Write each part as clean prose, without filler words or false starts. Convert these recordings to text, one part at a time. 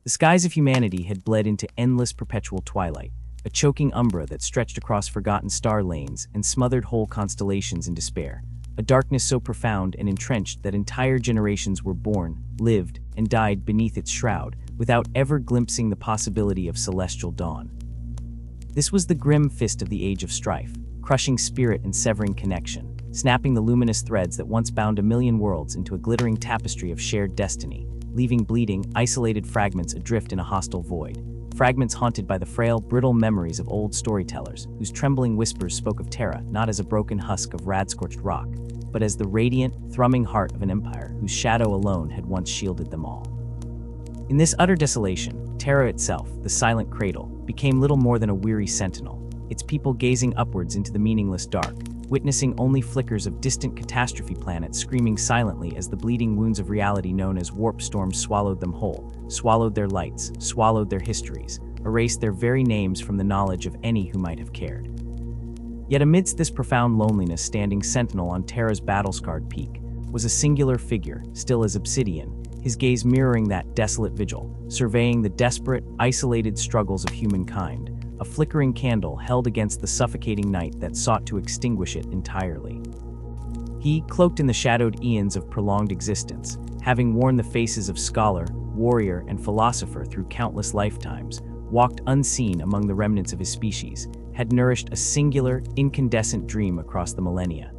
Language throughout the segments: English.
The skies of humanity had bled into endless perpetual twilight, a choking umbra that stretched across forgotten star lanes and smothered whole constellations in despair, a darkness so profound and entrenched that entire generations were born, lived, and died beneath its shroud, without ever glimpsing the possibility of celestial dawn. This was the grim fist of the Age of Strife, crushing spirit and severing connection, snapping the luminous threads that once bound a million worlds into a glittering tapestry of shared destiny, leaving bleeding, isolated fragments adrift in a hostile void, fragments haunted by the frail, brittle memories of old storytellers, whose trembling whispers spoke of Terra not as a broken husk of rad-scorched rock, but as the radiant, thrumming heart of an empire whose shadow alone had once shielded them all. In this utter desolation, Terra itself, the silent cradle, became little more than a weary sentinel, its people gazing upwards into the meaningless dark, witnessing only flickers of distant catastrophe planets screaming silently as the bleeding wounds of reality known as warp storms swallowed them whole, swallowed their lights, swallowed their histories, erased their very names from the knowledge of any who might have cared. Yet amidst this profound loneliness, standing sentinel on Terra's battle-scarred peak, was a singular figure, still as obsidian, his gaze mirroring that desolate vigil, surveying the desperate, isolated struggles of humankind, a flickering candle held against the suffocating night that sought to extinguish it entirely. He, cloaked in the shadowed eons of prolonged existence, having worn the faces of scholar, warrior, and philosopher through countless lifetimes, walked unseen among the remnants of his species, had nourished a singular, incandescent dream across the millennia.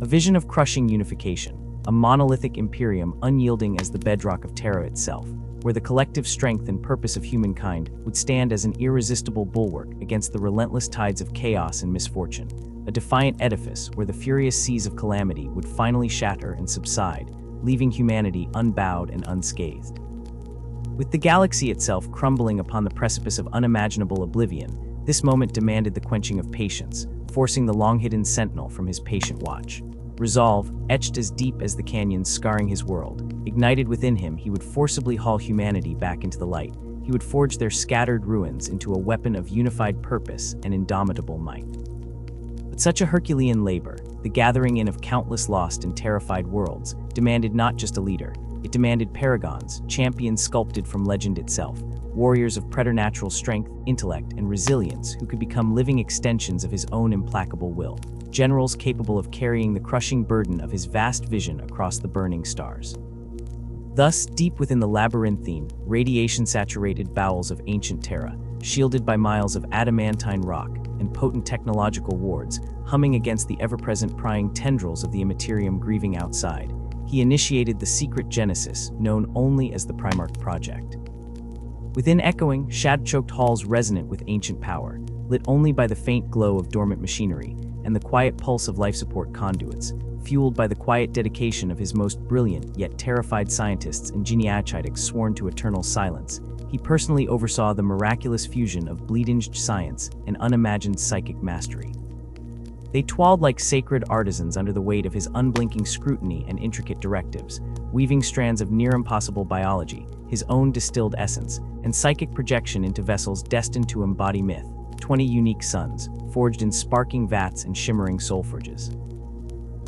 A vision of crushing unification, a monolithic Imperium unyielding as the bedrock of Terra itself, where the collective strength and purpose of humankind would stand as an irresistible bulwark against the relentless tides of chaos and misfortune, a defiant edifice where the furious seas of calamity would finally shatter and subside, leaving humanity unbowed and unscathed. With the galaxy itself crumbling upon the precipice of unimaginable oblivion, this moment demanded the quenching of patience, forcing the long-hidden sentinel from his patient watch. Resolve, etched as deep as the canyons scarring his world, ignited within him, he would forcibly haul humanity back into the light. He would forge their scattered ruins into a weapon of unified purpose and indomitable might. But such a Herculean labor, the gathering in of countless lost and terrified worlds, demanded not just a leader. It demanded paragons, champions sculpted from legend itself, warriors of preternatural strength, intellect, and resilience who could become living extensions of his own implacable will, generals capable of carrying the crushing burden of his vast vision across the burning stars. Thus, deep within the labyrinthine, radiation-saturated bowels of ancient Terra, shielded by miles of adamantine rock and potent technological wards, humming against the ever-present prying tendrils of the Imperium grieving outside, he initiated the secret genesis known only as the Primarch Project. Within echoing, shad-choked halls resonant with ancient power, lit only by the faint glow of dormant machinery and the quiet pulse of life support conduits, fueled by the quiet dedication of his most brilliant yet terrified scientists and geniacidics sworn to eternal silence, he personally oversaw the miraculous fusion of bleedinged science and unimagined psychic mastery. They toiled like sacred artisans under the weight of his unblinking scrutiny and intricate directives, weaving strands of near-impossible biology, his own distilled essence, and psychic projection into vessels destined to embody myth, 20 unique suns, forged in sparking vats and shimmering soulforges.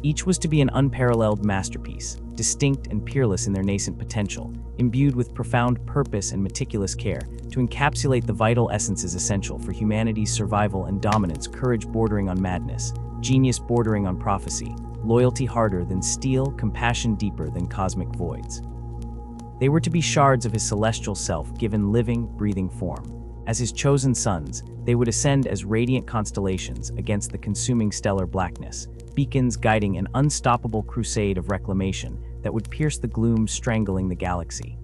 Each was to be an unparalleled masterpiece, distinct and peerless in their nascent potential, imbued with profound purpose and meticulous care, to encapsulate the vital essences essential for humanity's survival and dominance: courage bordering on madness, genius bordering on prophecy, loyalty harder than steel, compassion deeper than cosmic voids. They were to be shards of his celestial self given living, breathing form. As his chosen sons, they would ascend as radiant constellations against the consuming stellar blackness, beacons guiding an unstoppable crusade of reclamation that would pierce the gloom strangling the galaxy.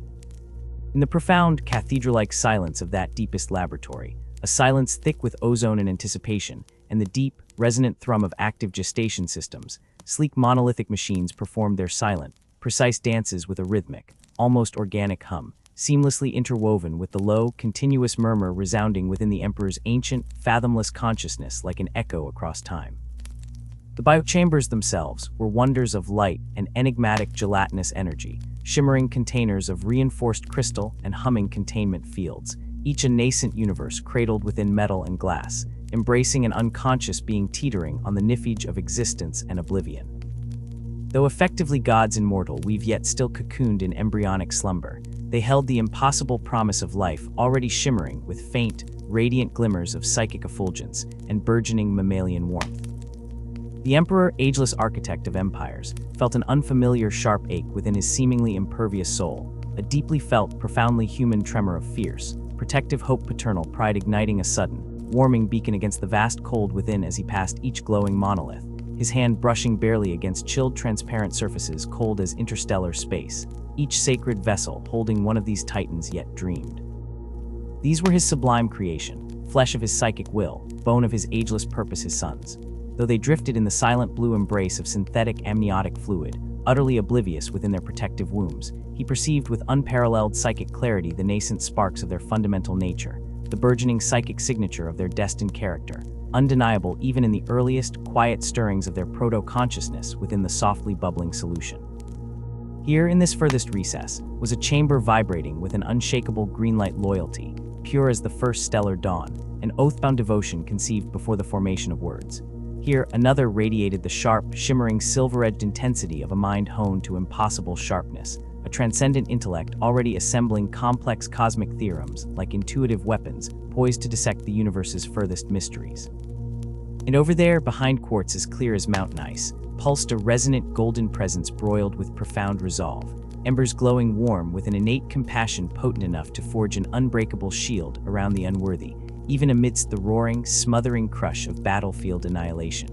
In the profound, cathedral-like silence of that deepest laboratory, a silence thick with ozone and anticipation, and the deep, resonant thrum of active gestation systems, sleek monolithic machines performed their silent, precise dances with a rhythmic, almost organic hum, seamlessly interwoven with the low, continuous murmur resounding within the Emperor's ancient, fathomless consciousness like an echo across time. The biochambers themselves were wonders of light and enigmatic gelatinous energy, shimmering containers of reinforced crystal and humming containment fields, each a nascent universe cradled within metal and glass, embracing an unconscious being teetering on the nifage of existence and oblivion. Though effectively gods immortal, we've yet still cocooned in embryonic slumber, They held the impossible promise of life already shimmering with faint, radiant glimmers of psychic effulgence and burgeoning mammalian warmth. The Emperor, ageless architect of empires, felt an unfamiliar sharp ache within his seemingly impervious soul, a deeply felt, profoundly human tremor of fierce, protective hope, paternal pride igniting a sudden, warming beacon against the vast cold within as he passed each glowing monolith, his hand brushing barely against chilled transparent surfaces cold as interstellar space, each sacred vessel holding one of these titans yet dreamed. These were his sublime creation, flesh of his psychic will, bone of his ageless purpose, his sons. Though they drifted in the silent blue embrace of synthetic amniotic fluid, utterly oblivious within their protective wombs, he perceived with unparalleled psychic clarity the nascent sparks of their fundamental nature, the burgeoning psychic signature of their destined character, undeniable even in the earliest, quiet stirrings of their proto-consciousness within the softly bubbling solution. Here, in this furthest recess, was a chamber vibrating with an unshakable green-light loyalty, pure as the first stellar dawn, an oath-bound devotion conceived before the formation of words. Here, another radiated the sharp, shimmering, silver-edged intensity of a mind honed to impossible sharpness, a transcendent intellect already assembling complex cosmic theorems like intuitive weapons poised to dissect the universe's furthest mysteries. And over there, behind quartz as clear as mountain ice, pulsed a resonant golden presence broiled with profound resolve, embers glowing warm with an innate compassion potent enough to forge an unbreakable shield around the unworthy, even amidst the roaring, smothering crush of battlefield annihilation.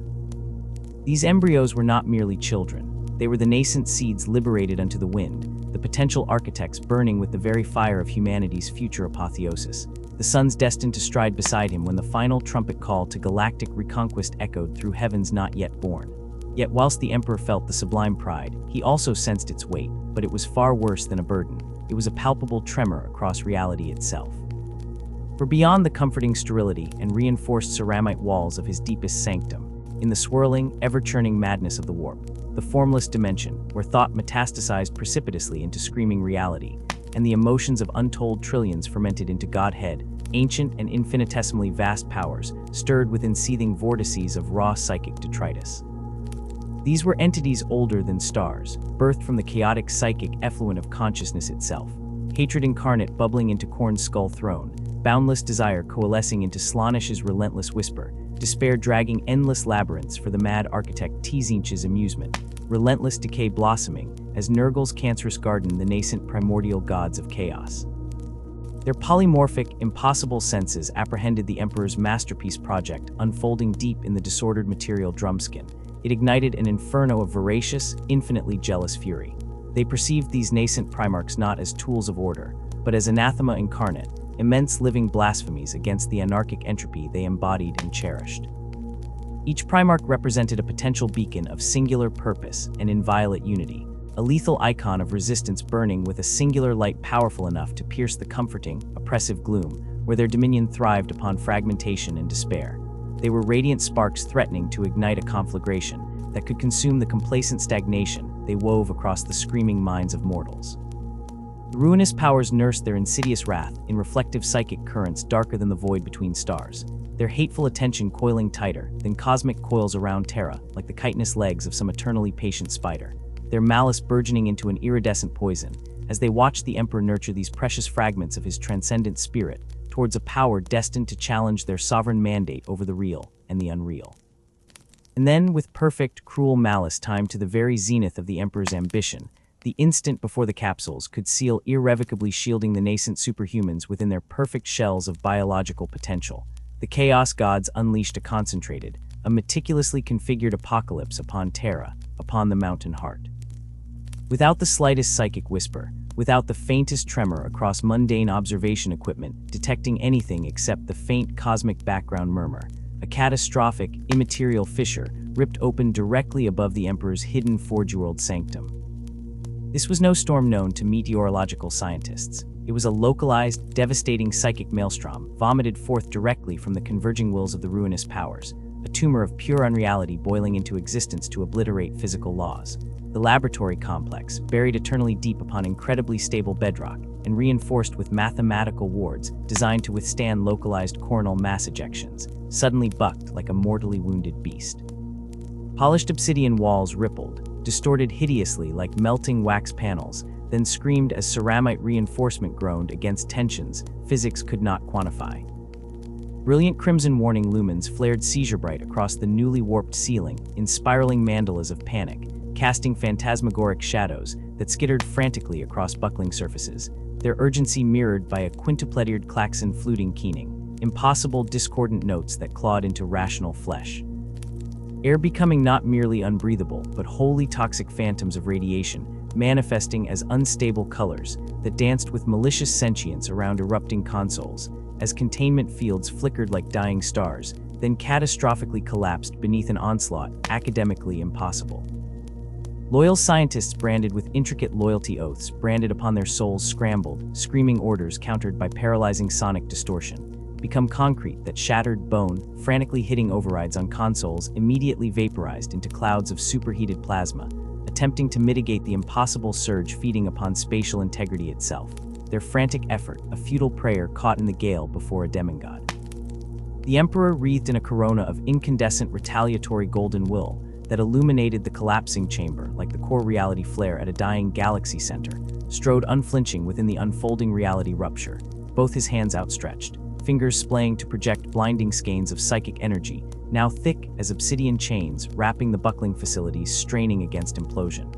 These embryos were not merely children. They were the nascent seeds liberated unto the wind, the potential architects burning with the very fire of humanity's future apotheosis, the sons destined to stride beside him when the final trumpet call to galactic reconquest echoed through heavens not yet born. Yet whilst the Emperor felt the sublime pride, he also sensed its weight, but it was far worse than a burden. It was a palpable tremor across reality itself. For beyond the comforting sterility and reinforced ceramite walls of his deepest sanctum, in the swirling, ever-churning madness of the warp, the formless dimension, where thought metastasized precipitously into screaming reality, and the emotions of untold trillions fermented into Godhead, ancient and infinitesimally vast powers, stirred within seething vortices of raw psychic detritus. These were entities older than stars, birthed from the chaotic psychic effluent of consciousness itself, hatred incarnate bubbling into Khorne's skull throne, boundless desire coalescing into Slaanesh's relentless whisper, despair dragging endless labyrinths for the mad architect Tzeentch's amusement, relentless decay blossoming as Nurgle's cancerous garden the nascent primordial gods of chaos. Their polymorphic, impossible senses apprehended the Emperor's masterpiece project unfolding deep in the disordered material drumskin. It ignited an inferno of voracious, infinitely jealous fury. They perceived these nascent Primarchs not as tools of order, but as anathema incarnate, immense living blasphemies against the anarchic entropy they embodied and cherished. Each Primarch represented a potential beacon of singular purpose and inviolate unity, a lethal icon of resistance burning with a singular light powerful enough to pierce the comforting, oppressive gloom, where their dominion thrived upon fragmentation and despair. They were radiant sparks threatening to ignite a conflagration that could consume the complacent stagnation they wove across the screaming minds of mortals. The ruinous powers nursed their insidious wrath in reflective psychic currents darker than the void between stars, their hateful attention coiling tighter than cosmic coils around Terra, like the chitinous legs of some eternally patient spider, their malice burgeoning into an iridescent poison, as they watched the Emperor nurture these precious fragments of his transcendent spirit towards a power destined to challenge their sovereign mandate over the real and the unreal. And then, with perfect, cruel malice timed to the very zenith of the Emperor's ambition, the instant before the capsules could seal irrevocably shielding the nascent superhumans within their perfect shells of biological potential, the Chaos Gods unleashed a concentrated, a meticulously configured apocalypse upon Terra, upon the mountain heart. Without the slightest psychic whisper, without the faintest tremor across mundane observation equipment detecting anything except the faint cosmic background murmur, a catastrophic, immaterial fissure ripped open directly above the Emperor's hidden forge-world sanctum. This was no storm known to meteorological scientists. It was a localized, devastating psychic maelstrom vomited forth directly from the converging wills of the ruinous powers, a tumor of pure unreality boiling into existence to obliterate physical laws. The laboratory complex, buried eternally deep upon incredibly stable bedrock and reinforced with mathematical wards designed to withstand localized coronal mass ejections, suddenly bucked like a mortally wounded beast. Polished obsidian walls rippled, distorted hideously like melting wax panels, then screamed as ceramite reinforcement groaned against tensions physics could not quantify. Brilliant crimson warning lumens flared seizure-bright across the newly warped ceiling in spiraling mandalas of panic, casting phantasmagoric shadows that skittered frantically across buckling surfaces, their urgency mirrored by a quintupletiered klaxon fluting keening, impossible discordant notes that clawed into rational flesh. Air becoming not merely unbreathable, but wholly toxic phantoms of radiation, manifesting as unstable colors that danced with malicious sentience around erupting consoles, as containment fields flickered like dying stars, then catastrophically collapsed beneath an onslaught academically impossible. Loyal scientists branded with intricate loyalty oaths branded upon their souls scrambled, screaming orders countered by paralyzing sonic distortion, become concrete that shattered bone, frantically hitting overrides on consoles immediately vaporized into clouds of superheated plasma, attempting to mitigate the impossible surge feeding upon spatial integrity itself. Their frantic effort, a futile prayer caught in the gale before a demigod. The Emperor, wreathed in a corona of incandescent retaliatory golden will that illuminated the collapsing chamber like the core reality flare at a dying galaxy center, strode unflinching within the unfolding reality rupture, both his hands outstretched, fingers splaying to project blinding skeins of psychic energy, now thick as obsidian chains wrapping the buckling facilities straining against implosion.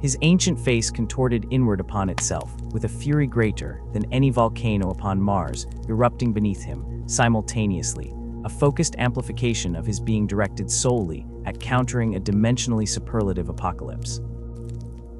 His ancient face contorted inward upon itself, with a fury greater than any volcano upon Mars erupting beneath him, simultaneously, a focused amplification of his being directed solely at countering a dimensionally superlative apocalypse.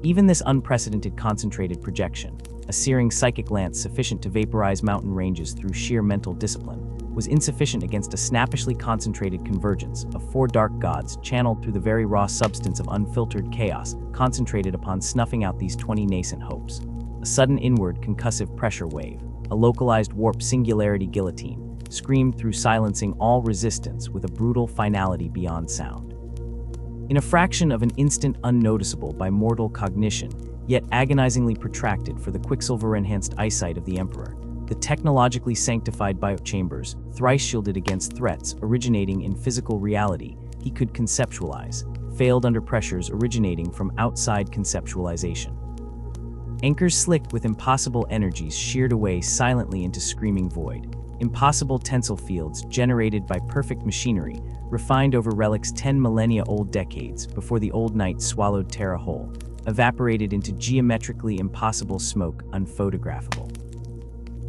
Even this unprecedented concentrated projection, a searing psychic lance sufficient to vaporize mountain ranges through sheer mental discipline, was insufficient against a snappishly concentrated convergence of four dark gods channeled through the very raw substance of unfiltered chaos, concentrated upon snuffing out these 20 nascent hopes. A sudden inward concussive pressure wave, a localized warp singularity guillotine, screamed through silencing all resistance with a brutal finality beyond sound. In a fraction of an instant unnoticeable by mortal cognition, yet agonizingly protracted for the quicksilver-enhanced eyesight of the Emperor, the technologically sanctified biochambers, thrice shielded against threats originating in physical reality he could conceptualize, failed under pressures originating from outside conceptualization. Anchors slicked with impossible energies sheared away silently into screaming void, impossible tensile fields generated by perfect machinery, refined over relics 10 millennia-old decades before the old night swallowed Terra whole, evaporated into geometrically impossible smoke unphotographable.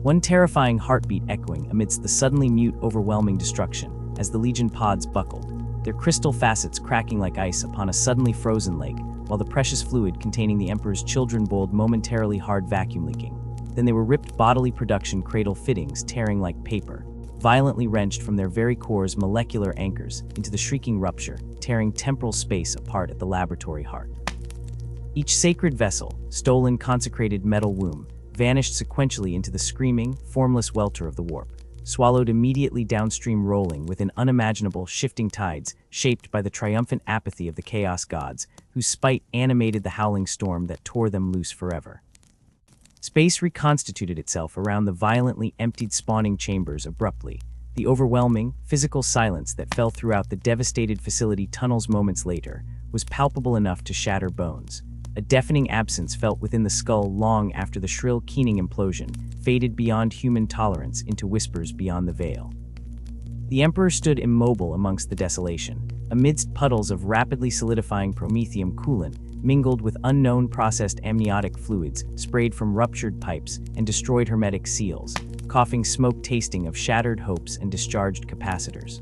One terrifying heartbeat echoing amidst the suddenly mute, overwhelming destruction as the Legion pods buckled, their crystal facets cracking like ice upon a suddenly frozen lake, while the precious fluid containing the Emperor's children boiled momentarily hard vacuum leaking. Then they were ripped bodily production cradle fittings tearing like paper, violently wrenched from their very core's molecular anchors into the shrieking rupture, tearing temporal space apart at the laboratory heart. Each sacred vessel, stolen consecrated metal womb, vanished sequentially into the screaming, formless welter of the warp, swallowed immediately downstream rolling within unimaginable shifting tides shaped by the triumphant apathy of the chaos gods, whose spite animated the howling storm that tore them loose forever. Space reconstituted itself around the violently emptied spawning chambers abruptly, the overwhelming, physical silence that fell throughout the devastated facility tunnels moments later was palpable enough to shatter bones. A deafening absence felt within the skull long after the shrill keening implosion faded beyond human tolerance into whispers beyond the veil. The Emperor stood immobile amongst the desolation, amidst puddles of rapidly solidifying promethium coolant mingled with unknown processed amniotic fluids sprayed from ruptured pipes and destroyed hermetic seals, coughing smoke tasting of shattered hopes and discharged capacitors.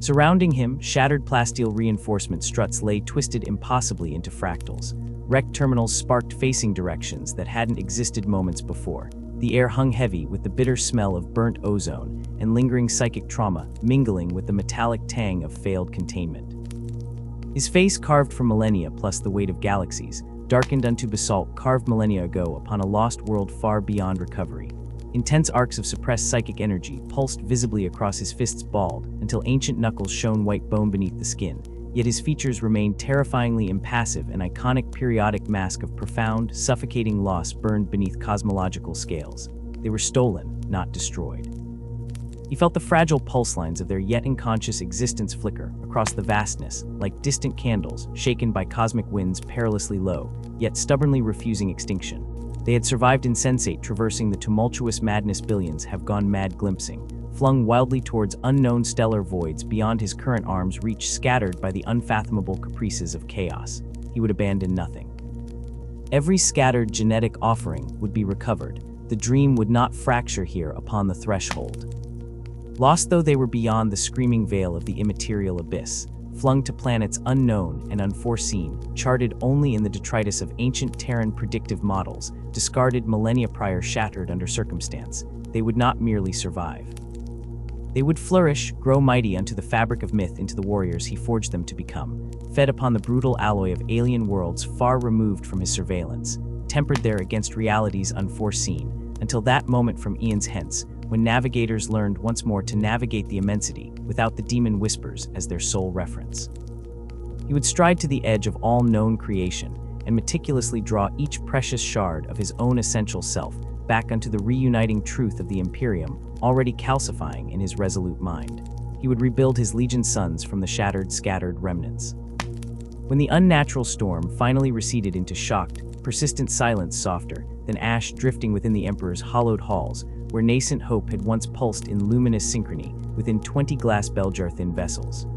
Surrounding him, shattered plasteel reinforcement struts lay twisted impossibly into fractals. Wrecked terminals sparked facing directions that hadn't existed moments before. The air hung heavy with the bitter smell of burnt ozone and lingering psychic trauma mingling with the metallic tang of failed containment. His face, carved from millennia plus the weight of galaxies, darkened unto basalt carved millennia ago upon a lost world far beyond recovery. Intense arcs of suppressed psychic energy pulsed visibly across his fists balled until ancient knuckles shone white bone beneath the skin, yet his features remained terrifyingly impassive, an iconic periodic mask of profound, suffocating loss burned beneath cosmological scales. They were stolen, not destroyed. He felt the fragile pulse lines of their yet unconscious existence flicker across the vastness, like distant candles shaken by cosmic winds perilously low, yet stubbornly refusing extinction. They had survived insensate, traversing the tumultuous madness billions have gone mad glimpsing, flung wildly towards unknown stellar voids beyond his current arm's reach, scattered by the unfathomable caprices of chaos. He would abandon nothing. Every scattered genetic offering would be recovered. The dream would not fracture here upon the threshold. Lost though they were beyond the screaming veil of the immaterial abyss, flung to planets unknown and unforeseen, charted only in the detritus of ancient Terran predictive models, discarded millennia prior, shattered under circumstance, they would not merely survive. They would flourish, grow mighty unto the fabric of myth, into the warriors he forged them to become, fed upon the brutal alloy of alien worlds far removed from his surveillance, tempered there against realities unforeseen, until that moment from eons hence, when navigators learned once more to navigate the immensity without the demon whispers as their sole reference. He would stride to the edge of all known creation and meticulously draw each precious shard of his own essential self back unto the reuniting truth of the Imperium, already calcifying in his resolute mind. He would rebuild his legion sons from the shattered, scattered remnants. When the unnatural storm finally receded into shocked, persistent silence, softer than ash drifting within the Emperor's hollowed halls, where nascent hope had once pulsed in luminous synchrony within 20 glass Beljar-thin vessels.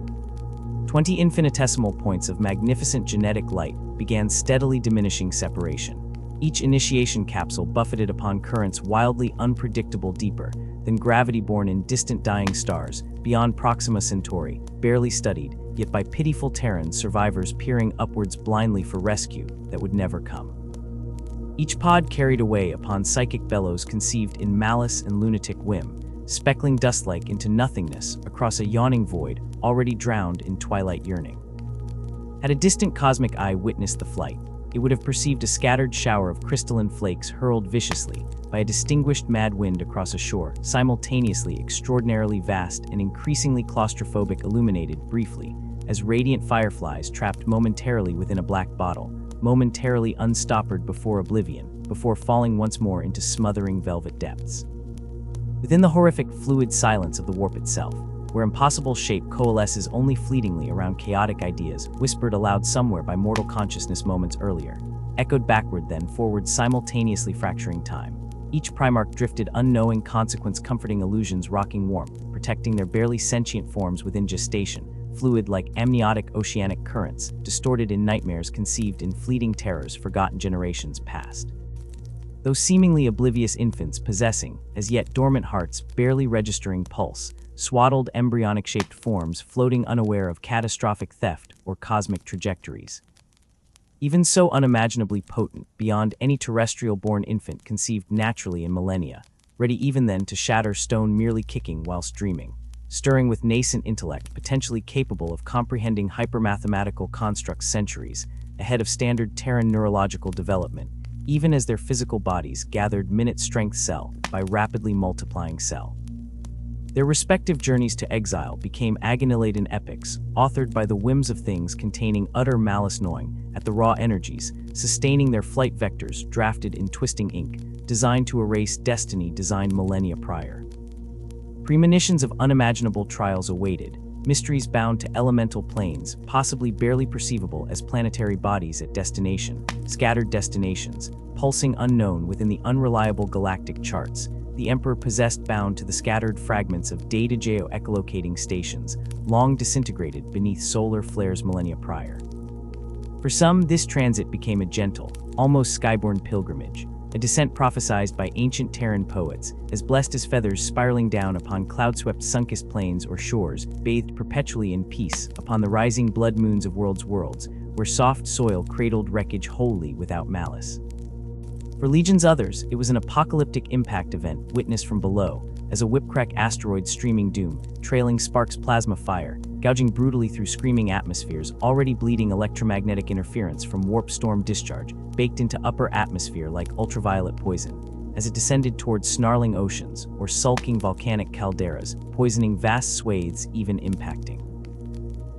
20 infinitesimal points of magnificent genetic light began steadily diminishing separation. Each initiation capsule buffeted upon currents wildly unpredictable, deeper than gravity, born in distant dying stars beyond Proxima Centauri, barely studied, yet by pitiful Terran survivors peering upwards blindly for rescue that would never come. Each pod carried away upon psychic bellows conceived in malice and lunatic whim, speckling dust-like into nothingness across a yawning void already drowned in twilight yearning. Had a distant cosmic eye witnessed the flight, it would have perceived a scattered shower of crystalline flakes hurled viciously by a distinguished mad wind across a shore, simultaneously extraordinarily vast and increasingly claustrophobic, illuminated briefly as radiant fireflies trapped momentarily within a black bottle, momentarily unstoppered before oblivion, before falling once more into smothering velvet depths. Within the horrific fluid silence of the warp itself, where impossible shape coalesces only fleetingly around chaotic ideas, whispered aloud somewhere by mortal consciousness moments earlier, echoed backward then forward, simultaneously fracturing time. Each Primarch drifted unknowing consequence, comforting illusions, rocking warmth, protecting their barely sentient forms within gestation, fluid like amniotic oceanic currents, distorted in nightmares conceived in fleeting terrors forgotten generations past. Those seemingly oblivious infants possessing, as yet dormant hearts, barely registering pulse, swaddled embryonic-shaped forms floating unaware of catastrophic theft or cosmic trajectories. Even so unimaginably potent, beyond any terrestrial-born infant conceived naturally in millennia, ready even then to shatter stone merely kicking whilst dreaming, stirring with nascent intellect potentially capable of comprehending hypermathematical constructs centuries ahead of standard Terran neurological development, even as their physical bodies gathered minute-strength cell by rapidly multiplying cell. Their respective journeys to exile became agony-laden epics, authored by the whims of things containing utter malice, gnawing at the raw energies, sustaining their flight vectors drafted in twisting ink, designed to erase destiny designed millennia prior. Premonitions of unimaginable trials awaited, mysteries bound to elemental planes, possibly barely perceivable as planetary bodies at destination, scattered destinations, pulsing unknown within the unreliable galactic charts, the Emperor possessed, bound to the scattered fragments of data geo-echolocating stations, long disintegrated beneath solar flares millennia prior. For some, this transit became a gentle, almost skyborne pilgrimage, a descent prophesied by ancient Terran poets, as blessed as feathers spiraling down upon cloud-swept sunkist plains or shores, bathed perpetually in peace upon the rising blood moons of worlds, where soft soil cradled wreckage wholly without malice. For legions others, it was an apocalyptic impact event witnessed from below, as a whipcrack asteroid streaming doom, trailing sparks plasma fire, gouging brutally through screaming atmospheres, already bleeding electromagnetic interference from warp storm discharge, baked into upper atmosphere like ultraviolet poison, as it descended towards snarling oceans or sulking volcanic calderas, poisoning vast swathes, even impacting.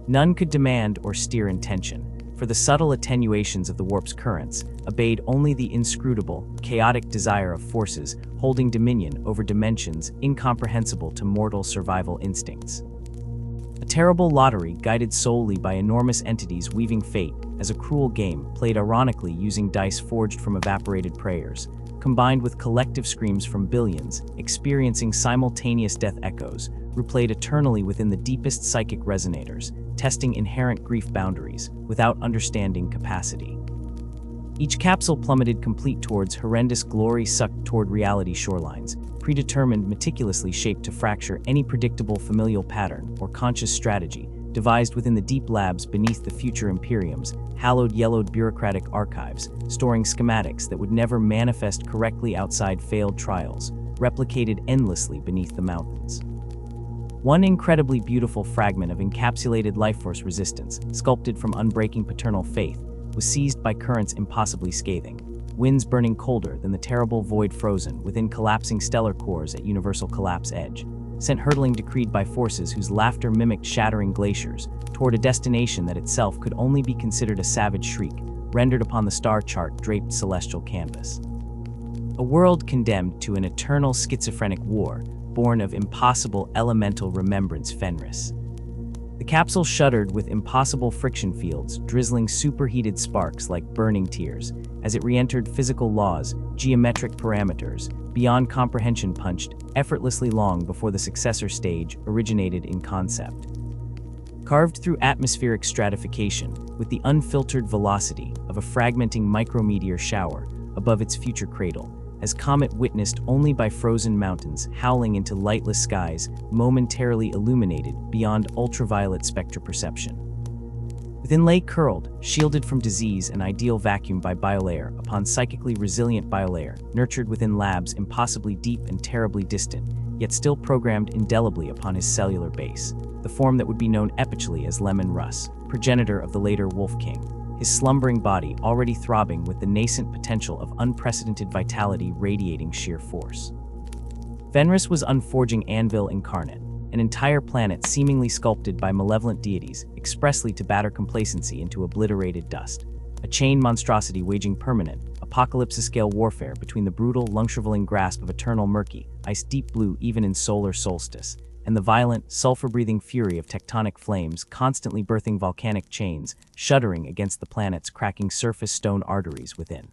None could demand or steer intention. for the subtle attenuations of the warp's currents obeyed only the inscrutable, chaotic desire of forces holding dominion over dimensions incomprehensible to mortal survival instincts. A terrible lottery guided solely by enormous entities weaving fate as a cruel game played ironically using dice forged from evaporated prayers, combined with collective screams from billions, experiencing simultaneous death echoes, replayed eternally within the deepest psychic resonators, testing inherent grief boundaries, without understanding capacity. Each capsule plummeted complete towards horrendous glory sucked toward reality shorelines, predetermined meticulously shaped to fracture any predictable familial pattern or conscious strategy devised within the deep labs beneath the future Imperium's hallowed yellowed bureaucratic archives, storing schematics that would never manifest correctly outside failed trials, replicated endlessly beneath the mountains. One incredibly beautiful fragment of encapsulated life force resistance, sculpted from unbreaking paternal faith, was seized by currents impossibly scathing, winds burning colder than the terrible void frozen within collapsing stellar cores at universal collapse edge, sent hurtling decreed by forces whose laughter mimicked shattering glaciers toward a destination that itself could only be considered a savage shriek, rendered upon the star chart draped celestial canvas. A world condemned to an eternal schizophrenic war, born of impossible elemental remembrance Fenris. The capsule shuddered with impossible friction fields, drizzling superheated sparks like burning tears, as it re-entered physical laws, geometric parameters, beyond comprehension punched effortlessly long before the successor stage originated in concept. Carved through atmospheric stratification with the unfiltered velocity of a fragmenting micrometeor shower above its future cradle, as comet witnessed only by frozen mountains howling into lightless skies momentarily illuminated beyond ultraviolet spectra perception. Within lay curled, shielded from disease and ideal vacuum by biolayer upon psychically resilient biolayer, nurtured within labs impossibly deep and terribly distant, yet still programmed indelibly upon his cellular base, the form that would be known epically as Leman Russ, progenitor of the later Wolf King, his slumbering body already throbbing with the nascent potential of unprecedented vitality radiating sheer force. Fenris was unforging anvil incarnate, an entire planet seemingly sculpted by malevolent deities expressly to batter complacency into obliterated dust, a chain monstrosity waging permanent, apocalypse-scale warfare between the brutal, lung-shriveling grasp of eternal murky, ice-deep blue even in solar solstice, and the violent, sulfur-breathing fury of tectonic flames constantly birthing volcanic chains, shuddering against the planet's cracking surface stone arteries within.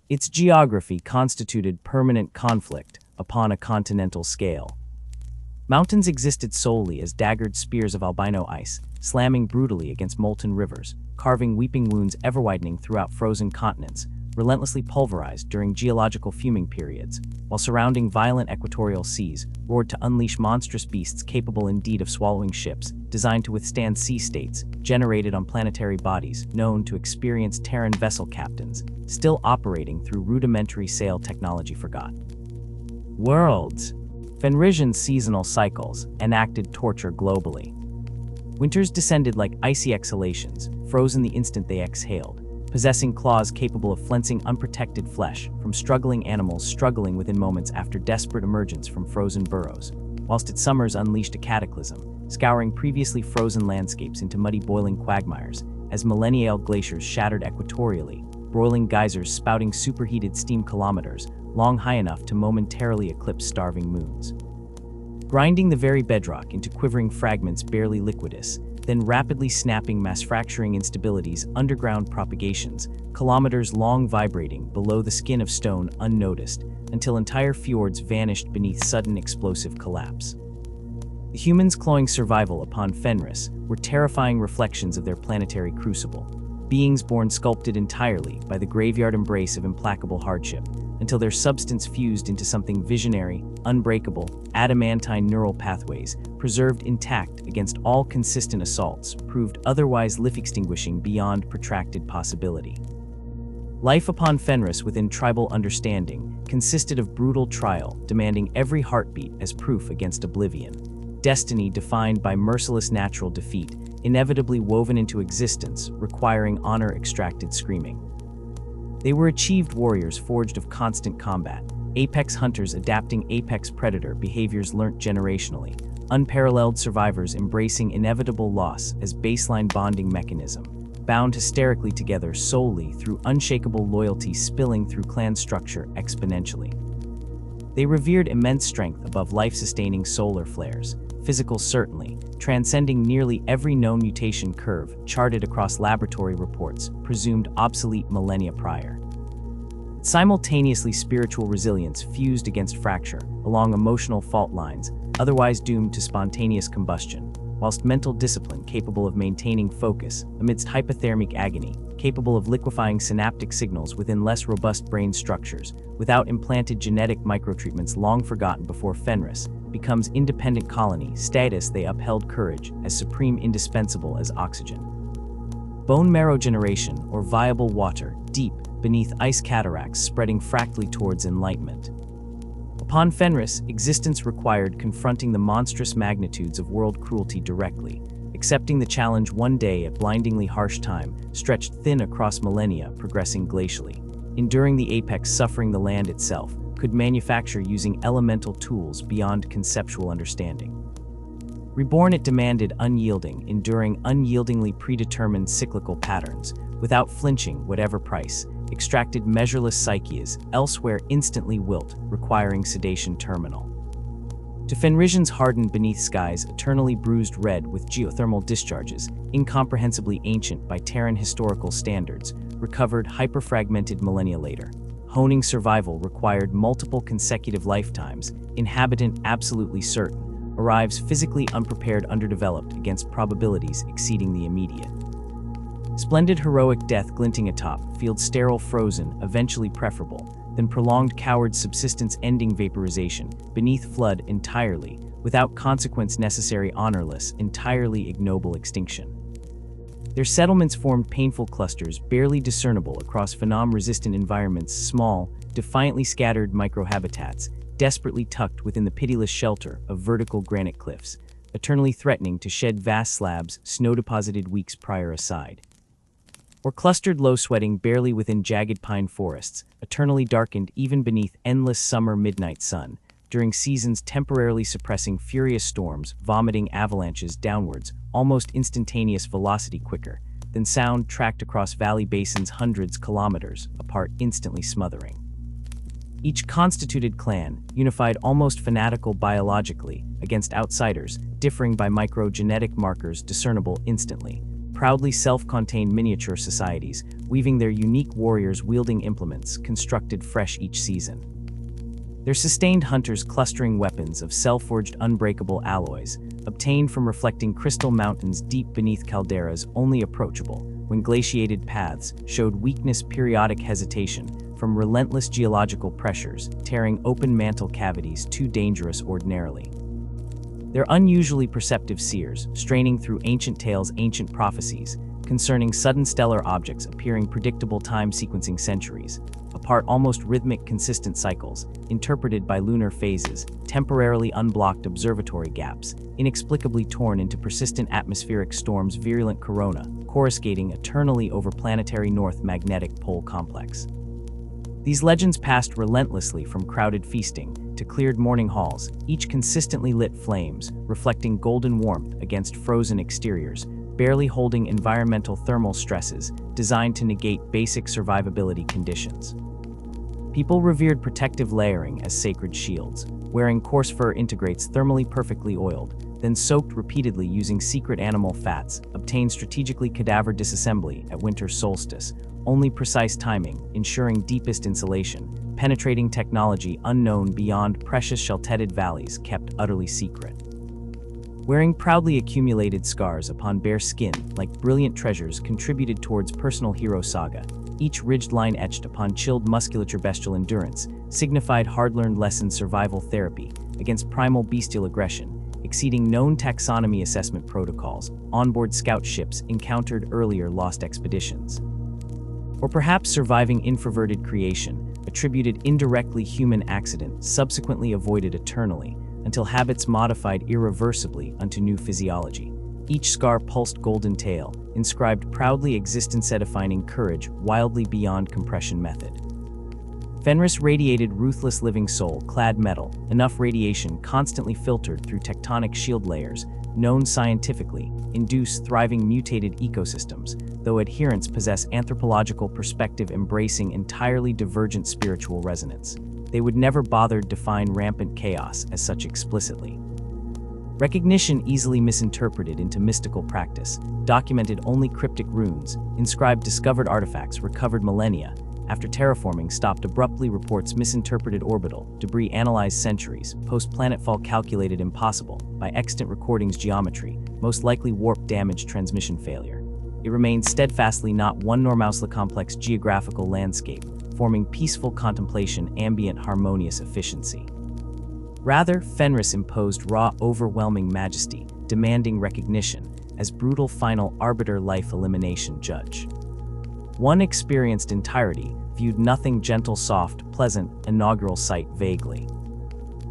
Its geography constituted permanent conflict upon a continental scale. Mountains existed solely as daggered spears of albino ice, slamming brutally against molten rivers, carving weeping wounds ever-widening throughout frozen continents, relentlessly pulverized during geological fuming periods, while surrounding violent equatorial seas roared to unleash monstrous beasts capable indeed of swallowing ships, designed to withstand sea states, generated on planetary bodies known to experienced Terran vessel captains, still operating through rudimentary sail technology forgot. Worlds. Fenrisian seasonal cycles enacted torture globally. Winters descended like icy exhalations, frozen the instant they exhaled, possessing claws capable of flensing unprotected flesh from struggling animals struggling within moments after desperate emergence from frozen burrows, whilst its summers unleashed a cataclysm, scouring previously frozen landscapes into muddy boiling quagmires, as millennial glaciers shattered equatorially, broiling geysers spouting superheated steam kilometers, long high enough to momentarily eclipse starving moons. Grinding the very bedrock into quivering fragments barely liquidous, then rapidly snapping mass-fracturing instabilities, underground propagations, kilometers long vibrating below the skin of stone unnoticed, until entire fjords vanished beneath sudden explosive collapse. The humans clawing survival upon Fenris were terrifying reflections of their planetary crucible, beings born sculpted entirely by the graveyard embrace of implacable hardship, until their substance fused into something visionary, unbreakable, adamantine neural pathways, preserved intact against all consistent assaults, proved otherwise life-extinguishing beyond protracted possibility. Life upon Fenris within tribal understanding consisted of brutal trial, demanding every heartbeat as proof against oblivion. Destiny defined by merciless natural defeat, inevitably woven into existence, requiring honor-extracted screaming. They were achieved warriors forged of constant combat, apex hunters adapting apex predator behaviors learnt generationally, unparalleled survivors embracing inevitable loss as baseline bonding mechanism, bound hysterically together solely through unshakable loyalty spilling through clan structure exponentially. They revered immense strength above life-sustaining solar flares, physical certainly, transcending nearly every known mutation curve charted across laboratory reports, presumed obsolete millennia prior. Simultaneously, spiritual resilience fused against fracture along emotional fault lines, otherwise doomed to spontaneous combustion, whilst mental discipline capable of maintaining focus amidst hypothermic agony, capable of liquefying synaptic signals within less robust brain structures, without implanted genetic microtreatments long forgotten before Fenris, becomes independent colony status. They upheld courage as supreme indispensable as oxygen. Bone marrow generation, or viable water, deep beneath ice cataracts spreading fractally towards enlightenment. Upon Fenris, existence required confronting the monstrous magnitudes of world cruelty directly, accepting the challenge one day at blindingly harsh time, stretched thin across millennia, progressing glacially, enduring the apex, suffering the land itself, could manufacture using elemental tools beyond conceptual understanding. Reborn, it demanded unyielding, enduring unyieldingly predetermined cyclical patterns, without flinching whatever price, extracted measureless psyches, elsewhere instantly wilt, requiring sedation terminal. To Fenrisians hardened beneath skies eternally bruised red with geothermal discharges, incomprehensibly ancient by Terran historical standards, recovered hyperfragmented millennia later. Honing survival required multiple consecutive lifetimes, inhabitant absolutely certain, arrives physically unprepared, underdeveloped against probabilities exceeding the immediate. Splendid heroic death glinting atop, field sterile frozen, eventually preferable, than prolonged coward subsistence ending vaporization, beneath flood entirely, without consequence necessary honorless, entirely ignoble extinction. Their settlements formed painful clusters barely discernible across phenom-resistant environments, small, defiantly scattered microhabitats, desperately tucked within the pitiless shelter of vertical granite cliffs, eternally threatening to shed vast slabs snow-deposited weeks prior aside. Or clustered low-sweating barely within jagged pine forests, eternally darkened even beneath endless summer midnight sun, during seasons temporarily suppressing furious storms, vomiting avalanches downwards, almost instantaneous velocity quicker than sound, tracked across valley basins hundreds kilometers apart, instantly smothering. Each constituted clan, unified almost fanatical biologically, against outsiders, differing by microgenetic markers discernible instantly, proudly self-contained miniature societies, weaving their unique warriors wielding implements constructed fresh each season. Their sustained hunters clustering weapons of self-forged unbreakable alloys, obtained from reflecting crystal mountains deep beneath calderas only approachable, when glaciated paths showed weakness, periodic hesitation, from relentless geological pressures, tearing open mantle cavities too dangerous ordinarily. Their unusually perceptive seers, straining through ancient tales, ancient prophecies, concerning sudden stellar objects appearing predictable time sequencing centuries, apart almost rhythmic consistent cycles, interpreted by lunar phases, temporarily unblocked observatory gaps, inexplicably torn into persistent atmospheric storms, virulent corona, coruscating eternally over planetary north magnetic pole complex. These legends passed relentlessly from crowded feasting to cleared morning halls, each consistently lit flames, reflecting golden warmth against frozen exteriors, barely holding environmental thermal stresses designed to negate basic survivability conditions. People revered protective layering as sacred shields, wearing coarse fur integrates thermally perfectly oiled, then soaked repeatedly using secret animal fats, obtained strategically cadaver disassembly at winter solstice, only precise timing, ensuring deepest insulation, penetrating technology unknown beyond precious shelteted valleys kept utterly secret. Wearing proudly accumulated scars upon bare skin like brilliant treasures contributed towards personal hero saga, each ridged line etched upon chilled musculature bestial endurance, signified hard-learned lesson survival therapy against primal bestial aggression, exceeding known taxonomy assessment protocols, onboard scout ships encountered earlier lost expeditions. Or perhaps surviving infraverted creation, attributed indirectly human accident, subsequently avoided eternally, until habits modified irreversibly unto new physiology. Each scar pulsed golden tale, inscribed proudly existence-defining courage wildly beyond compression method. Fenris radiated ruthless living soul, clad metal, enough radiation constantly filtered through tectonic shield layers, known scientifically, induce thriving mutated ecosystems, though adherents possess anthropological perspective embracing entirely divergent spiritual resonance. They would never bother to define rampant chaos as such explicitly. Recognition easily misinterpreted into mystical practice, documented only cryptic runes, inscribed discovered artifacts recovered millennia, after terraforming stopped abruptly reports misinterpreted orbital, debris analyzed centuries, post-planetfall calculated impossible, by extant recordings geometry, most likely warp damage transmission failure. It remains steadfastly not one nor mousely complex geographical landscape, forming peaceful contemplation ambient harmonious efficiency. Rather, Fenris imposed raw overwhelming majesty, demanding recognition, as brutal final arbiter life elimination judge. One experienced entirety viewed nothing gentle soft, pleasant, inaugural sight vaguely.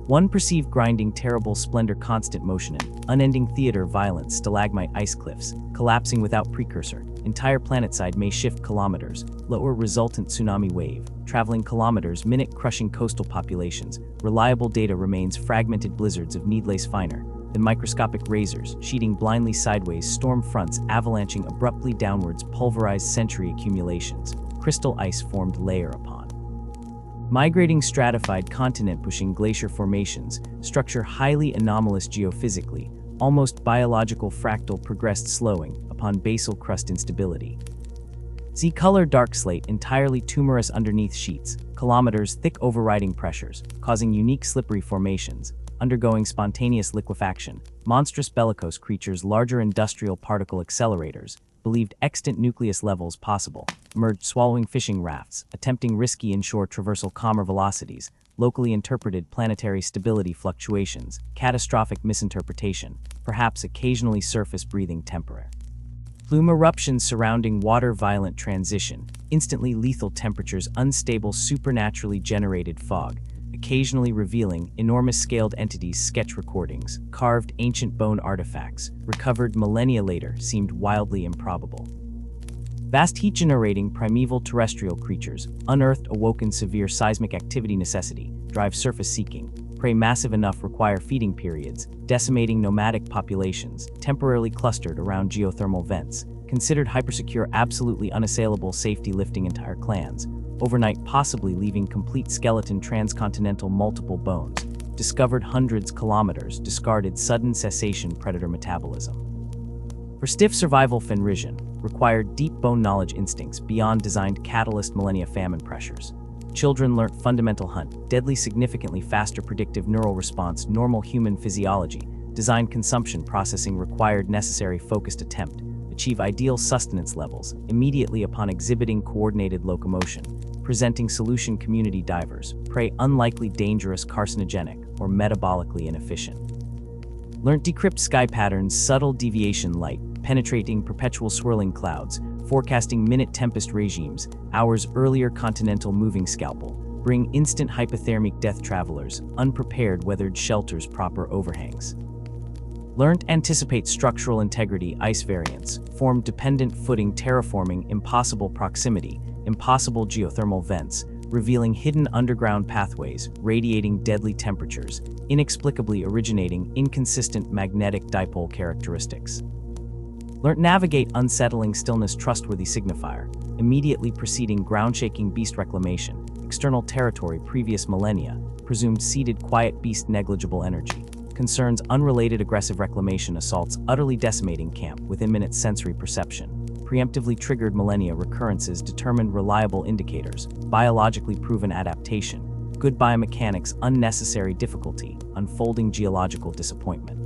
One perceived grinding terrible splendor constant motion in, unending theater violence stalagmite ice cliffs, collapsing without precursor, entire planetside may shift kilometers, lower resultant tsunami wave, traveling kilometers minute crushing coastal populations, reliable data remains fragmented blizzards of needless finer than microscopic razors, sheeting blindly sideways storm fronts avalanching abruptly downwards pulverized century accumulations, crystal ice formed layer upon migrating stratified continent pushing glacier formations, structure highly anomalous geophysically, almost biological fractal progressed slowing upon basal crust instability. Z-color dark slate entirely tumorous underneath sheets, kilometers thick overriding pressures, causing unique slippery formations, undergoing spontaneous liquefaction, monstrous bellicose creatures larger industrial particle accelerators, believed extant nucleus levels possible, emerged swallowing fishing rafts, attempting risky inshore traversal calmer velocities, locally interpreted planetary stability fluctuations, catastrophic misinterpretation, perhaps occasionally surface-breathing temporary plume eruptions surrounding water-violent transition, instantly lethal temperatures, unstable supernaturally generated fog, occasionally revealing enormous-scaled entities sketch recordings, carved ancient bone artifacts, recovered millennia later seemed wildly improbable. Vast heat generating primeval terrestrial creatures, unearthed awoken severe seismic activity necessity, drive surface seeking, prey massive enough require feeding periods, decimating nomadic populations, temporarily clustered around geothermal vents, considered hypersecure absolutely unassailable safety lifting entire clans, overnight possibly leaving complete skeleton transcontinental multiple bones, discovered hundreds kilometers, discarded sudden cessation predator metabolism. For stiff survival Fenrisian, required deep bone knowledge instincts beyond designed catalyst millennia famine pressures. Children learnt fundamental hunt, deadly significantly faster predictive neural response normal human physiology, designed consumption processing required necessary focused attempt, achieve ideal sustenance levels immediately upon exhibiting coordinated locomotion, presenting solution community divers, prey unlikely dangerous carcinogenic or metabolically inefficient. Learnt decrypt sky patterns subtle deviation light, penetrating perpetual swirling clouds, forecasting minute tempest regimes, hours earlier continental moving scalpel, bring instant hypothermic death travelers, unprepared weathered shelters proper overhangs. Learned anticipate structural integrity ice variants, form dependent footing terraforming impossible proximity, impossible geothermal vents, revealing hidden underground pathways, radiating deadly temperatures, inexplicably originating inconsistent magnetic dipole characteristics. Learnt navigate unsettling stillness trustworthy signifier, immediately preceding ground-shaking beast reclamation, external territory previous millennia, presumed seeded quiet beast negligible energy, concerns unrelated aggressive reclamation assaults utterly decimating camp with imminent sensory perception, preemptively triggered millennia recurrences determined reliable indicators, biologically proven adaptation, good biomechanics unnecessary difficulty, unfolding geological disappointment.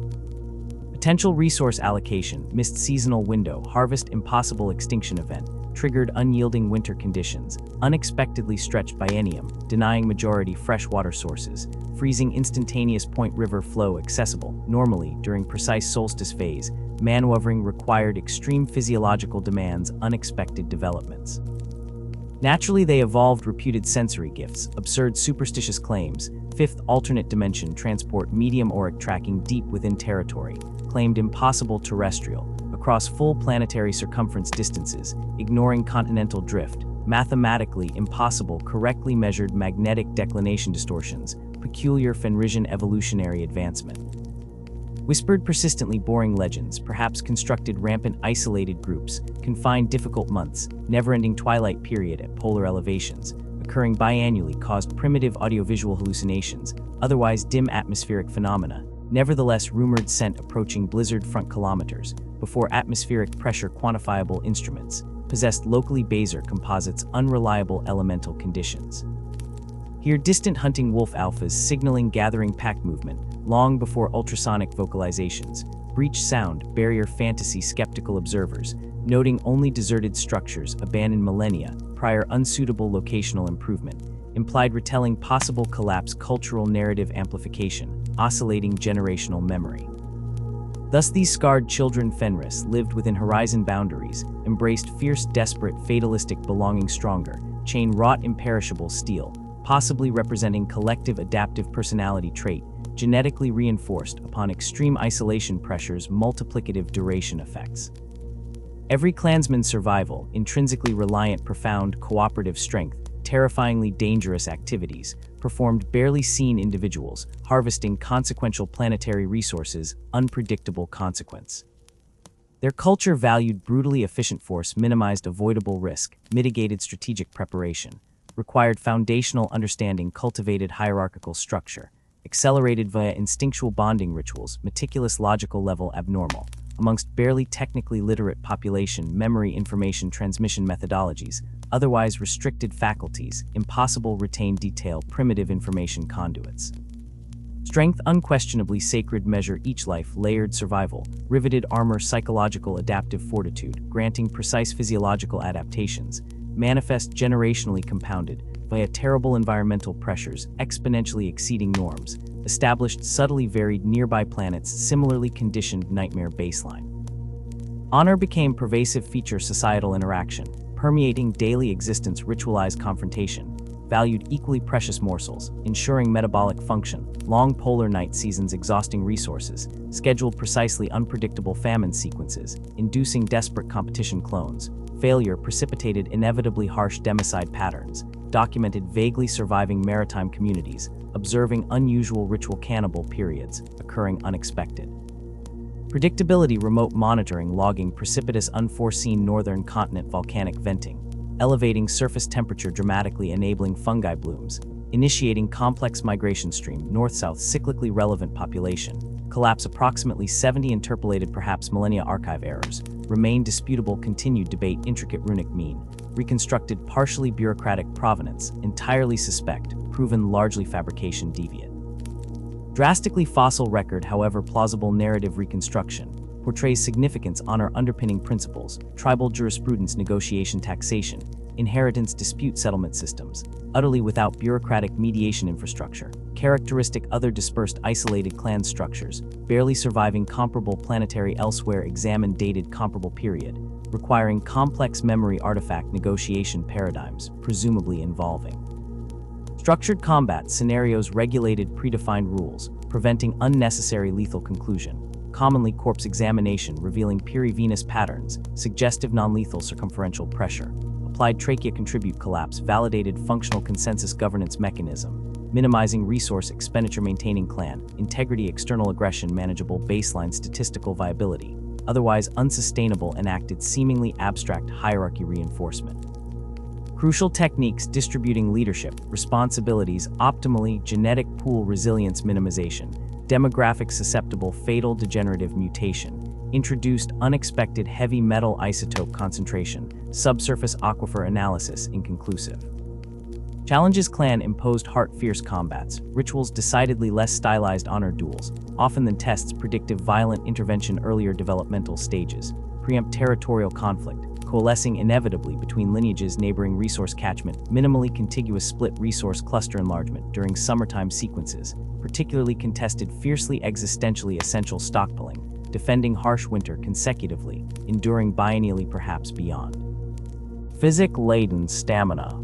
Potential resource allocation, missed seasonal window, harvest impossible extinction event, triggered unyielding winter conditions, unexpectedly stretched biennium, denying majority freshwater sources, freezing instantaneous point river flow accessible, normally during precise solstice phase, maneuvering required extreme physiological demands, unexpected developments. Naturally they evolved reputed sensory gifts, absurd superstitious claims, fifth alternate dimension transport medium auric tracking deep within territory, claimed impossible terrestrial, across full planetary circumference distances, ignoring continental drift, mathematically impossible correctly measured magnetic declination distortions, peculiar Fenrisian evolutionary advancement. Whispered, persistently boring legends, perhaps constructed rampant isolated groups, confined difficult months, never-ending twilight period at polar elevations, occurring biannually caused primitive audiovisual hallucinations, otherwise dim atmospheric phenomena, nevertheless rumored sent approaching blizzard front kilometers, before atmospheric pressure quantifiable instruments, possessed locally Baser composites unreliable elemental conditions. Here distant hunting wolf alphas signaling gathering pack movement, long before ultrasonic vocalizations, breach sound barrier fantasy skeptical observers, noting only deserted structures abandoned millennia, prior unsuitable locational improvement, implied retelling possible collapse cultural narrative amplification, oscillating generational memory. Thus these scarred children Fenris lived within horizon boundaries, embraced fierce desperate fatalistic belonging stronger, chain wrought imperishable steel, possibly representing collective adaptive personality trait, genetically reinforced upon extreme isolation pressures multiplicative duration effects. Every clansman's survival, intrinsically reliant profound cooperative strength, terrifyingly dangerous activities, performed barely seen individuals, harvesting consequential planetary resources, unpredictable consequence. Their culture valued brutally efficient force, minimized avoidable risk, mitigated strategic preparation, required foundational understanding, cultivated hierarchical structure, accelerated via instinctual bonding rituals, meticulous logical level abnormal, amongst barely technically literate population, memory information transmission methodologies, otherwise restricted faculties, impossible retain detail, primitive information conduits. Strength unquestionably sacred measure each life, layered survival, riveted armor, psychological adaptive fortitude, granting precise physiological adaptations, manifest generationally compounded, via terrible environmental pressures, exponentially exceeding norms, established subtly varied nearby planets, similarly conditioned nightmare baseline. Honor became pervasive feature societal interaction, permeating daily existence, ritualized confrontation, valued equally precious morsels, ensuring metabolic function, long polar night seasons exhausting resources, scheduled precisely unpredictable famine sequences, inducing desperate competition clones, failure precipitated inevitably harsh democide patterns, documented vaguely surviving maritime communities, observing unusual ritual cannibal periods, occurring unexpected. Predictability, remote monitoring, logging precipitous unforeseen northern continent volcanic venting, elevating surface temperature dramatically enabling fungi blooms, initiating complex migration stream, north-south cyclically relevant population, collapse approximately 70 interpolated perhaps millennia archive errors, remain disputable continued debate intricate runic mean, reconstructed partially bureaucratic provenance, entirely suspect, proven largely fabrication deviate. Drastically fossil record however plausible narrative reconstruction, portrays significance honor underpinning principles, tribal jurisprudence negotiation taxation, inheritance dispute settlement systems, utterly without bureaucratic mediation infrastructure, characteristic other dispersed isolated clan structures, barely surviving comparable planetary elsewhere examined dated comparable period, requiring complex memory artifact negotiation paradigms, presumably involving structured combat scenarios, regulated predefined rules, preventing unnecessary lethal conclusion, commonly corpse examination revealing peri-venous patterns, suggestive non-lethal circumferential pressure, applied trachea contribute collapse, validated functional consensus governance mechanism, minimizing resource expenditure maintaining clan, integrity external aggression manageable baseline statistical viability, otherwise unsustainable enacted seemingly abstract hierarchy reinforcement. Crucial techniques distributing leadership, responsibilities optimally, genetic pool resilience minimization, demographic susceptible fatal degenerative mutation, introduced unexpected heavy metal isotope concentration, subsurface aquifer analysis inconclusive. Challenges clan imposed heart fierce combats, rituals decidedly less stylized honor duels, often than tests predictive violent intervention earlier developmental stages, preempt territorial conflict, coalescing inevitably between lineages neighboring resource catchment, minimally contiguous split resource cluster enlargement during summertime sequences, particularly contested fiercely existentially essential stockpiling, defending harsh winter consecutively, enduring biennially perhaps beyond. Physic-laden stamina.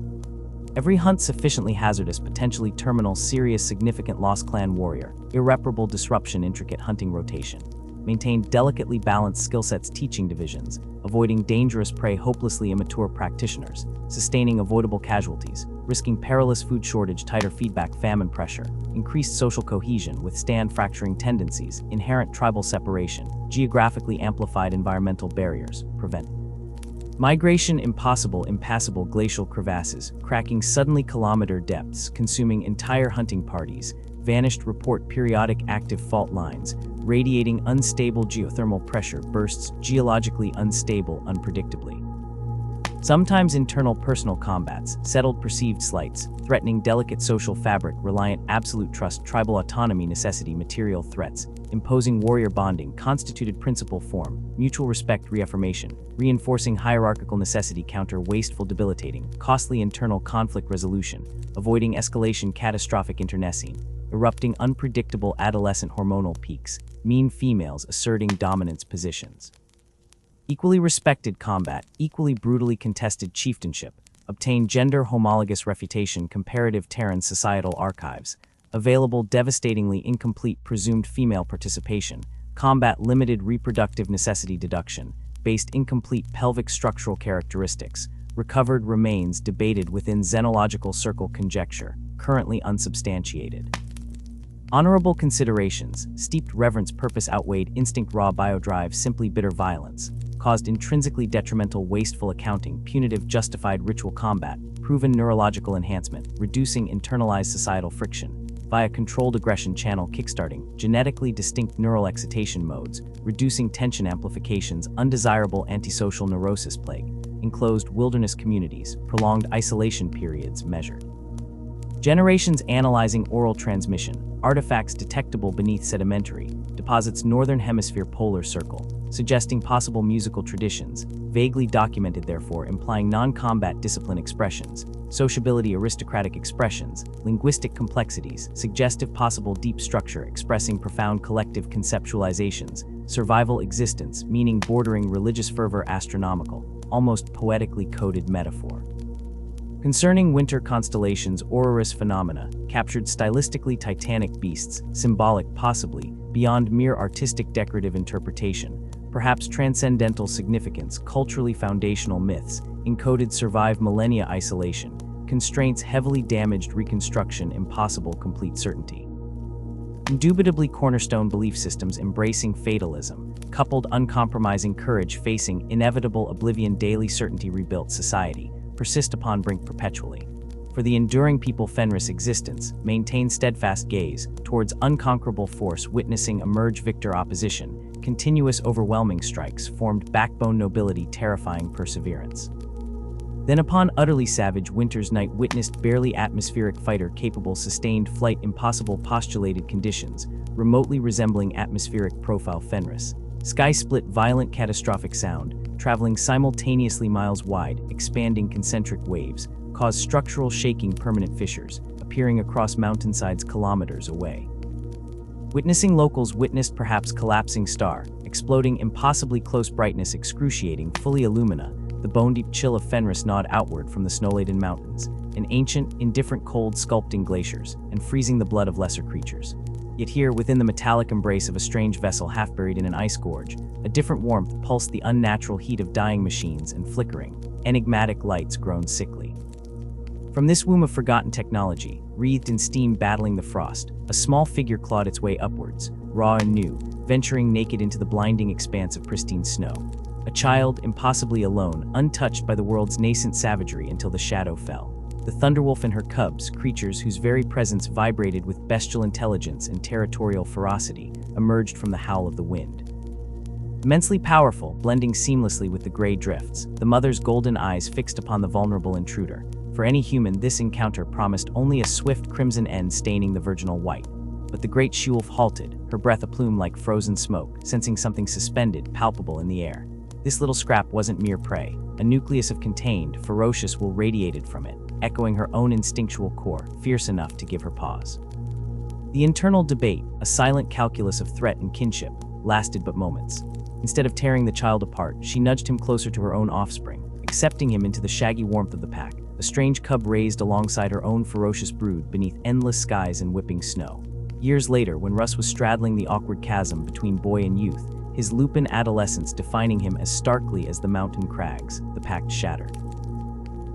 Every hunt sufficiently hazardous, potentially terminal, serious significant loss clan warrior, irreparable disruption intricate hunting rotation. maintained delicately balanced skill sets teaching divisions, avoiding dangerous prey hopelessly immature practitioners, sustaining avoidable casualties, risking perilous food shortage, tighter feedback, famine pressure, increased social cohesion, withstand fracturing tendencies, inherent tribal separation, geographically amplified environmental barriers, prevent migration, impossible, impassable glacial crevasses, cracking suddenly kilometer depths, consuming entire hunting parties, vanished, report periodic active fault lines, radiating unstable geothermal pressure bursts, geologically unstable unpredictably. Sometimes internal personal combats, settled perceived slights, threatening delicate social fabric, reliant absolute trust, tribal autonomy, necessity, material threats, imposing warrior bonding, constituted principle form, mutual respect, reaffirmation, reinforcing hierarchical necessity, counter wasteful, debilitating, costly internal conflict resolution, avoiding escalation, catastrophic, internecine, erupting unpredictable adolescent hormonal peaks, mean females asserting dominance positions. Equally respected combat, equally brutally contested chieftainship, obtain gender homologous refutation, comparative Terran societal archives, available devastatingly incomplete presumed female participation, combat limited reproductive necessity deduction, based incomplete pelvic structural characteristics, recovered remains debated within xenological circle conjecture, currently unsubstantiated. Honorable considerations, steeped reverence, purpose outweighed instinct, raw biodrive, simply bitter violence, caused intrinsically detrimental, wasteful accounting, punitive, justified ritual combat, proven neurological enhancement, reducing internalized societal friction, via controlled aggression channel kickstarting, genetically distinct neural excitation modes, reducing tension amplifications, undesirable antisocial neurosis plague, enclosed wilderness communities, prolonged isolation periods measured. Generations analyzing oral transmission, artifacts detectable beneath sedimentary, deposits northern hemisphere polar circle, suggesting possible musical traditions, vaguely documented therefore implying non-combat discipline expressions, sociability, aristocratic expressions, linguistic complexities, suggestive possible deep structure expressing profound collective conceptualizations, survival existence, meaning bordering religious fervor, astronomical, almost poetically coded metaphor. Concerning winter constellations, aurorous phenomena, captured stylistically titanic beasts, symbolic possibly, beyond mere artistic decorative interpretation, perhaps transcendental significance, culturally foundational myths, encoded survive millennia isolation, constraints heavily damaged reconstruction, impossible complete certainty. Indubitably cornerstone belief systems embracing fatalism, coupled uncompromising courage facing inevitable oblivion, daily certainty, rebuilt society, persist upon brink perpetually. For the enduring people Fenris existence, maintain steadfast gaze towards unconquerable force, witnessing emerge victor opposition, continuous overwhelming strikes, formed backbone nobility, terrifying perseverance. Then upon utterly savage winter's night witnessed barely atmospheric fighter capable sustained flight, impossible postulated conditions, remotely resembling atmospheric profile Fenris, sky split, violent catastrophic sound, traveling simultaneously miles wide, expanding concentric waves, cause structural shaking, permanent fissures, appearing across mountainsides kilometers away. Witnessing locals witnessed perhaps collapsing star, exploding impossibly close brightness, excruciating, fully illumina, the bone-deep chill of Fenris gnawed outward from the snow-laden mountains, an ancient, indifferent cold sculpting glaciers, and freezing the blood of lesser creatures. Yet here, within the metallic embrace of a strange vessel half buried in an ice gorge, a different warmth pulsed the unnatural heat of dying machines and flickering, enigmatic lights grown sickly. From this womb of forgotten technology, wreathed in steam battling the frost, a small figure clawed its way upwards, raw and new, venturing naked into the blinding expanse of pristine snow. A child, impossibly alone, untouched by the world's nascent savagery until the shadow fell. The Thunderwolf and her cubs, creatures whose very presence vibrated with bestial intelligence and territorial ferocity, emerged from the howl of the wind. Immensely powerful, blending seamlessly with the gray drifts, the mother's golden eyes fixed upon the vulnerable intruder. For any human, this encounter promised only a swift crimson end staining the virginal white. But the great she-wolf halted, her breath a plume like frozen smoke, sensing something suspended, palpable in the air. This little scrap wasn't mere prey. A nucleus of contained, ferocious will radiated from it, echoing her own instinctual core, fierce enough to give her pause. The internal debate, a silent calculus of threat and kinship, lasted but moments. Instead of tearing the child apart, she nudged him closer to her own offspring, accepting him into the shaggy warmth of the pack, a strange cub raised alongside her own ferocious brood beneath endless skies and whipping snow. Years later, when Russ was straddling the awkward chasm between boy and youth, his lupin adolescence defining him as starkly as the mountain crags, the pact shattered.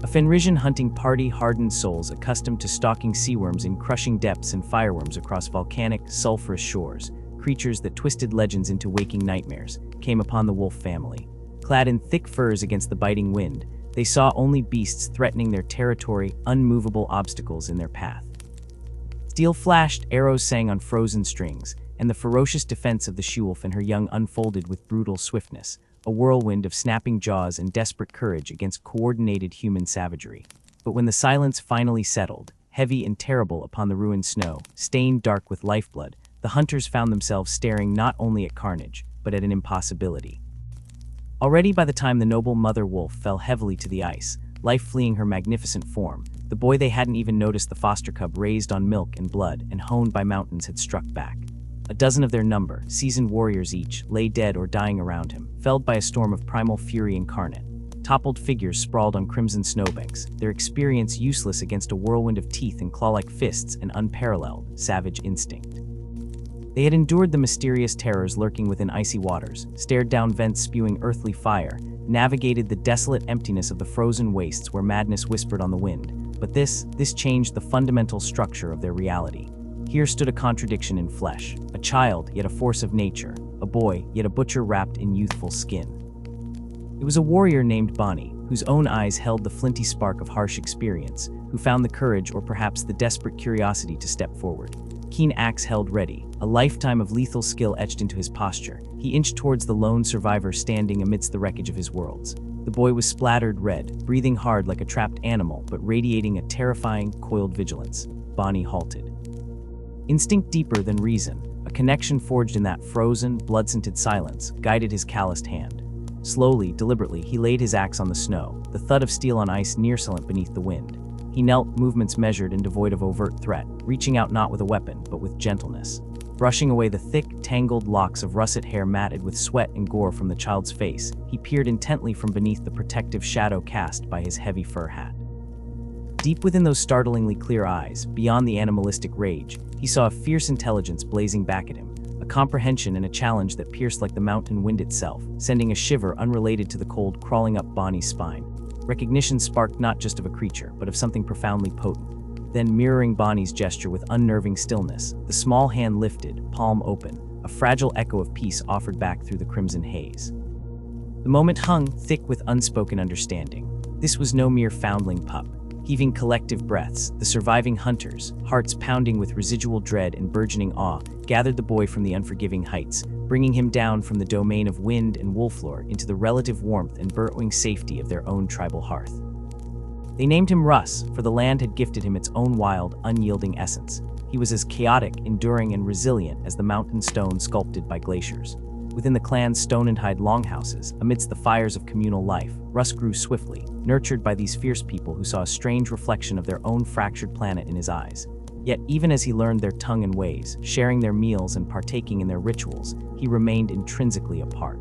A Fenrisian hunting party, hardened souls accustomed to stalking seaworms in crushing depths and fireworms across volcanic, sulfurous shores, creatures that twisted legends into waking nightmares, came upon the wolf family. Clad in thick furs against the biting wind, they saw only beasts threatening their territory, unmovable obstacles in their path. Steel flashed, arrows sang on frozen strings, and the ferocious defense of the she-wolf and her young unfolded with brutal swiftness, a whirlwind of snapping jaws and desperate courage against coordinated human savagery. But when the silence finally settled, heavy and terrible upon the ruined snow, stained dark with lifeblood, the hunters found themselves staring not only at carnage, but at an impossibility. Already by the time the noble mother wolf fell heavily to the ice, life fleeing her magnificent form, the boy they hadn't even noticed, the foster cub raised on milk and blood and honed by mountains, had struck back. A dozen of their number, seasoned warriors each, lay dead or dying around him, felled by a storm of primal fury incarnate. Toppled figures sprawled on crimson snowbanks, their experience useless against a whirlwind of teeth and claw-like fists and unparalleled, savage instinct. They had endured the mysterious terrors lurking within icy waters, stared down vents spewing earthly fire, navigated the desolate emptiness of the frozen wastes where madness whispered on the wind. But this changed the fundamental structure of their reality. Here stood a contradiction in flesh, a child, yet a force of nature, a boy, yet a butcher wrapped in youthful skin. It was a warrior named Bonnie, whose own eyes held the flinty spark of harsh experience, who found the courage or perhaps the desperate curiosity to step forward. Keen axe held ready, a lifetime of lethal skill etched into his posture, he inched towards the lone survivor standing amidst the wreckage of his worlds. The boy was splattered red, breathing hard like a trapped animal, but radiating a terrifying, coiled vigilance. Bonnie halted. Instinct deeper than reason, a connection forged in that frozen, blood-scented silence, guided his calloused hand. Slowly, deliberately, he laid his axe on the snow, the thud of steel on ice near silent beneath the wind. He knelt, movements measured and devoid of overt threat, reaching out not with a weapon, but with gentleness. Brushing away the thick, tangled locks of russet hair matted with sweat and gore from the child's face, he peered intently from beneath the protective shadow cast by his heavy fur hat. Deep within those startlingly clear eyes, beyond the animalistic rage, he saw a fierce intelligence blazing back at him, a comprehension and a challenge that pierced like the mountain wind itself, sending a shiver unrelated to the cold crawling up Bonnie's spine. Recognition sparked not just of a creature, but of something profoundly potent. Then, mirroring Bonnie's gesture with unnerving stillness, the small hand lifted, palm open, a fragile echo of peace offered back through the crimson haze. The moment hung thick with unspoken understanding. This was no mere foundling pup. Heaving collective breaths, the surviving hunters, hearts pounding with residual dread and burgeoning awe, gathered the boy from the unforgiving heights, bringing him down from the domain of wind and wolf-lore into the relative warmth and burrowing safety of their own tribal hearth. They named him Russ, for the land had gifted him its own wild, unyielding essence. He was as chaotic, enduring, and resilient as the mountain stone sculpted by glaciers. Within the clan's stone-and-hide longhouses, amidst the fires of communal life, Russ grew swiftly, nurtured by these fierce people who saw a strange reflection of their own fractured planet in his eyes. Yet even as he learned their tongue and ways, sharing their meals and partaking in their rituals, he remained intrinsically apart.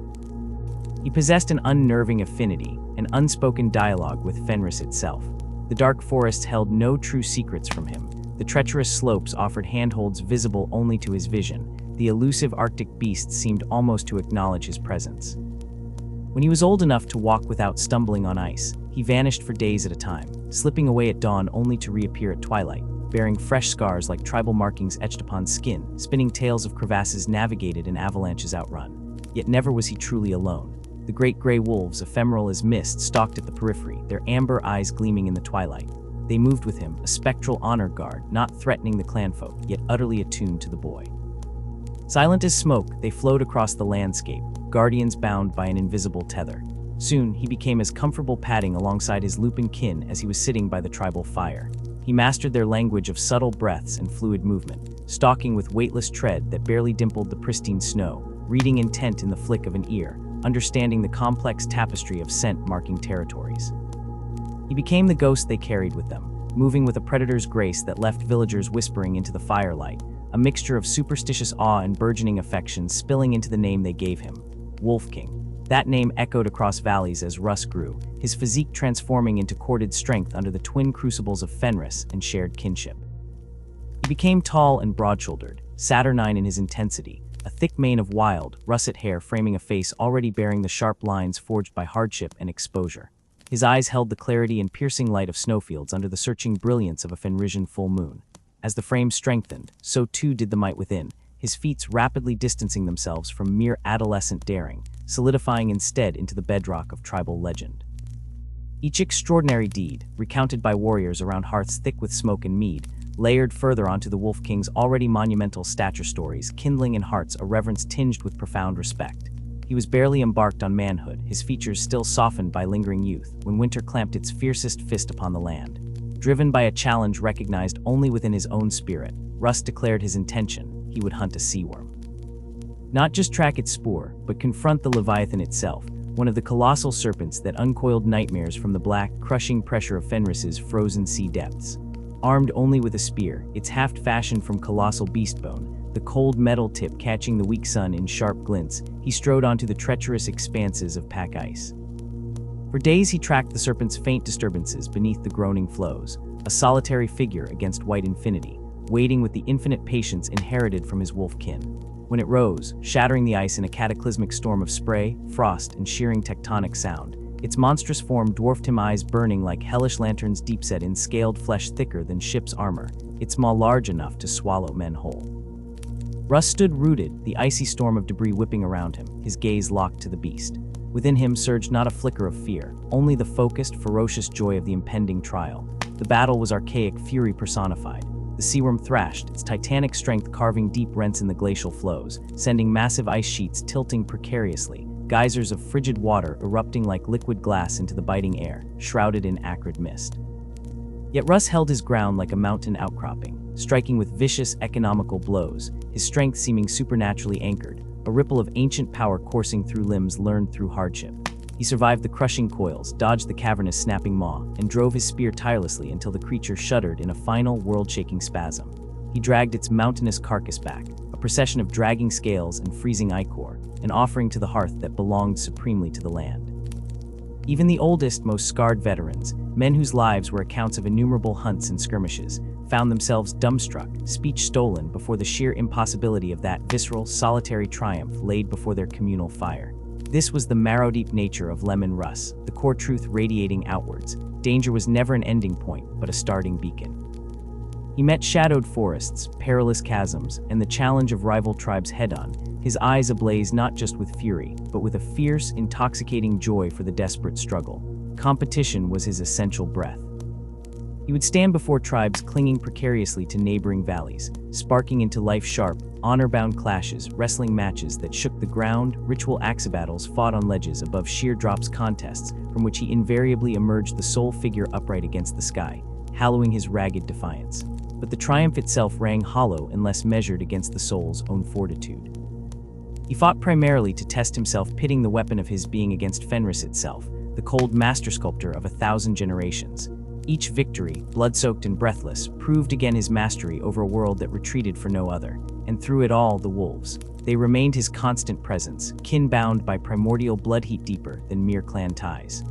He possessed an unnerving affinity, an unspoken dialogue with Fenris itself. The dark forests held no true secrets from him. The treacherous slopes offered handholds visible only to his vision. The elusive Arctic beasts seemed almost to acknowledge his presence. When he was old enough to walk without stumbling on ice, he vanished for days at a time, slipping away at dawn only to reappear at twilight, bearing fresh scars like tribal markings etched upon skin, spinning tales of crevasses navigated and avalanches outrun. Yet never was he truly alone. The great gray wolves, ephemeral as mist, stalked at the periphery, their amber eyes gleaming in the twilight. They moved with him, a spectral honor guard, not threatening the clanfolk, yet utterly attuned to the boy. Silent as smoke, they flowed across the landscape, guardians bound by an invisible tether. Soon, he became as comfortable padding alongside his lupin kin as he was sitting by the tribal fire. He mastered their language of subtle breaths and fluid movement, stalking with weightless tread that barely dimpled the pristine snow, reading intent in the flick of an ear, understanding the complex tapestry of scent marking territories. He became the ghost they carried with them, moving with a predator's grace that left villagers whispering into the firelight, a mixture of superstitious awe and burgeoning affection spilling into the name they gave him, Wolf King. That name echoed across valleys as Russ grew, his physique transforming into corded strength under the twin crucibles of Fenris and shared kinship. He became tall and broad-shouldered, saturnine in his intensity, a thick mane of wild, russet hair framing a face already bearing the sharp lines forged by hardship and exposure. His eyes held the clarity and piercing light of snowfields under the searching brilliance of a Fenrisian full moon. As the frame strengthened, so too did the might within, his feats rapidly distancing themselves from mere adolescent daring, solidifying instead into the bedrock of tribal legend. Each extraordinary deed, recounted by warriors around hearths thick with smoke and mead, layered further onto the Wolf King's already monumental stature stories, kindling in hearts a reverence tinged with profound respect. He was barely embarked on manhood, his features still softened by lingering youth, when winter clamped its fiercest fist upon the land. Driven by a challenge recognized only within his own spirit, Russ declared his intention: he would hunt a sea worm. Not just track its spoor, but confront the Leviathan itself, one of the colossal serpents that uncoiled nightmares from the black, crushing pressure of Fenris's frozen sea depths. Armed only with a spear, its haft fashioned from colossal beast bone, the cold metal tip catching the weak sun in sharp glints, he strode onto the treacherous expanses of pack ice. For days he tracked the serpent's faint disturbances beneath the groaning floes, a solitary figure against white infinity, waiting with the infinite patience inherited from his wolf kin. When it rose, shattering the ice in a cataclysmic storm of spray, frost, and shearing tectonic sound, its monstrous form dwarfed him, eyes burning like hellish lanterns deep-set in scaled flesh thicker than ship's armor, its maw large enough to swallow men whole. Russ stood rooted, the icy storm of debris whipping around him, his gaze locked to the beast. Within him surged not a flicker of fear, only the focused, ferocious joy of the impending trial. The battle was archaic fury personified. The sea worm thrashed, its titanic strength carving deep rents in the glacial flows, sending massive ice sheets tilting precariously, geysers of frigid water erupting like liquid glass into the biting air, shrouded in acrid mist. Yet Russ held his ground like a mountain outcropping, striking with vicious, economical blows, his strength seeming supernaturally anchored, a ripple of ancient power coursing through limbs learned through hardship. He survived the crushing coils, dodged the cavernous snapping maw, and drove his spear tirelessly until the creature shuddered in a final, world-shaking spasm. He dragged its mountainous carcass back, a procession of dragging scales and freezing ichor, an offering to the hearth that belonged supremely to the land. Even the oldest, most scarred veterans, men whose lives were accounts of innumerable hunts and skirmishes, found themselves dumbstruck, speech stolen before the sheer impossibility of that visceral, solitary triumph laid before their communal fire. This was the marrow-deep nature of Leman Russ, the core truth radiating outwards. Danger was never an ending point, but a starting beacon. He met shadowed forests, perilous chasms, and the challenge of rival tribes head-on, his eyes ablaze not just with fury, but with a fierce, intoxicating joy for the desperate struggle. Competition was his essential breath. He would stand before tribes clinging precariously to neighboring valleys, sparking into life-sharp, honor-bound clashes, wrestling matches that shook the ground, ritual axe battles fought on ledges above sheer drops contests, from which he invariably emerged the sole figure upright against the sky, hallowing his ragged defiance. But the triumph itself rang hollow unless measured against the soul's own fortitude. He fought primarily to test himself, pitting the weapon of his being against Fenris itself, the cold master sculptor of 1,000 generations. Each victory, blood-soaked and breathless, proved again his mastery over a world that retreated for no other. And through it all, the wolves. They remained his constant presence, kin-bound by primordial blood heat deeper than mere clan ties.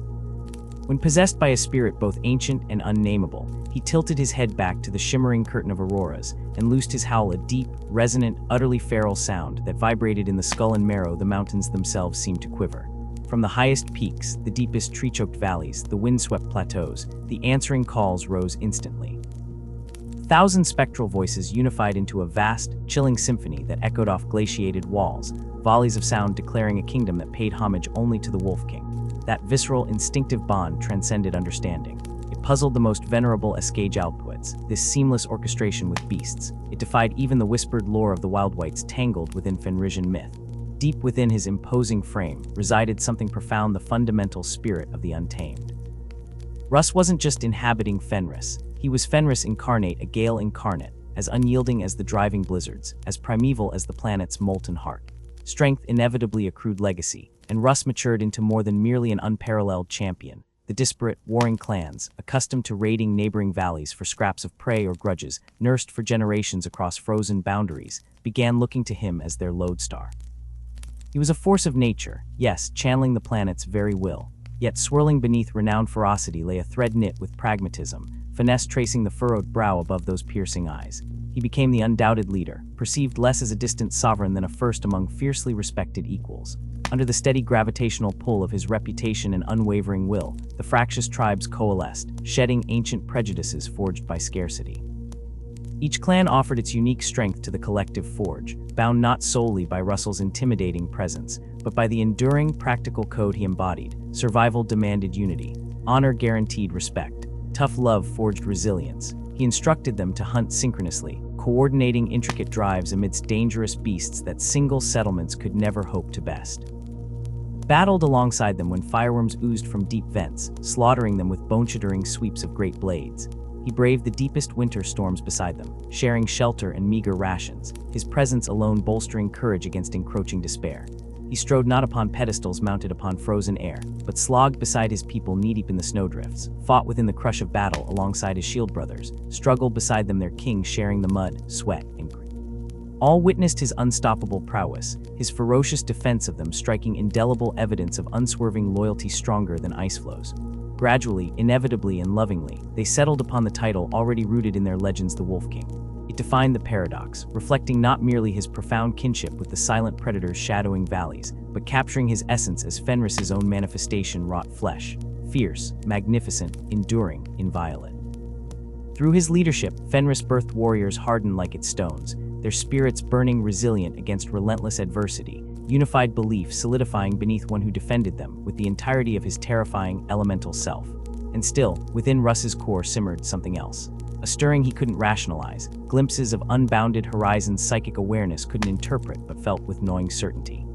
When possessed by a spirit both ancient and unnameable, he tilted his head back to the shimmering curtain of auroras and loosed his howl, a deep, resonant, utterly feral sound that vibrated in the skull and marrow the mountains themselves seemed to quiver. From the highest peaks, the deepest tree-choked valleys, the wind-swept plateaus, the answering calls rose instantly. 1,000 spectral voices unified into a vast, chilling symphony that echoed off glaciated walls, volleys of sound declaring a kingdom that paid homage only to the Wolf King. That visceral, instinctive bond transcended understanding. It puzzled the most venerable Escage outputs, this seamless orchestration with beasts. It defied even the whispered lore of the Wild Whites tangled within Fenrisian myth. Deep within his imposing frame resided something profound, the fundamental spirit of the untamed. Russ wasn't just inhabiting Fenris. He was Fenris incarnate, a gale incarnate, as unyielding as the driving blizzards, as primeval as the planet's molten heart. Strength inevitably accrued legacy, and Russ matured into more than merely an unparalleled champion. The disparate, warring clans, accustomed to raiding neighboring valleys for scraps of prey or grudges, nursed for generations across frozen boundaries, began looking to him as their lodestar. He was a force of nature, yes, channeling the planet's very will. Yet swirling beneath renowned ferocity lay a thread knit with pragmatism, finesse tracing the furrowed brow above those piercing eyes. He became the undoubted leader, perceived less as a distant sovereign than a first among fiercely respected equals. Under the steady gravitational pull of his reputation and unwavering will, the fractious tribes coalesced, shedding ancient prejudices forged by scarcity. Each clan offered its unique strength to the collective forge, bound not solely by Russell's intimidating presence, but by the enduring, practical code he embodied. Survival demanded unity. Honor guaranteed respect. Tough love forged resilience. He instructed them to hunt synchronously, coordinating intricate drives amidst dangerous beasts that single settlements could never hope to best. Battled alongside them when fireworms oozed from deep vents, slaughtering them with bone-shattering sweeps of great blades. He braved the deepest winter storms beside them, sharing shelter and meager rations, his presence alone bolstering courage against encroaching despair. He strode not upon pedestals mounted upon frozen air, but slogged beside his people knee-deep in the snowdrifts, fought within the crush of battle alongside his shield brothers, struggled beside them their king sharing the mud, sweat, and grief. All witnessed his unstoppable prowess, his ferocious defense of them striking indelible evidence of unswerving loyalty stronger than ice flows. Gradually, inevitably, and lovingly, they settled upon the title already rooted in their legends, the Wolf King. It defined the paradox, reflecting not merely his profound kinship with the silent predator's shadowing valleys, but capturing his essence as Fenris's own manifestation wrought flesh, fierce, magnificent, enduring, inviolate. Through his leadership, Fenris birthed warriors hardened like its stones, their spirits burning resilient against relentless adversity, unified belief solidifying beneath one who defended them with the entirety of his terrifying, elemental self. And still, within Russ's core simmered something else. A stirring he couldn't rationalize, glimpses of unbounded horizons psychic awareness couldn't interpret but felt with gnawing certainty.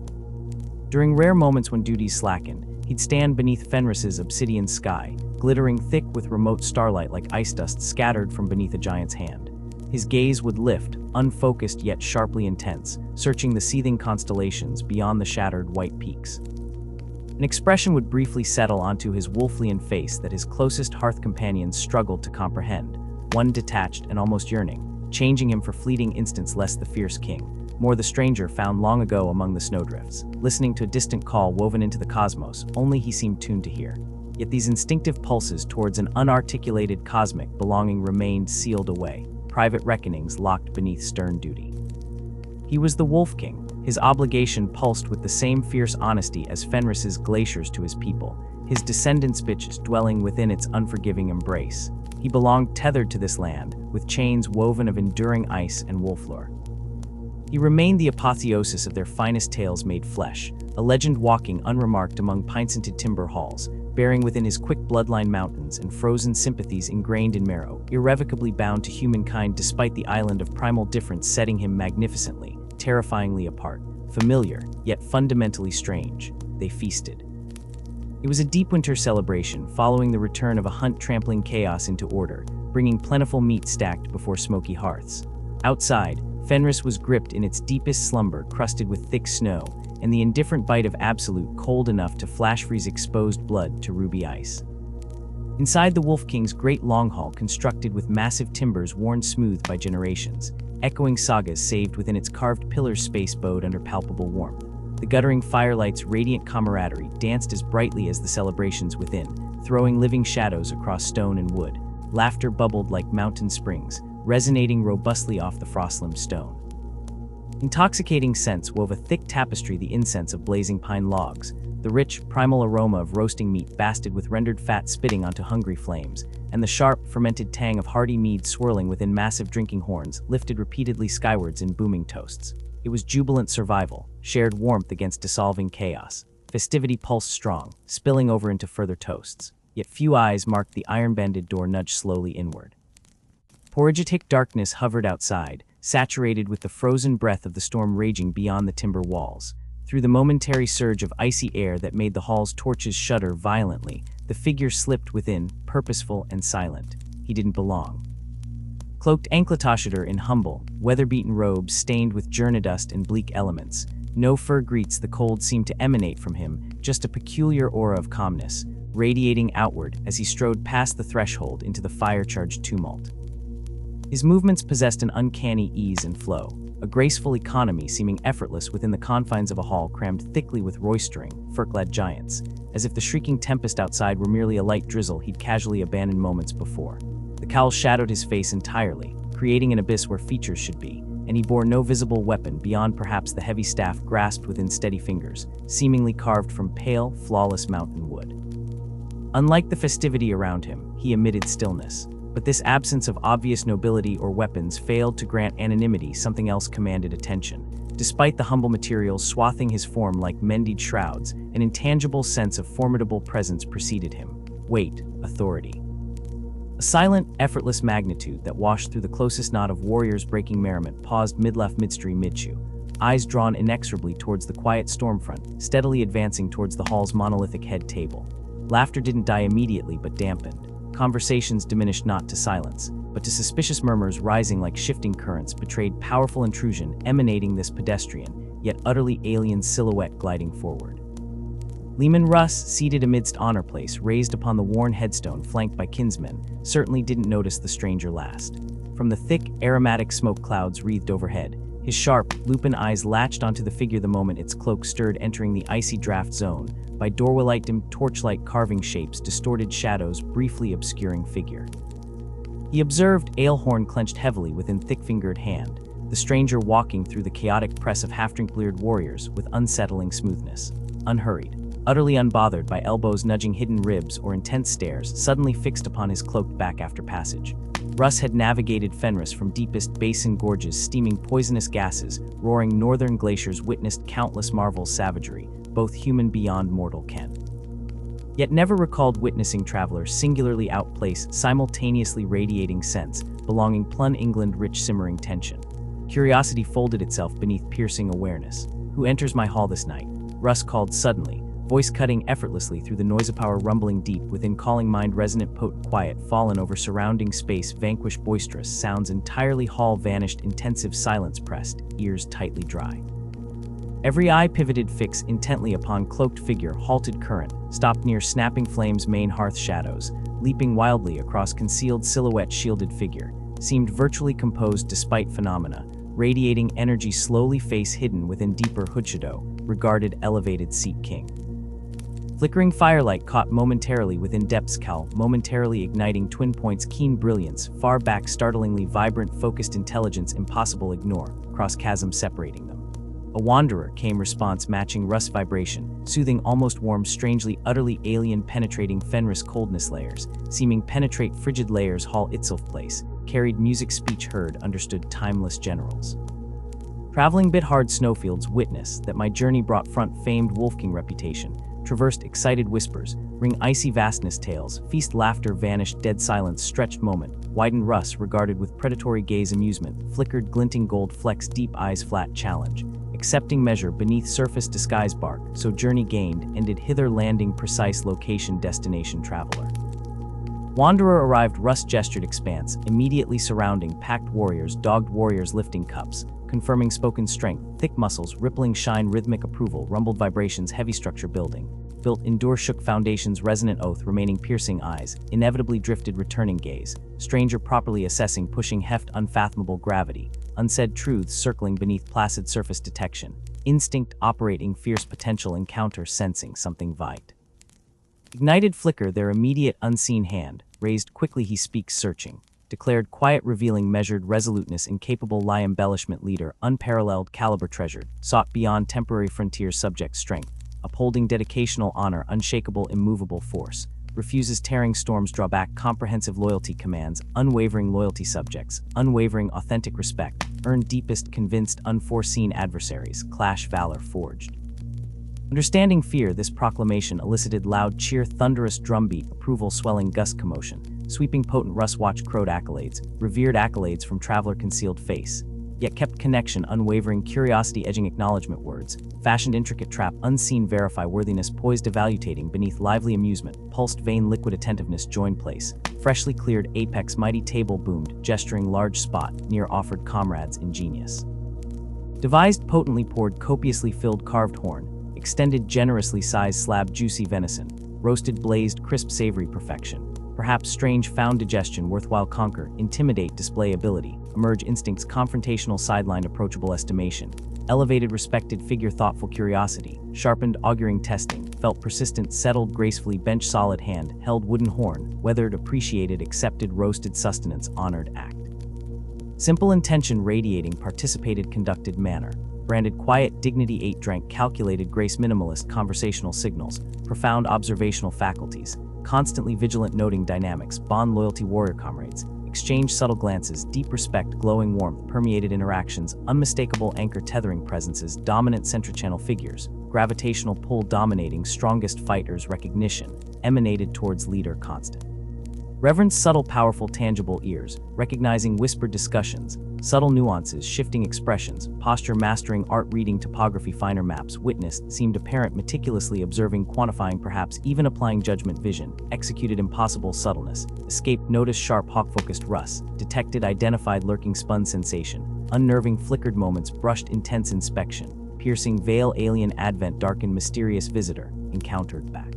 During rare moments when duties slackened, he'd stand beneath Fenris's obsidian sky, glittering thick with remote starlight like ice dust scattered from beneath a giant's hand. His gaze would lift, unfocused yet sharply intense, searching the seething constellations beyond the shattered white peaks. An expression would briefly settle onto his Wolflian face that his closest hearth companions struggled to comprehend, one detached and almost yearning, changing him for fleeting instants less the fierce king, more the stranger found long ago among the snowdrifts, listening to a distant call woven into the cosmos only he seemed tuned to hear. Yet these instinctive pulses towards an unarticulated cosmic belonging remained sealed away, private reckonings locked beneath stern duty. He was the Wolf King, his obligation pulsed with the same fierce honesty as Fenris's glaciers to his people, his descendants' bitches dwelling within its unforgiving embrace. He belonged tethered to this land, with chains woven of enduring ice and wolflore. He remained the apotheosis of their finest tales made flesh, a legend walking unremarked among pine-scented timber halls, bearing within his quick bloodline mountains and frozen sympathies ingrained in marrow, irrevocably bound to humankind despite the island of primal difference setting him magnificently, terrifyingly apart, familiar, yet fundamentally strange. They feasted. It was a deep winter celebration following the return of a hunt trampling chaos into order, bringing plentiful meat stacked before smoky hearths. Outside, Fenris was gripped in its deepest slumber crusted with thick snow, and the indifferent bite of absolute cold enough to flash freeze exposed blood to ruby ice. Inside the Wolf King's great long hall constructed with massive timbers worn smooth by generations, echoing sagas saved within its carved pillars space bowed under palpable warmth. The guttering firelight's radiant camaraderie danced as brightly as the celebrations within, throwing living shadows across stone and wood. Laughter bubbled like mountain springs, resonating robustly off the frost-limbed stone. Intoxicating scents wove a thick tapestry the incense of blazing pine logs. The rich, primal aroma of roasting meat basted with rendered fat spitting onto hungry flames, and the sharp, fermented tang of hearty mead swirling within massive drinking horns lifted repeatedly skywards in booming toasts. It was jubilant survival, shared warmth against dissolving chaos. Festivity pulsed strong, spilling over into further toasts. Yet few eyes marked the iron-banded door nudge slowly inward. Porrigitic darkness hovered outside, saturated with the frozen breath of the storm raging beyond the timber walls. Through the momentary surge of icy air that made the hall's torches shudder violently, the figure slipped within, purposeful and silent. He didn't belong. Cloaked ankletosheter in humble, weather-beaten robes stained with journey-dust and bleak elements, no fur greets the cold seemed to emanate from him, just a peculiar aura of calmness, radiating outward as he strode past the threshold into the fire-charged tumult. His movements possessed an uncanny ease and flow, a graceful economy seeming effortless within the confines of a hall crammed thickly with roistering, fur-clad giants, as if the shrieking tempest outside were merely a light drizzle he'd casually abandoned moments before. The cowl shadowed his face entirely, creating an abyss where features should be, and he bore no visible weapon beyond perhaps the heavy staff grasped within steady fingers, seemingly carved from pale, flawless mountain wood. Unlike the festivity around him, he emitted stillness. But this absence of obvious nobility or weapons failed to grant anonymity. Something else commanded attention. Despite the humble materials swathing his form like mended shrouds, an intangible sense of formidable presence preceded him. Weight, authority. A silent, effortless magnitude that washed through the closest knot of warriors breaking merriment paused mid-left midstream mid-chew, eyes drawn inexorably towards the quiet stormfront, steadily advancing towards the hall's monolithic head table. Laughter didn't die immediately but dampened. Conversations diminished not to silence, but to suspicious murmurs rising like shifting currents betrayed powerful intrusion emanating this pedestrian, yet utterly alien silhouette gliding forward. Leman Russ, seated amidst honor place raised upon the worn headstone flanked by kinsmen, certainly didn't notice the stranger last. From the thick, aromatic smoke clouds wreathed overhead, his sharp, lupin eyes latched onto the figure the moment its cloak stirred entering the icy draft zone, by doorway-light dim torchlight carving shapes distorted shadows briefly obscuring figure. He observed alehorn clenched heavily within thick-fingered hand, the stranger walking through the chaotic press of half-drink-bleared warriors with unsettling smoothness. Unhurried, utterly unbothered by elbows nudging hidden ribs or intense stares suddenly fixed upon his cloaked back after passage. Russ had navigated Fenris from deepest basin gorges steaming poisonous gases, roaring northern glaciers witnessed countless marvels savagery, both human beyond mortal ken. Yet never recalled witnessing travelers singularly outplace, simultaneously radiating sense, belonging plun England rich simmering tension. Curiosity folded itself beneath piercing awareness. Who enters my hall this night? Russ called suddenly, voice cutting effortlessly through the noise of power rumbling deep within calling mind resonant potent quiet fallen over surrounding space vanquished boisterous sounds entirely hall vanished intensive silence pressed, ears tightly dry. Every eye pivoted fix intently upon cloaked figure halted current, stopped near snapping flames main hearth shadows, leaping wildly across concealed silhouette shielded figure, seemed virtually composed despite phenomena, radiating energy slowly face hidden within deeper hoodshadow, regarded elevated seat king. Flickering firelight caught momentarily within depths cowl, momentarily igniting twin points keen brilliance, far back startlingly vibrant focused intelligence impossible ignore, cross chasm separating them. A wanderer came response matching Russ vibration, soothing almost warm strangely utterly alien penetrating Fenris coldness layers, seeming penetrate frigid layers hall itself place, carried music speech heard understood timeless generals. Traveling bit hard snowfields witness that my journey brought front famed Wolfking reputation, traversed excited whispers, ring icy vastness tales, feast laughter vanished dead silence stretched moment, widened Russ regarded with predatory gaze amusement, flickered glinting gold flecks deep eyes flat challenge, accepting measure beneath surface disguise bark, so journey gained, ended hither landing precise location destination traveler. Wanderer arrived Russ gestured expanse, immediately surrounding packed warriors dogged warriors lifting cups, confirming spoken strength, thick muscles, rippling shine rhythmic approval, rumbled vibrations heavy structure building, built endure shook foundations resonant oath remaining piercing eyes, inevitably drifted returning gaze, stranger properly assessing pushing heft unfathomable gravity, unsaid truths circling beneath placid surface detection, instinct operating fierce potential encounter sensing something vite. Ignited flicker their immediate unseen hand, raised quickly he speaks searching, declared quiet revealing measured resoluteness incapable lie embellishment leader unparalleled caliber treasured, sought beyond temporary frontiers subject strength, upholding dedicational honor unshakable immovable force, refuses tearing storms draw back comprehensive loyalty commands unwavering loyalty subjects, unwavering authentic respect, earn deepest convinced unforeseen adversaries, clash valor forged. Understanding fear, this proclamation elicited loud cheer thunderous drumbeat approval swelling gust commotion, sweeping potent Russ watch crowed accolades, revered accolades from traveler concealed face, yet kept connection unwavering curiosity edging acknowledgement words, fashioned intricate trap unseen verify worthiness poised evaluating beneath lively amusement, pulsed vein liquid attentiveness join place, freshly cleared apex mighty table boomed, gesturing large spot, near offered comrades ingenious. Devised potently poured copiously filled carved horn, extended generously sized slab juicy venison, roasted blazed crisp savory perfection, Perhaps strange found digestion, worthwhile conquer, intimidate, display ability, emerge instincts, confrontational, sideline, approachable, estimation, elevated, respected, figure, thoughtful, curiosity, sharpened, auguring, testing, felt, persistent, settled, gracefully, bench, solid, hand, held, wooden, horn, weathered, appreciated, accepted, roasted, sustenance, honored, act. Simple, intention, radiating, participated, conducted, manner, branded, quiet, dignity, ate, drank, calculated, grace, minimalist, conversational, signals, profound, observational faculties, constantly vigilant, noting, dynamics, bond, loyalty, warrior, comrades, exchange, subtle glances, deep respect, glowing warmth, permeated interactions, unmistakable anchor, tethering presences, dominant centrochannel figures, gravitational pull, dominating, strongest fighters, recognition, emanated towards leader, constant. Reverence, subtle, powerful, tangible, ears, recognizing whispered discussions, subtle nuances, shifting expressions, posture, mastering, art, reading, topography, finer maps, witnessed, seemed apparent, meticulously observing, quantifying, perhaps even applying judgment, vision, executed, impossible, subtleness, escaped, notice, sharp, hawk-focused, Russ, detected, identified, lurking, spun, sensation, unnerving, flickered moments, brushed, intense, inspection, piercing, veil, alien, advent, darkened, mysterious, visitor, encountered, back.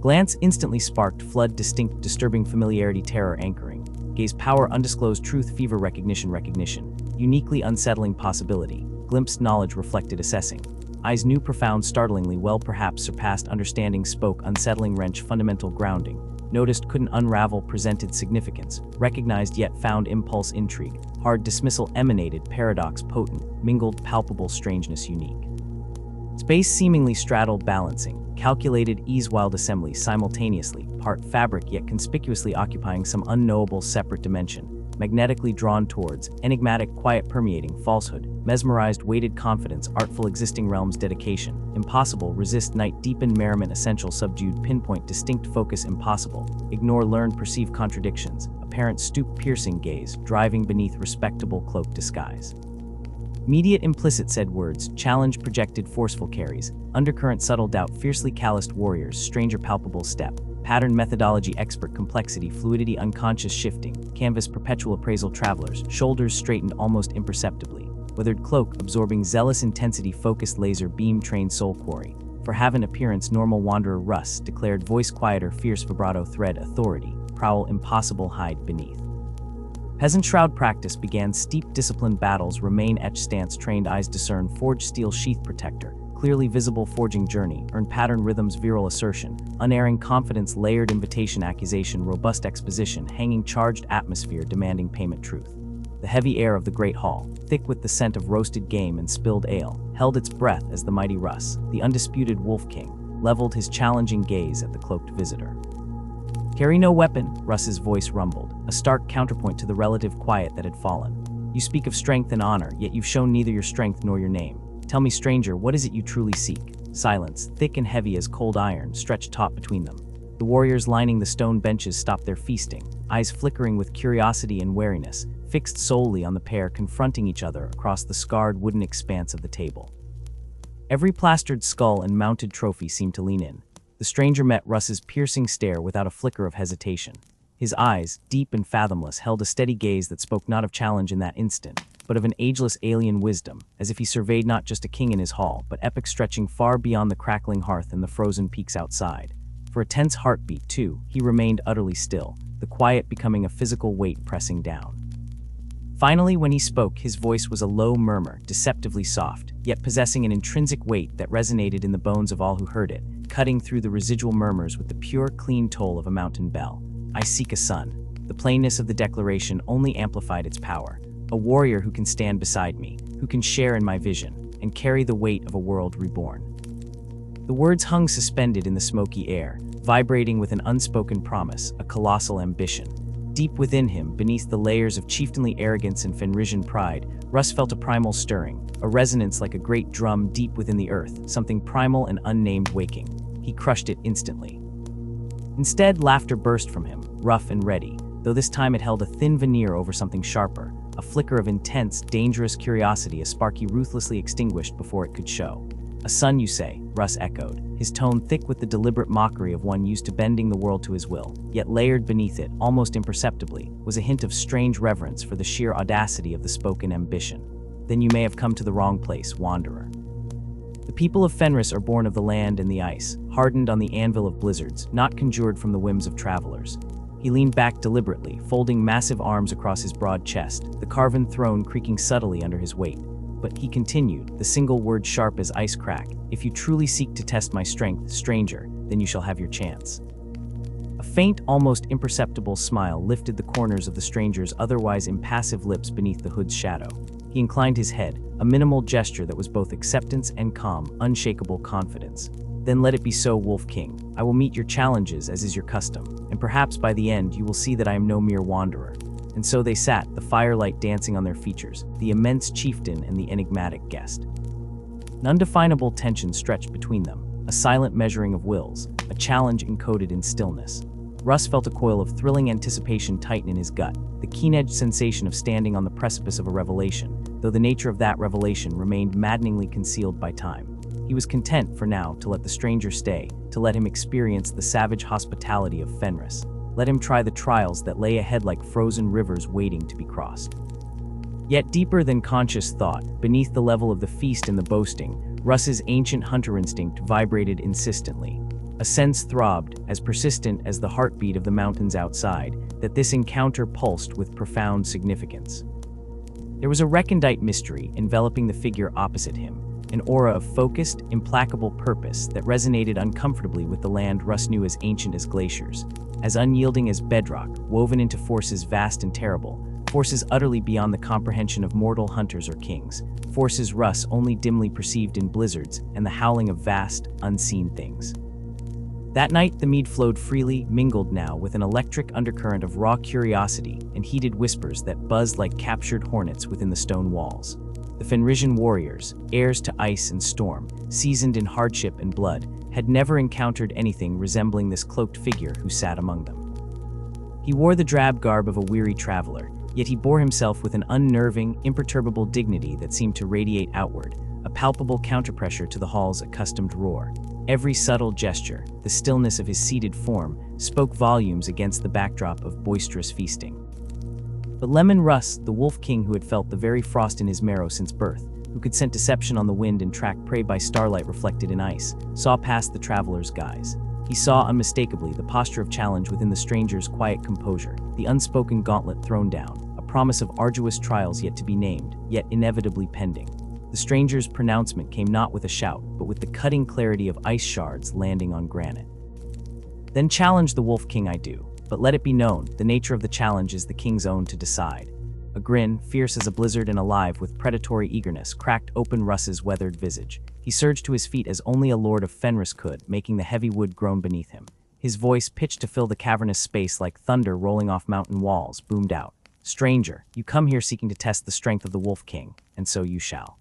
Glance, instantly sparked, flood, distinct, disturbing, familiarity, terror, anchoring, gaze, power, undisclosed, truth, fever, recognition, uniquely unsettling, possibility, glimpsed, knowledge, reflected, assessing, eyes, new, profound, startlingly, well, perhaps, surpassed, understanding, spoke, unsettling, wrench, fundamental, grounding, noticed, couldn't unravel, presented, significance, recognized, yet found, impulse, intrigue, hard, dismissal, emanated, paradox, potent, mingled, palpable, strangeness, unique. Space, seemingly straddled, balancing, calculated, ease, wild assembly, simultaneously, part fabric yet conspicuously occupying some unknowable separate dimension, magnetically drawn towards, enigmatic, quiet, permeating, falsehood, mesmerized, weighted, confidence, artful, existing realms, dedication, impossible, resist, night, deepened, merriment, essential, subdued, pinpoint, distinct, focus, impossible, ignore, learn, perceive, contradictions, apparent, stoop, piercing, gaze, driving beneath, respectable, cloak, disguise. Immediate, implicit, said words, challenge, projected, forceful carries, undercurrent, subtle doubt, fiercely calloused warriors, stranger, palpable step, pattern, methodology, expert, complexity, fluidity, unconscious, shifting, canvas, perpetual appraisal, travelers, shoulders straightened almost imperceptibly, withered cloak, absorbing, zealous intensity, focused, laser, beam, trained, soul quarry, for have an appearance, normal, wanderer, Russ, declared, voice, quieter, fierce, vibrato, thread, authority, prowl, impossible, hide, beneath. Peasant shroud practice began, steep, disciplined battles, remain, etch, stance, trained eyes, discern, forged steel, sheath protector, clearly visible, forging journey, earn, pattern, rhythms, virile assertion, unerring, confidence, layered, invitation, accusation, robust exposition, hanging, charged, atmosphere, demanding payment, truth. The heavy air of the great hall, thick with the scent of roasted game and spilled ale, held its breath as the mighty Russ, the undisputed Wolf King, leveled his challenging gaze at the cloaked visitor. Carry no weapon, Russ's voice rumbled, a stark counterpoint to the relative quiet that had fallen. You speak of strength and honor, yet you've shown neither your strength nor your name. Tell me, stranger, what is it you truly seek? Silence, thick and heavy as cold iron, stretched taut between them. The warriors lining the stone benches stopped their feasting, eyes flickering with curiosity and wariness, fixed solely on the pair confronting each other across the scarred wooden expanse of the table. Every plastered skull and mounted trophy seemed to lean in. The stranger met Russ's piercing stare without a flicker of hesitation. His eyes, deep and fathomless, held a steady gaze that spoke not of challenge in that instant, but of an ageless alien wisdom, as if he surveyed not just a king in his hall, but epic stretching far beyond the crackling hearth and the frozen peaks outside. For a tense heartbeat, too, he remained utterly still, the quiet becoming a physical weight pressing down. Finally, when he spoke, his voice was a low murmur, deceptively soft, yet possessing an intrinsic weight that resonated in the bones of all who heard it, cutting through the residual murmurs with the pure, clean toll of a mountain bell. I seek a son. The plainness of the declaration only amplified its power. A warrior who can stand beside me, who can share in my vision, and carry the weight of a world reborn. The words hung suspended in the smoky air, vibrating with an unspoken promise, a colossal ambition. Deep within him, beneath the layers of chieftainly arrogance and Fenrisian pride, Russ felt a primal stirring, a resonance like a great drum deep within the earth, something primal and unnamed waking. He crushed it instantly. Instead, laughter burst from him, rough and ready, though this time it held a thin veneer over something sharper, a flicker of intense, dangerous curiosity, a spark he ruthlessly extinguished before it could show. A son, you say, Russ echoed, his tone thick with the deliberate mockery of one used to bending the world to his will, yet layered beneath it, almost imperceptibly, was a hint of strange reverence for the sheer audacity of the spoken ambition. Then you may have come to the wrong place, wanderer. The people of Fenris are born of the land and the ice, hardened on the anvil of blizzards, not conjured from the whims of travelers. He leaned back deliberately, folding massive arms across his broad chest, the carven throne creaking subtly under his weight. But he continued, the single word sharp as ice crack, "If you truly seek to test my strength, stranger, then you shall have your chance." A faint, almost imperceptible smile lifted the corners of the stranger's otherwise impassive lips beneath the hood's shadow. He inclined his head, a minimal gesture that was both acceptance and calm, unshakable confidence. "Then let it be so, Wolf King. I will meet your challenges as is your custom, and perhaps by the end you will see that I am no mere wanderer." And so they sat, the firelight dancing on their features, the immense chieftain and the enigmatic guest. An undefinable tension stretched between them, a silent measuring of wills, a challenge encoded in stillness. Russ felt a coil of thrilling anticipation tighten in his gut, the keen-edged sensation of standing on the precipice of a revelation, though the nature of that revelation remained maddeningly concealed by time. He was content, for now, to let the stranger stay, to let him experience the savage hospitality of Fenris. Let him try the trials that lay ahead like frozen rivers waiting to be crossed. Yet deeper than conscious thought, beneath the level of the feast and the boasting, Russ's ancient hunter instinct vibrated insistently. A sense throbbed, as persistent as the heartbeat of the mountains outside, that this encounter pulsed with profound significance. There was a recondite mystery enveloping the figure opposite him, an aura of focused, implacable purpose that resonated uncomfortably with the land Russ knew as ancient as glaciers, as unyielding as bedrock, woven into forces vast and terrible, forces utterly beyond the comprehension of mortal hunters or kings, forces Russ only dimly perceived in blizzards and the howling of vast, unseen things. That night, the mead flowed freely, mingled now with an electric undercurrent of raw curiosity and heated whispers that buzzed like captured hornets within the stone walls. The Fenrisian warriors, heirs to ice and storm, seasoned in hardship and blood, had never encountered anything resembling this cloaked figure who sat among them. He wore the drab garb of a weary traveler, yet he bore himself with an unnerving, imperturbable dignity that seemed to radiate outward, a palpable counterpressure to the hall's accustomed roar. Every subtle gesture, the stillness of his seated form, spoke volumes against the backdrop of boisterous feasting. But Leman Russ, the Wolf King who had felt the very frost in his marrow since birth, who could scent deception on the wind and track prey by starlight reflected in ice, saw past the traveler's guise. He saw unmistakably the posture of challenge within the stranger's quiet composure, the unspoken gauntlet thrown down, a promise of arduous trials yet to be named, yet inevitably pending. The stranger's pronouncement came not with a shout, but with the cutting clarity of ice shards landing on granite. "Then challenge the Wolf King I do, but let it be known, the nature of the challenge is the king's own to decide." A grin, fierce as a blizzard and alive with predatory eagerness, cracked open Russ's weathered visage. He surged to his feet as only a lord of Fenris could, making the heavy wood groan beneath him. His voice, pitched to fill the cavernous space like thunder rolling off mountain walls, boomed out. "Stranger, you come here seeking to test the strength of the Wolf King, and so you shall.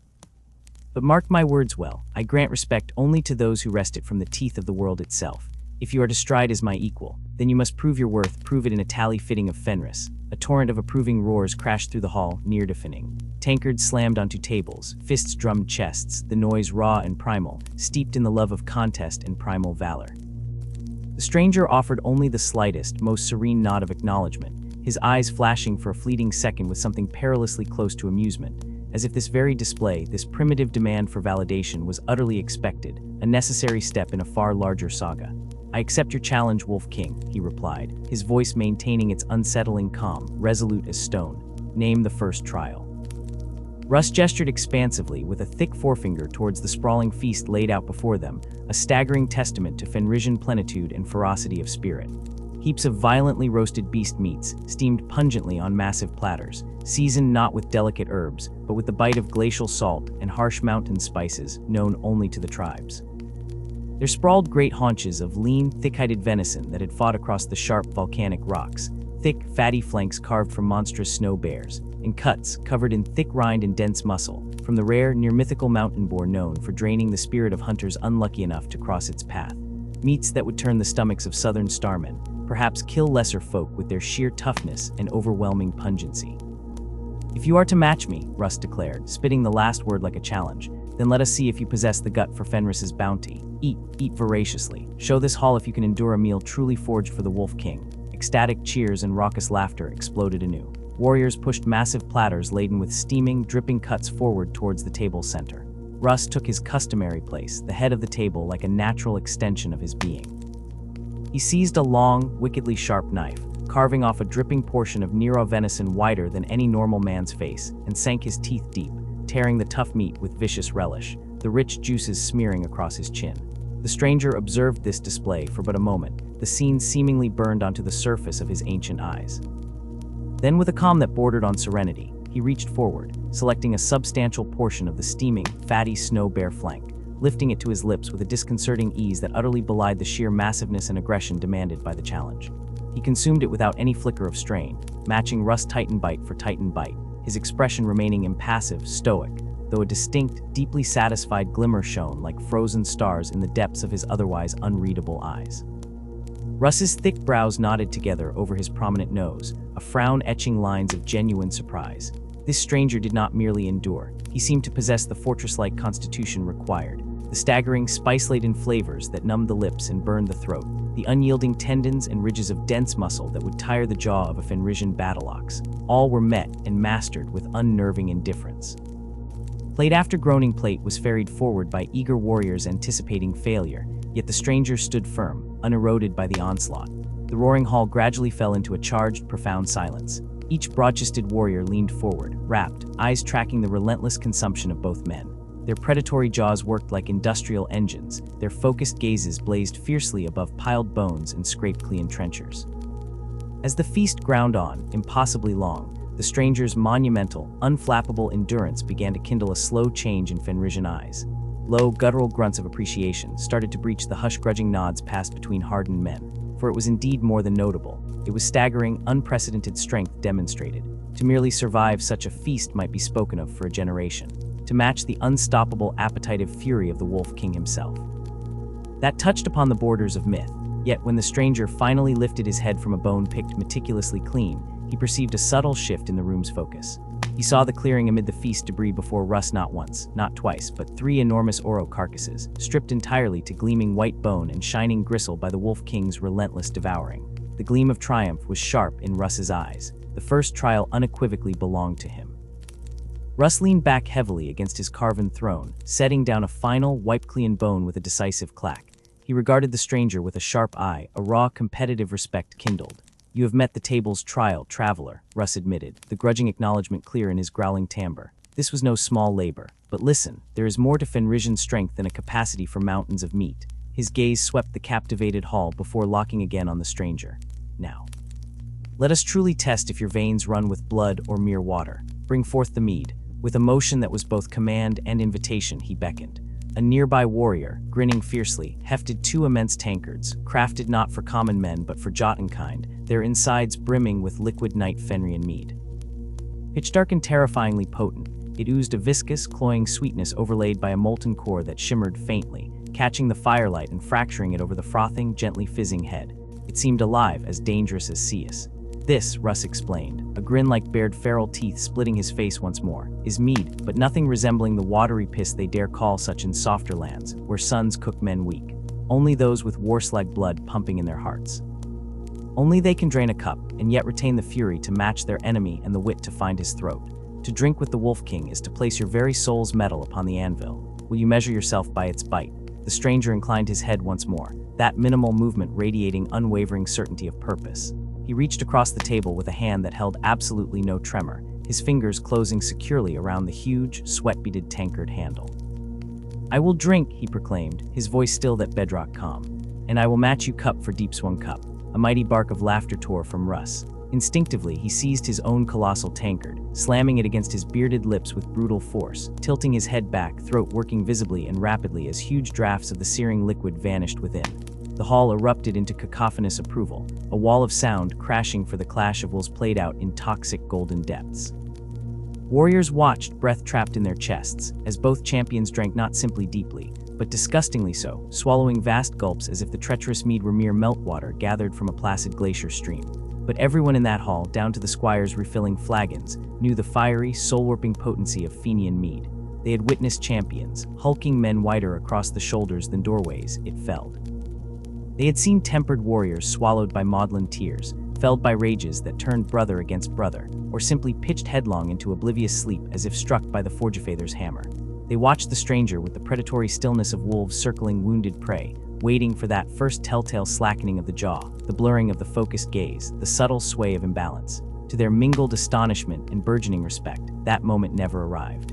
But mark my words well, I grant respect only to those who wrest it from the teeth of the world itself. If you are to stride as my equal, then you must prove your worth, prove it in a tally fitting of Fenris." A torrent of approving roars crashed through the hall, near deafening. Tankards slammed onto tables, fists drummed chests, the noise raw and primal, steeped in the love of contest and primal valor. The stranger offered only the slightest, most serene nod of acknowledgement, his eyes flashing for a fleeting second with something perilously close to amusement, as if this very display, this primitive demand for validation was utterly expected, a necessary step in a far larger saga. "I accept your challenge, Wolf King," he replied, his voice maintaining its unsettling calm, resolute as stone. "Name the first trial." Russ gestured expansively with a thick forefinger towards the sprawling feast laid out before them, a staggering testament to Fenrisian plenitude and ferocity of spirit. Heaps of violently roasted beast meats, steamed pungently on massive platters, seasoned not with delicate herbs, but with the bite of glacial salt and harsh mountain spices known only to the tribes. There sprawled great haunches of lean, thick-hided venison that had fought across the sharp volcanic rocks, thick, fatty flanks carved from monstrous snow bears, and cuts covered in thick rind and dense muscle, from the rare, near-mythical mountain boar known for draining the spirit of hunters unlucky enough to cross its path. Meats that would turn the stomachs of southern starmen, perhaps kill lesser folk with their sheer toughness and overwhelming pungency. "If you are to match me," Russ declared, spitting the last word like a challenge, "then let us see if you possess the gut for Fenris's bounty. Eat voraciously. Show this hall if you can endure a meal truly forged for the Wolf King." Ecstatic cheers and raucous laughter exploded anew. Warriors pushed massive platters laden with steaming, dripping cuts forward towards the table's center. Russ took his customary place, the head of the table like a natural extension of his being. He seized a long, wickedly sharp knife, carving off a dripping portion of Nero venison wider than any normal man's face, and sank his teeth deep, tearing the tough meat with vicious relish, the rich juices smearing across his chin. The stranger observed this display for but a moment, the scene seemingly burned onto the surface of his ancient eyes. Then, with a calm that bordered on serenity, he reached forward, selecting a substantial portion of the steaming, fatty snow bear flank, lifting it to his lips with a disconcerting ease that utterly belied the sheer massiveness and aggression demanded by the challenge. He consumed it without any flicker of strain, matching Russ' Titan bite for Titan bite, his expression remaining impassive, stoic, though a distinct, deeply satisfied glimmer shone like frozen stars in the depths of his otherwise unreadable eyes. Russ's thick brows knotted together over his prominent nose, a frown etching lines of genuine surprise. This stranger did not merely endure, he seemed to possess the fortress-like constitution required, the staggering, spice-laden flavors that numbed the lips and burned the throat, the unyielding tendons and ridges of dense muscle that would tire the jaw of a Fenrisian battle ox. All were met and mastered with unnerving indifference. Plate after groaning plate was ferried forward by eager warriors anticipating failure, yet the stranger stood firm, uneroded by the onslaught. The roaring hall gradually fell into a charged, profound silence. Each broad-chested warrior leaned forward, rapt, eyes tracking the relentless consumption of both men. Their predatory jaws worked like industrial engines, their focused gazes blazed fiercely above piled bones and scraped clean trenchers. As the feast ground on, impossibly long, the stranger's monumental, unflappable endurance began to kindle a slow change in Fenrisian eyes. Low, guttural grunts of appreciation started to breach the hush-grudging nods passed between hardened men, for it was indeed more than notable. It was staggering, unprecedented strength demonstrated. To merely survive such a feast might be spoken of for a generation. To match the unstoppable appetitive fury of the Wolf King himself. That touched upon the borders of myth, yet when the stranger finally lifted his head from a bone picked meticulously clean, he perceived a subtle shift in the room's focus. He saw the clearing amid the feast debris before Russ not once, not twice, but 3 enormous Oro carcasses, stripped entirely to gleaming white bone and shining gristle by the Wolf King's relentless devouring. The gleam of triumph was sharp in Russ's eyes. The first trial unequivocally belonged to him. Russ leaned back heavily against his carven throne, setting down a final, wipe-clean bone with a decisive clack. He regarded the stranger with a sharp eye, a raw, competitive respect kindled. "You have met the table's trial, traveler," Russ admitted, the grudging acknowledgement clear in his growling timbre. "This was no small labor. But listen, there is more to Fenrisian strength than a capacity for mountains of meat." His gaze swept the captivated hall before locking again on the stranger. "Now, let us truly test if your veins run with blood or mere water. Bring forth the mead." With a motion that was both command and invitation, he beckoned. A nearby warrior, grinning fiercely, hefted 2 immense tankards, crafted not for common men but for Jotunkind, their insides brimming with liquid night Fenrian mead. Pitch-dark and terrifyingly potent, it oozed a viscous, cloying sweetness overlaid by a molten core that shimmered faintly, catching the firelight and fracturing it over the frothing, gently fizzing head. It seemed alive, as dangerous as Ceus. "This," Russ explained, a grin like bared feral teeth splitting his face once more, "is mead, but nothing resembling the watery piss they dare call such in softer lands, where sons cook men weak. Only those with war-slag blood pumping in their hearts. Only they can drain a cup, and yet retain the fury to match their enemy and the wit to find his throat. To drink with the Wolf King is to place your very soul's metal upon the anvil. Will you measure yourself by its bite?" The stranger inclined his head once more, that minimal movement radiating unwavering certainty of purpose. He reached across the table with a hand that held absolutely no tremor, his fingers closing securely around the huge, sweat-beaded tankard handle. "I will drink," he proclaimed, his voice still that bedrock calm. "And I will match you cup for deep-swung cup." A mighty bark of laughter tore from Russ. Instinctively, he seized his own colossal tankard, slamming it against his bearded lips with brutal force, tilting his head back, throat working visibly and rapidly as huge drafts of the searing liquid vanished within. The hall erupted into cacophonous approval, a wall of sound crashing for the clash of wills played out in toxic golden depths. Warriors watched, breath trapped in their chests, as both champions drank not simply deeply, but disgustingly so, swallowing vast gulps as if the treacherous mead were mere meltwater gathered from a placid glacier stream. But everyone in that hall, down to the squires refilling flagons, knew the fiery, soul-warping potency of Fenian mead. They had witnessed champions, hulking men wider across the shoulders than doorways, it felled. They had seen tempered warriors swallowed by maudlin tears, felled by rages that turned brother against brother, or simply pitched headlong into oblivious sleep as if struck by the Forgefather's hammer. They watched the stranger with the predatory stillness of wolves circling wounded prey, waiting for that first telltale slackening of the jaw, the blurring of the focused gaze, the subtle sway of imbalance. To their mingled astonishment and burgeoning respect, that moment never arrived.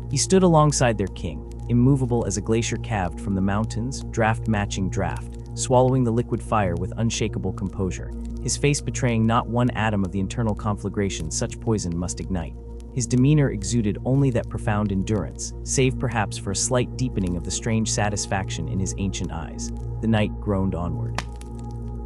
He stood alongside their king, immovable as a glacier calved from the mountains, draft matching draft, swallowing the liquid fire with unshakable composure, his face betraying not one atom of the internal conflagration such poison must ignite. His demeanor exuded only that profound endurance, save perhaps for a slight deepening of the strange satisfaction in his ancient eyes. The knight groaned onward.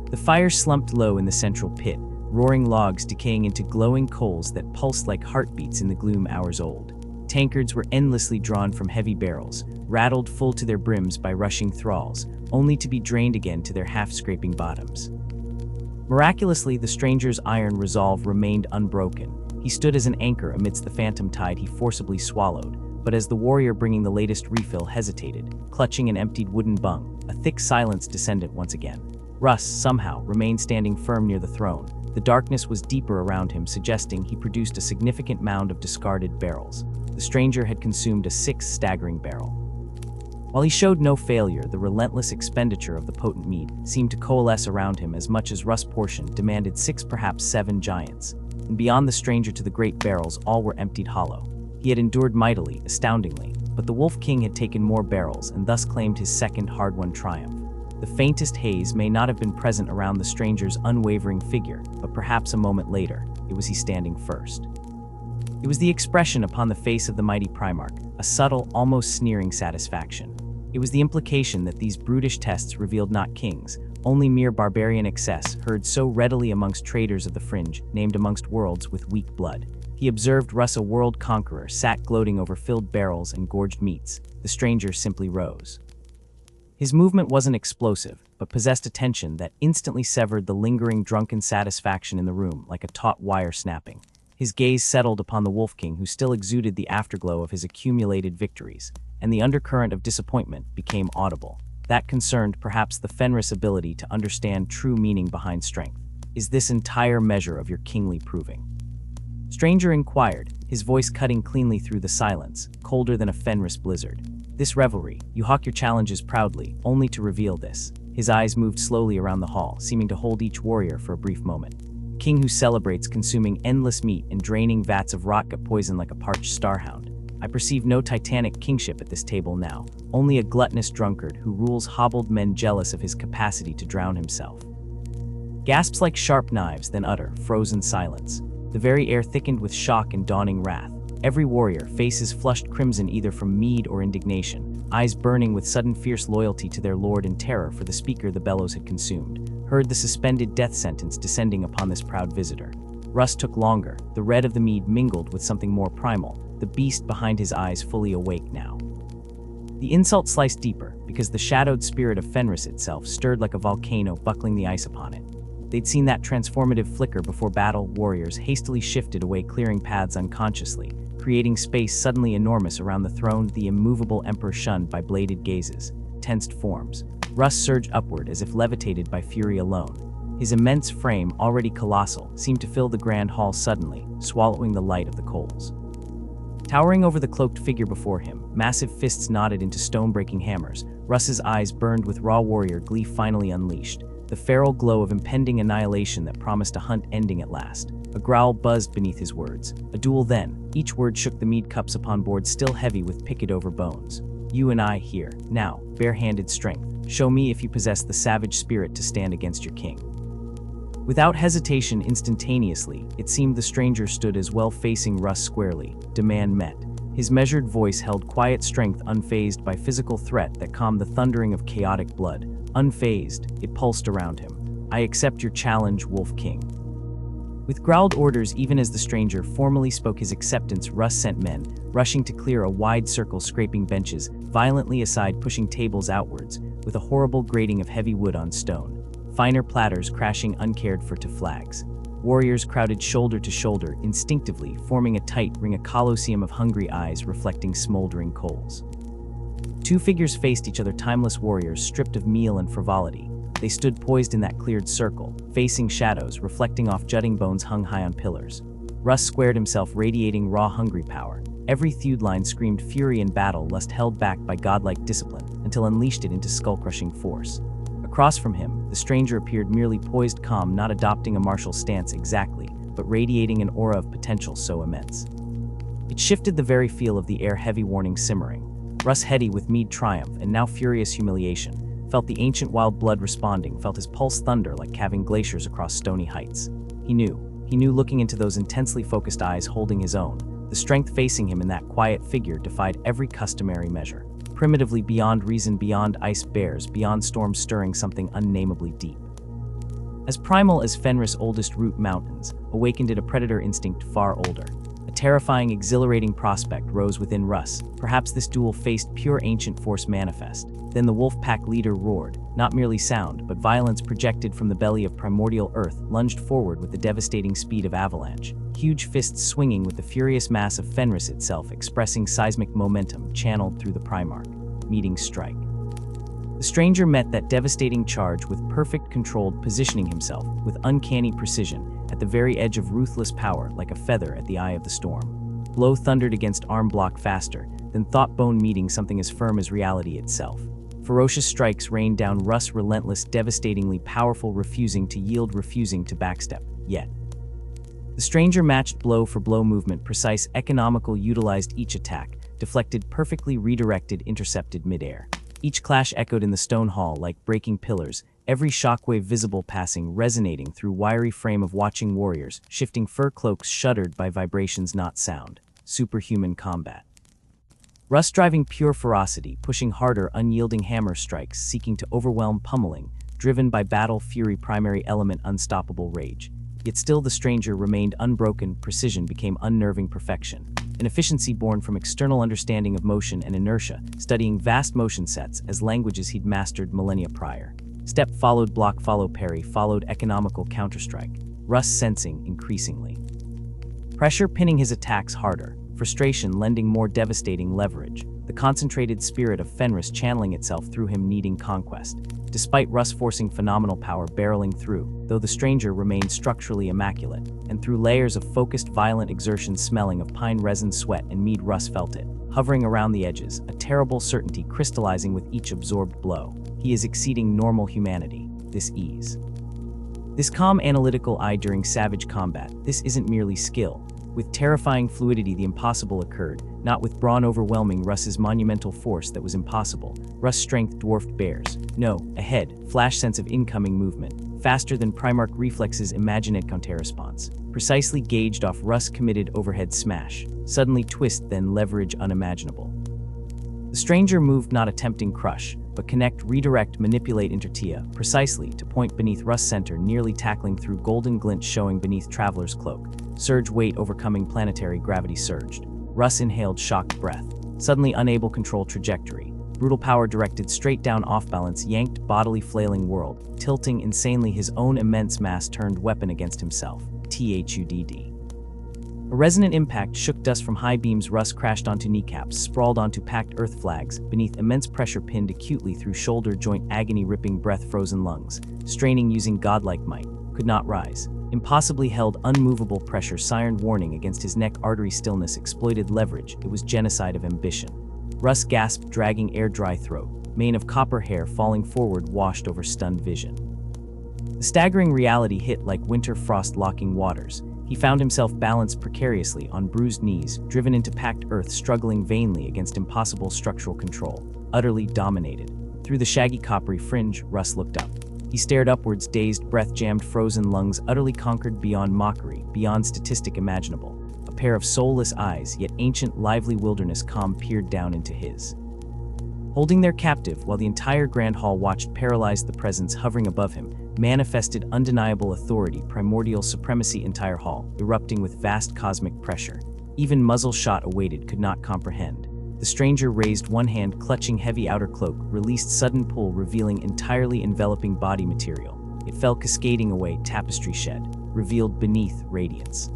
The fire slumped low in the central pit, roaring logs decaying into glowing coals that pulsed like heartbeats in the gloom hours old. Tankards were endlessly drawn from heavy barrels, rattled full to their brims by rushing thralls, only to be drained again to their half-scraping bottoms. Miraculously, the stranger's iron resolve remained unbroken. He stood as an anchor amidst the phantom tide he forcibly swallowed, but as the warrior bringing the latest refill hesitated, clutching an emptied wooden bung, a thick silence descended once again. Russ, somehow, remained standing firm near the throne. The darkness was deeper around him, suggesting he produced a significant mound of discarded barrels. The stranger had consumed a sixth staggering barrel. While he showed no failure, the relentless expenditure of the potent mead seemed to coalesce around him as much as Russ' portion demanded 6, perhaps 7 giants. And beyond the stranger to the great barrels, all were emptied hollow. He had endured mightily, astoundingly, but the Wolf King had taken more barrels and thus claimed his second hard-won triumph. The faintest haze may not have been present around the stranger's unwavering figure, but perhaps a moment later, it was he standing first. It was the expression upon the face of the mighty Primarch, a subtle, almost sneering satisfaction. It was the implication that these brutish tests revealed not kings, only mere barbarian excess heard so readily amongst traders of the fringe, named amongst worlds with weak blood. He observed Russ, a world conqueror, sat gloating over filled barrels and gorged meats. The stranger simply rose. His movement wasn't explosive, but possessed a tension that instantly severed the lingering drunken satisfaction in the room like a taut wire snapping. His gaze settled upon the Wolf King, who still exuded the afterglow of his accumulated victories, and the undercurrent of disappointment became audible. That concerned perhaps the Fenris ability to understand true meaning behind strength. Is this entire measure of your kingly proving? Stranger inquired, his voice cutting cleanly through the silence, colder than a Fenris blizzard. This revelry, you hawk your challenges proudly, only to reveal this. His eyes moved slowly around the hall, seeming to hold each warrior for a brief moment. A king who celebrates consuming endless meat and draining vats of rotgut poison like a parched starhound. I perceive no titanic kingship at this table now, only a gluttonous drunkard who rules hobbled men jealous of his capacity to drown himself. Gasps like sharp knives, then utter, frozen silence. The very air thickened with shock and dawning wrath. Every warrior, faces flushed crimson either from mead or indignation, eyes burning with sudden fierce loyalty to their lord and terror for the speaker the bellows had consumed, heard the suspended death sentence descending upon this proud visitor. Russ took longer, the red of the mead mingled with something more primal, the beast behind his eyes fully awake now. The insult sliced deeper, because the shadowed spirit of Fenris itself stirred like a volcano buckling the ice upon it. They'd seen that transformative flicker before battle. Warriors hastily shifted away, clearing paths unconsciously, creating space suddenly enormous around the throne the immovable emperor shunned by bladed gazes, tensed forms. Russ surged upward as if levitated by fury alone. His immense frame, already colossal, seemed to fill the grand hall suddenly, swallowing the light of the coals. Towering over the cloaked figure before him, massive fists knotted into stone-breaking hammers, Russ's eyes burned with raw warrior glee finally unleashed, the feral glow of impending annihilation that promised a hunt ending at last. A growl buzzed beneath his words. A duel then. Each word shook the mead cups upon board, still heavy with picket over bones. You and I here, now, bare-handed strength. Show me if you possess the savage spirit to stand against your king. Without hesitation, instantaneously, it seemed the stranger stood as well, facing Russ squarely. Demand met. His measured voice held quiet strength, unfazed by physical threat that calmed the thundering of chaotic blood. Unfazed, it pulsed around him. I accept your challenge, Wolf King. With growled orders, even as the stranger formally spoke his acceptance, Russ sent men, rushing to clear a wide circle, scraping benches, violently aside, pushing tables outwards, with a horrible grating of heavy wood on stone. Finer platters crashing uncared for to flags. Warriors crowded shoulder to shoulder, instinctively, forming a tight ring, a colosseum of hungry eyes reflecting smoldering coals. Two figures faced each other, timeless warriors stripped of meal and frivolity. They stood poised in that cleared circle, facing shadows, reflecting off jutting bones hung high on pillars. Russ squared himself, radiating raw hungry power. Every thewed line screamed fury and battle lust held back by godlike discipline until unleashed it into skull-crushing force. Across from him, the stranger appeared merely poised calm, not adopting a martial stance exactly, but radiating an aura of potential so immense. It shifted the very feel of the air, heavy warning simmering. Russ, heady with mead triumph and now furious humiliation, felt the ancient wild blood responding, felt his pulse thunder like calving glaciers across stony heights. He knew looking into those intensely focused eyes holding his own, the strength facing him in that quiet figure defied every customary measure. Primitively, beyond reason, beyond ice bears, beyond storms, stirring something unnamably deep. As primal as Fenris' oldest root mountains, awakened it a predator instinct far older. A terrifying, exhilarating prospect rose within Russ. Perhaps this duel faced pure ancient force manifest. Then the wolf pack leader roared, not merely sound, but violence projected from the belly of primordial earth, lunged forward with the devastating speed of avalanche. Huge fists swinging with the furious mass of Fenris itself, expressing seismic momentum channeled through the Primarch. Meeting strike. The stranger met that devastating charge with perfect controlled, positioning himself with uncanny precision at the very edge of ruthless power, like a feather at the eye of the storm. Blow thundered against arm block faster than thought, bone meeting something as firm as reality itself. Ferocious strikes rained down Russ, relentless, devastatingly powerful, refusing to yield, refusing to backstep. Yet the stranger matched blow for blow movement, precise, economical, utilized each attack, deflected, perfectly redirected, intercepted midair. Each clash echoed in the stone hall like breaking pillars, every shockwave visible passing, resonating through wiry frame of watching warriors, shifting fur cloaks shuddered by vibrations not sound. Superhuman combat. Russ driving pure ferocity, pushing harder, unyielding hammer strikes, seeking to overwhelm, pummeling, driven by battle fury, primary element, unstoppable rage. Yet still the stranger remained unbroken, precision became unnerving perfection. An efficiency born from external understanding of motion and inertia, studying vast motion sets as languages he'd mastered millennia prior. Step followed block, followed parry, followed economical counterstrike. Russ sensing increasingly. Pressure pinning his attacks harder, frustration lending more devastating leverage, the concentrated spirit of Fenris channeling itself through him, needing conquest. Despite Russ forcing phenomenal power barreling through, though the stranger remained structurally immaculate, and through layers of focused violent exertion smelling of pine resin, sweat, and mead, Russ felt it, hovering around the edges, a terrible certainty crystallizing with each absorbed blow. He is exceeding normal humanity, this ease. This calm analytical eye during savage combat, this isn't merely skill. With terrifying fluidity the impossible occurred, not with brawn overwhelming Russ's monumental force that was impossible. Russ' strength dwarfed bears. No, ahead, flash sense of incoming movement, faster than Primarch reflexes, imaginate counter-response. Precisely gauged off Russ committed overhead smash. Suddenly twist, then leverage unimaginable. The stranger moved, not attempting crush, but connect, redirect, manipulate, intertia, precisely to point beneath Russ' center, nearly tackling through golden glint showing beneath Traveler's cloak. Surge weight overcoming planetary gravity surged. Russ inhaled shocked breath. Suddenly unable control trajectory. Brutal power directed straight down off balance, yanked bodily flailing world, tilting insanely his own immense mass turned weapon against himself. THUDD. A resonant impact shook dust from high beams. Russ crashed onto kneecaps, sprawled onto packed earth flags, beneath immense pressure pinned acutely through shoulder joint, agony ripping breath, frozen lungs, straining using godlike might, could not rise. Impossibly held unmovable pressure, siren warning against his neck, artery stillness, exploited leverage, it was genocide of ambition. Russ gasped, dragging air, dry throat, mane of copper hair falling forward washed over stunned vision. The staggering reality hit like winter frost locking waters. He found himself balanced precariously on bruised knees, driven into packed earth, struggling vainly against impossible structural control, utterly dominated. Through the shaggy coppery fringe, Russ looked up. He stared upwards, dazed, breath-jammed, frozen lungs, utterly conquered beyond mockery, beyond statistic imaginable. A pair of soulless eyes, yet ancient, lively wilderness calm, peered down into his. Holding their captive, while the entire grand hall watched, paralyzed, the presence hovering above him, manifested undeniable authority, primordial supremacy, entire hall, erupting with vast cosmic pressure. Even muzzle shot awaited, could not comprehend. The stranger raised one hand, clutching heavy outer cloak, released sudden pull, revealing entirely enveloping body material. It fell cascading away, tapestry shed, revealed beneath radiance.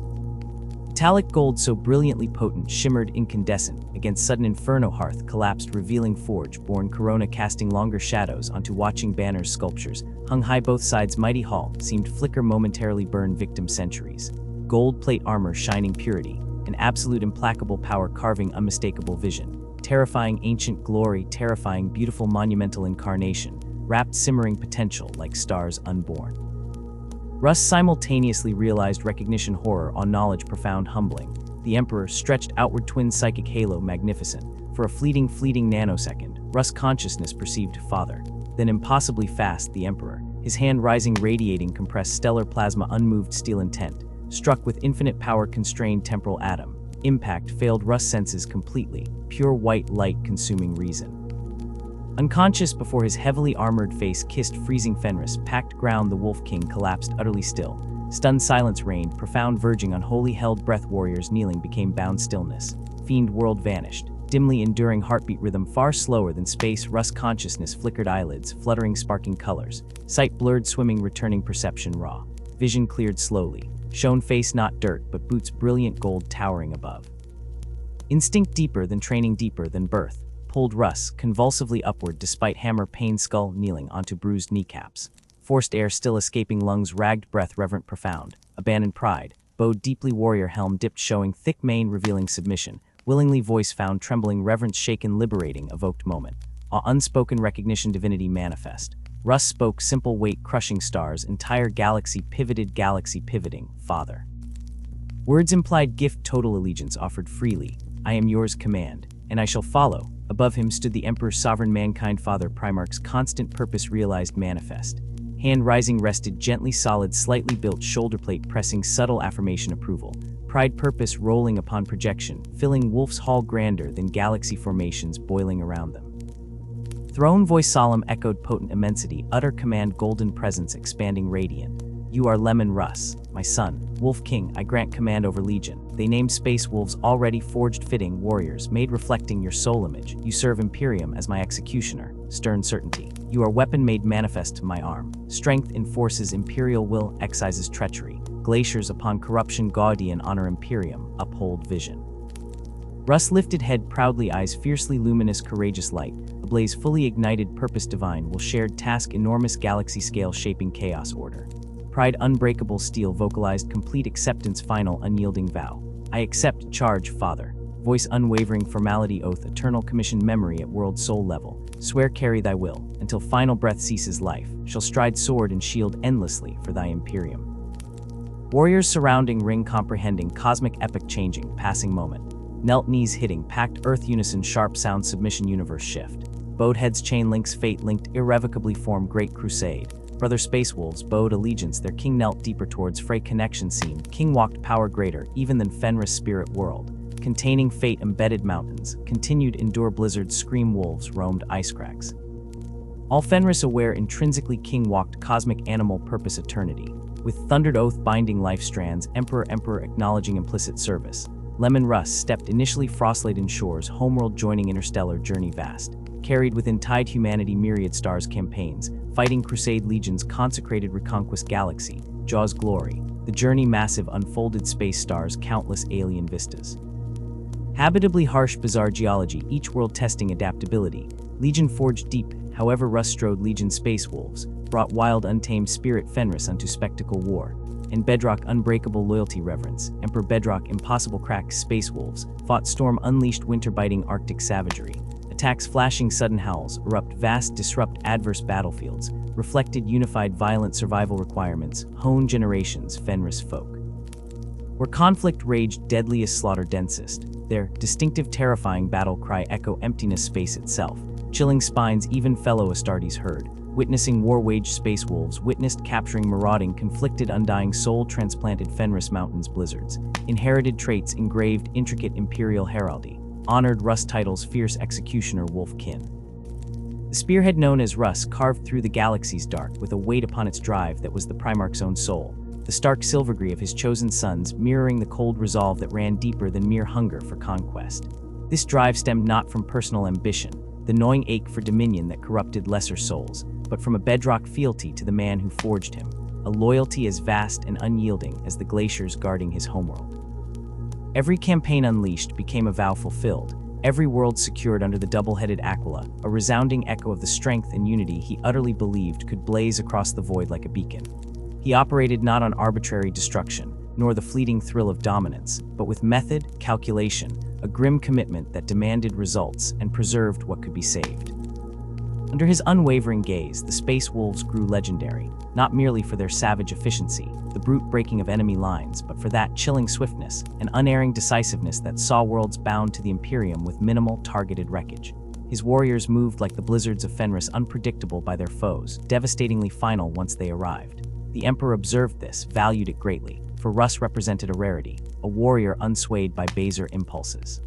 Metallic gold so brilliantly potent, shimmered incandescent, against sudden inferno hearth collapsed, revealing forge, born corona casting longer shadows onto watching banners, sculptures, hung high both sides, mighty hall, seemed flicker momentarily burn victim centuries. Gold plate armor shining purity, an an absolute implacable power carving unmistakable vision, terrifying ancient glory, terrifying beautiful monumental incarnation, wrapped simmering potential like stars unborn. Russ simultaneously realized recognition horror on knowledge profound humbling. The Emperor stretched outward twin psychic halo magnificent. For a fleeting nanosecond, Russ consciousness perceived Father. Then impossibly fast the Emperor, his hand rising radiating compressed stellar plasma unmoved steel intent, struck with infinite power constrained temporal atom. Impact failed Russ' senses completely, pure white light consuming reason. Unconscious before his heavily armored face kissed freezing Fenris, packed ground the Wolf King collapsed utterly still. Stunned silence reigned, profound verging on holy held breath warriors kneeling became bound stillness. Fiend world vanished, dimly enduring heartbeat rhythm far slower than space. Russ consciousness flickered eyelids, fluttering sparking colors. Sight blurred swimming returning perception raw. Vision cleared slowly, shone face not dirt but boots brilliant gold towering above. Instinct deeper than training deeper than birth pulled Russ convulsively upward despite hammer pain skull kneeling onto bruised kneecaps. Forced air still escaping lungs ragged breath reverent profound. Abandoned pride, bowed deeply warrior helm dipped showing thick mane revealing submission. Willingly voice found trembling reverence shaken liberating evoked moment. Unspoken recognition divinity manifest. Russ spoke simple weight crushing stars entire galaxy pivoting Father. Words implied gift total allegiance offered freely. I am yours command, and I shall follow. Above him stood the Emperor's sovereign mankind Father Primarch's constant purpose realized manifest. Hand rising rested gently solid slightly built shoulder plate pressing subtle affirmation approval. Pride purpose rolling upon projection, filling Wolf's Hall grander than galaxy formations boiling around them. Throne voice solemn echoed potent immensity, utter command golden presence expanding radiant. You are Leman Russ, my son, Wolf King, I grant command over legion. They named space wolves already forged fitting warriors, made reflecting your soul image. You serve Imperium as my executioner, stern certainty. You are weapon made manifest to my arm. Strength enforces imperial will, excises treachery. Glaciers upon corruption Gaudian honor Imperium, uphold vision. Russ lifted head proudly eyes fiercely luminous courageous light, ablaze fully ignited purpose divine will shared task enormous galaxy scale shaping chaos order. Pride unbreakable steel vocalized complete acceptance final unyielding vow. I accept charge Father. Voice unwavering formality oath eternal commission memory at world soul level. Swear carry thy will, until final breath ceases life, shall stride sword and shield endlessly for thy Imperium. Warriors surrounding ring comprehending cosmic epic changing passing moment. Knelt knees hitting packed earth unison sharp sound submission universe shift. Bowed heads chain links fate linked irrevocably form Great Crusade. Brother Space Wolves bowed allegiance their king knelt deeper towards fray connection scene. King walked power greater even than Fenris spirit world. Containing fate embedded mountains, continued endure blizzards scream wolves roamed ice cracks. All Fenris aware intrinsically king walked cosmic animal purpose eternity. With thundered oath binding life strands emperor acknowledging implicit service. Leman Russ stepped initially frost-laden shores homeworld joining interstellar journey vast. Carried within tide humanity myriad stars campaigns, fighting crusade legions consecrated reconquest galaxy, Jaws glory, the journey massive unfolded space stars countless alien vistas. Habitably harsh bizarre geology each world testing adaptability, legion forged deep, however Russ strode legion space wolves, brought wild untamed spirit Fenris unto spectacle war, and bedrock unbreakable loyalty reverence, Emperor bedrock impossible crack space wolves, fought storm unleashed winter biting arctic savagery. Attacks flashing sudden howls, erupt vast disrupt adverse battlefields, reflected unified violent survival requirements, hone generations Fenris folk. Where conflict raged deadliest slaughter densest, their distinctive terrifying battle cry echo emptiness space itself, chilling spines even fellow Astartes heard, witnessing war waged space wolves witnessed capturing marauding conflicted undying soul transplanted Fenris mountains blizzards, inherited traits engraved intricate imperial heraldry. Honored Russ titles fierce executioner wolf kin. The spearhead known as Russ carved through the galaxy's dark with a weight upon its drive that was the Primarch's own soul, the stark silvergree of his chosen sons mirroring the cold resolve that ran deeper than mere hunger for conquest. This drive stemmed not from personal ambition, the gnawing ache for dominion that corrupted lesser souls, but from a bedrock fealty to the man who forged him, a loyalty as vast and unyielding as the glaciers guarding his homeworld. Every campaign unleashed became a vow fulfilled, every world secured under the double-headed Aquila, a resounding echo of the strength and unity he utterly believed could blaze across the void like a beacon. He operated not on arbitrary destruction, nor the fleeting thrill of dominance, but with method, calculation, a grim commitment that demanded results and preserved what could be saved. Under his unwavering gaze, the Space Wolves grew legendary, not merely for their savage efficiency, the brute breaking of enemy lines, but for that chilling swiftness and unerring decisiveness that saw worlds bound to the Imperium with minimal targeted wreckage. His warriors moved like the blizzards of Fenris, unpredictable by their foes, devastatingly final once they arrived. The Emperor observed this, valued it greatly, for Russ represented a rarity, a warrior unswayed by baser impulses.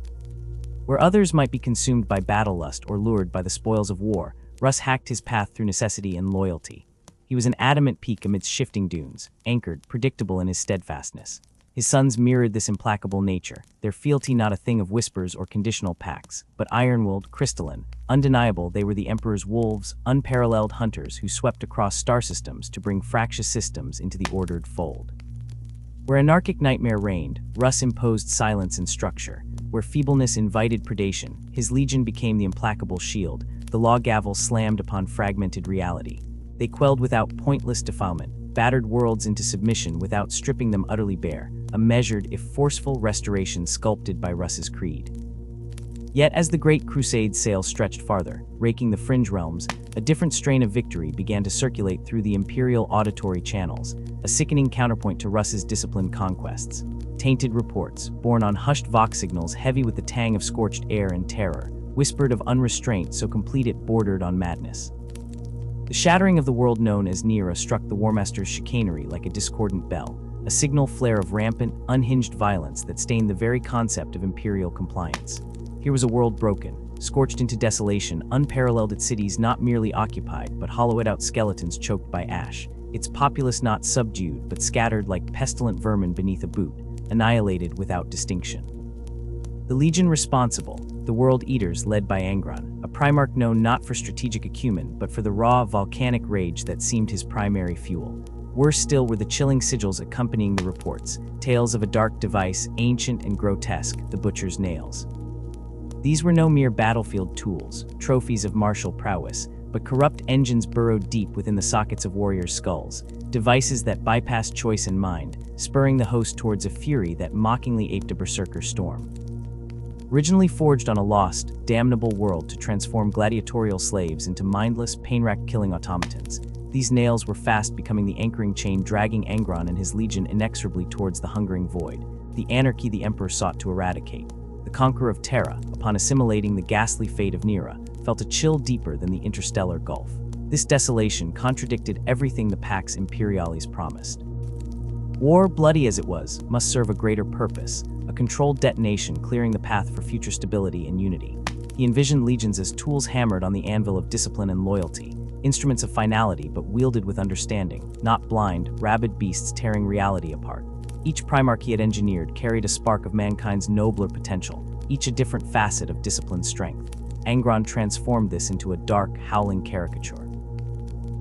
Where others might be consumed by battle lust or lured by the spoils of war, Russ hacked his path through necessity and loyalty. He was an adamant peak amidst shifting dunes, anchored, predictable in his steadfastness. His sons mirrored this implacable nature, their fealty not a thing of whispers or conditional pacts, but iron-willed, crystalline, undeniable. They were the Emperor's wolves, unparalleled hunters who swept across star systems to bring fractious systems into the ordered fold. Where anarchic nightmare reigned, Russ imposed silence and structure. Where feebleness invited predation, his legion became the implacable shield, the law gavel slammed upon fragmented reality. They quelled without pointless defilement, battered worlds into submission without stripping them utterly bare, a measured if forceful restoration sculpted by Russ's creed. Yet as the Great Crusade sail stretched farther, raking the fringe realms, a different strain of victory began to circulate through the Imperial auditory channels, a sickening counterpoint to Russ's disciplined conquests. Tainted reports, borne on hushed vox signals heavy with the tang of scorched air and terror, whispered of unrestraint so complete it bordered on madness. The shattering of the world known as Nera struck the Warmaster's chicanery like a discordant bell, a signal flare of rampant, unhinged violence that stained the very concept of imperial compliance. Here was a world broken, scorched into desolation, unparalleled, its cities not merely occupied but hollowed-out skeletons choked by ash, its populace not subdued but scattered like pestilent vermin beneath a boot, annihilated without distinction. The legion responsible, the World Eaters led by Angron, a Primarch known not for strategic acumen but for the raw, volcanic rage that seemed his primary fuel. Worse still were the chilling sigils accompanying the reports, tales of a dark device, ancient and grotesque, the Butcher's Nails. These were no mere battlefield tools, trophies of martial prowess, but corrupt engines burrowed deep within the sockets of warriors' skulls, devices that bypassed choice and mind, spurring the host towards a fury that mockingly aped a berserker storm. Originally forged on a lost, damnable world to transform gladiatorial slaves into mindless, pain-racked killing automatons, these nails were fast becoming the anchoring chain dragging Angron and his legion inexorably towards the hungering void, the anarchy the Emperor sought to eradicate. The conqueror of Terra, upon assimilating the ghastly fate of Nera, felt a chill deeper than the interstellar gulf. This desolation contradicted everything the Pax Imperialis promised. War, bloody as it was, must serve a greater purpose, a controlled detonation clearing the path for future stability and unity. He envisioned legions as tools hammered on the anvil of discipline and loyalty, instruments of finality but wielded with understanding, not blind, rabid beasts tearing reality apart. Each Primarch he had engineered carried a spark of mankind's nobler potential, each a different facet of disciplined strength. Angron transformed this into a dark, howling caricature.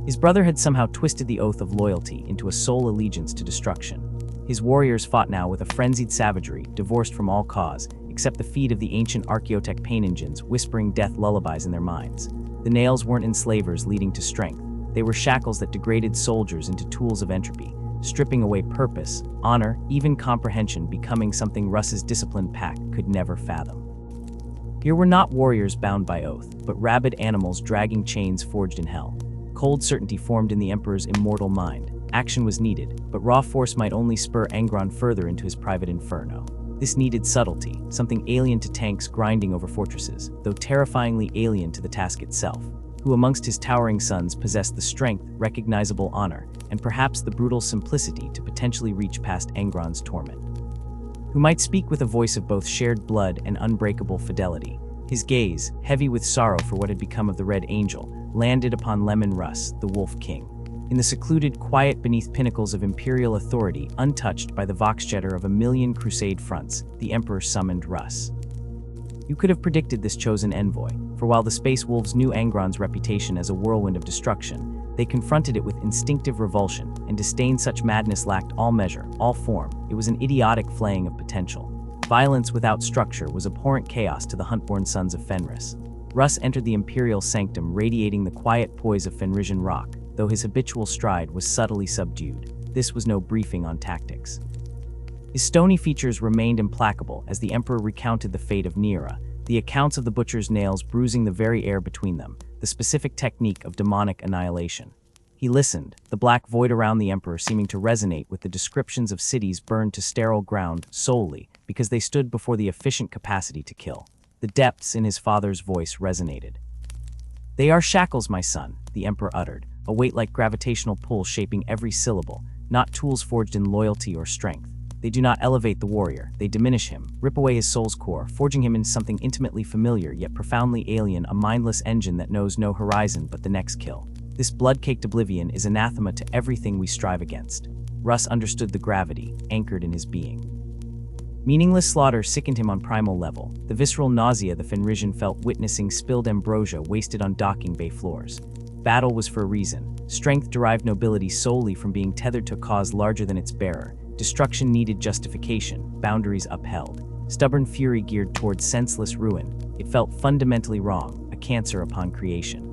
His brother had somehow twisted the oath of loyalty into a sole allegiance to destruction. His warriors fought now with a frenzied savagery, divorced from all cause, except the feed of the ancient archaeotech pain engines whispering death lullabies in their minds. The nails weren't enslavers leading to strength. They were shackles that degraded soldiers into tools of entropy, stripping away purpose, honor, even comprehension, becoming something Russ's disciplined pack could never fathom. Here were not warriors bound by oath, but rabid animals dragging chains forged in hell. Cold certainty formed in the Emperor's immortal mind. Action was needed, but raw force might only spur Angron further into his private inferno. This needed subtlety, something alien to tanks grinding over fortresses, though terrifyingly alien to the task itself. Who amongst his towering sons possessed the strength, recognizable honor, and perhaps the brutal simplicity to potentially reach past Angron's torment? Who might speak with a voice of both shared blood and unbreakable fidelity? His gaze, heavy with sorrow for what had become of the Red Angel, landed upon Leman Russ, the Wolf King. In the secluded quiet beneath pinnacles of imperial authority, untouched by the voxjetter of a million crusade fronts, the Emperor summoned Russ. You could have predicted this chosen envoy, for while the Space Wolves knew Angron's reputation as a whirlwind of destruction, they confronted it with instinctive revulsion, and disdain such madness lacked all measure, all form. It was an idiotic flaying of potential. Violence without structure was abhorrent chaos to the hunt-born sons of Fenris. Russ entered the imperial sanctum radiating the quiet poise of Fenrisian rock, though his habitual stride was subtly subdued. This was no briefing on tactics. His stony features remained implacable as the Emperor recounted the fate of Nera, the accounts of the butcher's nails bruising the very air between them, the specific technique of demonic annihilation. He listened, the black void around the Emperor seeming to resonate with the descriptions of cities burned to sterile ground solely because they stood before the efficient capacity to kill. The depths in his father's voice resonated. "They are shackles, my son," the Emperor uttered, a weight-like gravitational pull shaping every syllable, not tools forged in loyalty or strength. They do not elevate the warrior, they diminish him, rip away his soul's core, forging him into something intimately familiar yet profoundly alien, a mindless engine that knows no horizon but the next kill. This blood-caked oblivion is anathema to everything we strive against. Russ understood the gravity, anchored in his being. Meaningless slaughter sickened him on primal level, the visceral nausea the Fenrisian felt witnessing spilled ambrosia wasted on docking bay floors. Battle was for a reason. Strength derived nobility solely from being tethered to a cause larger than its bearer. Destruction needed justification, boundaries upheld. Stubborn fury geared towards senseless ruin. It felt fundamentally wrong, a cancer upon creation.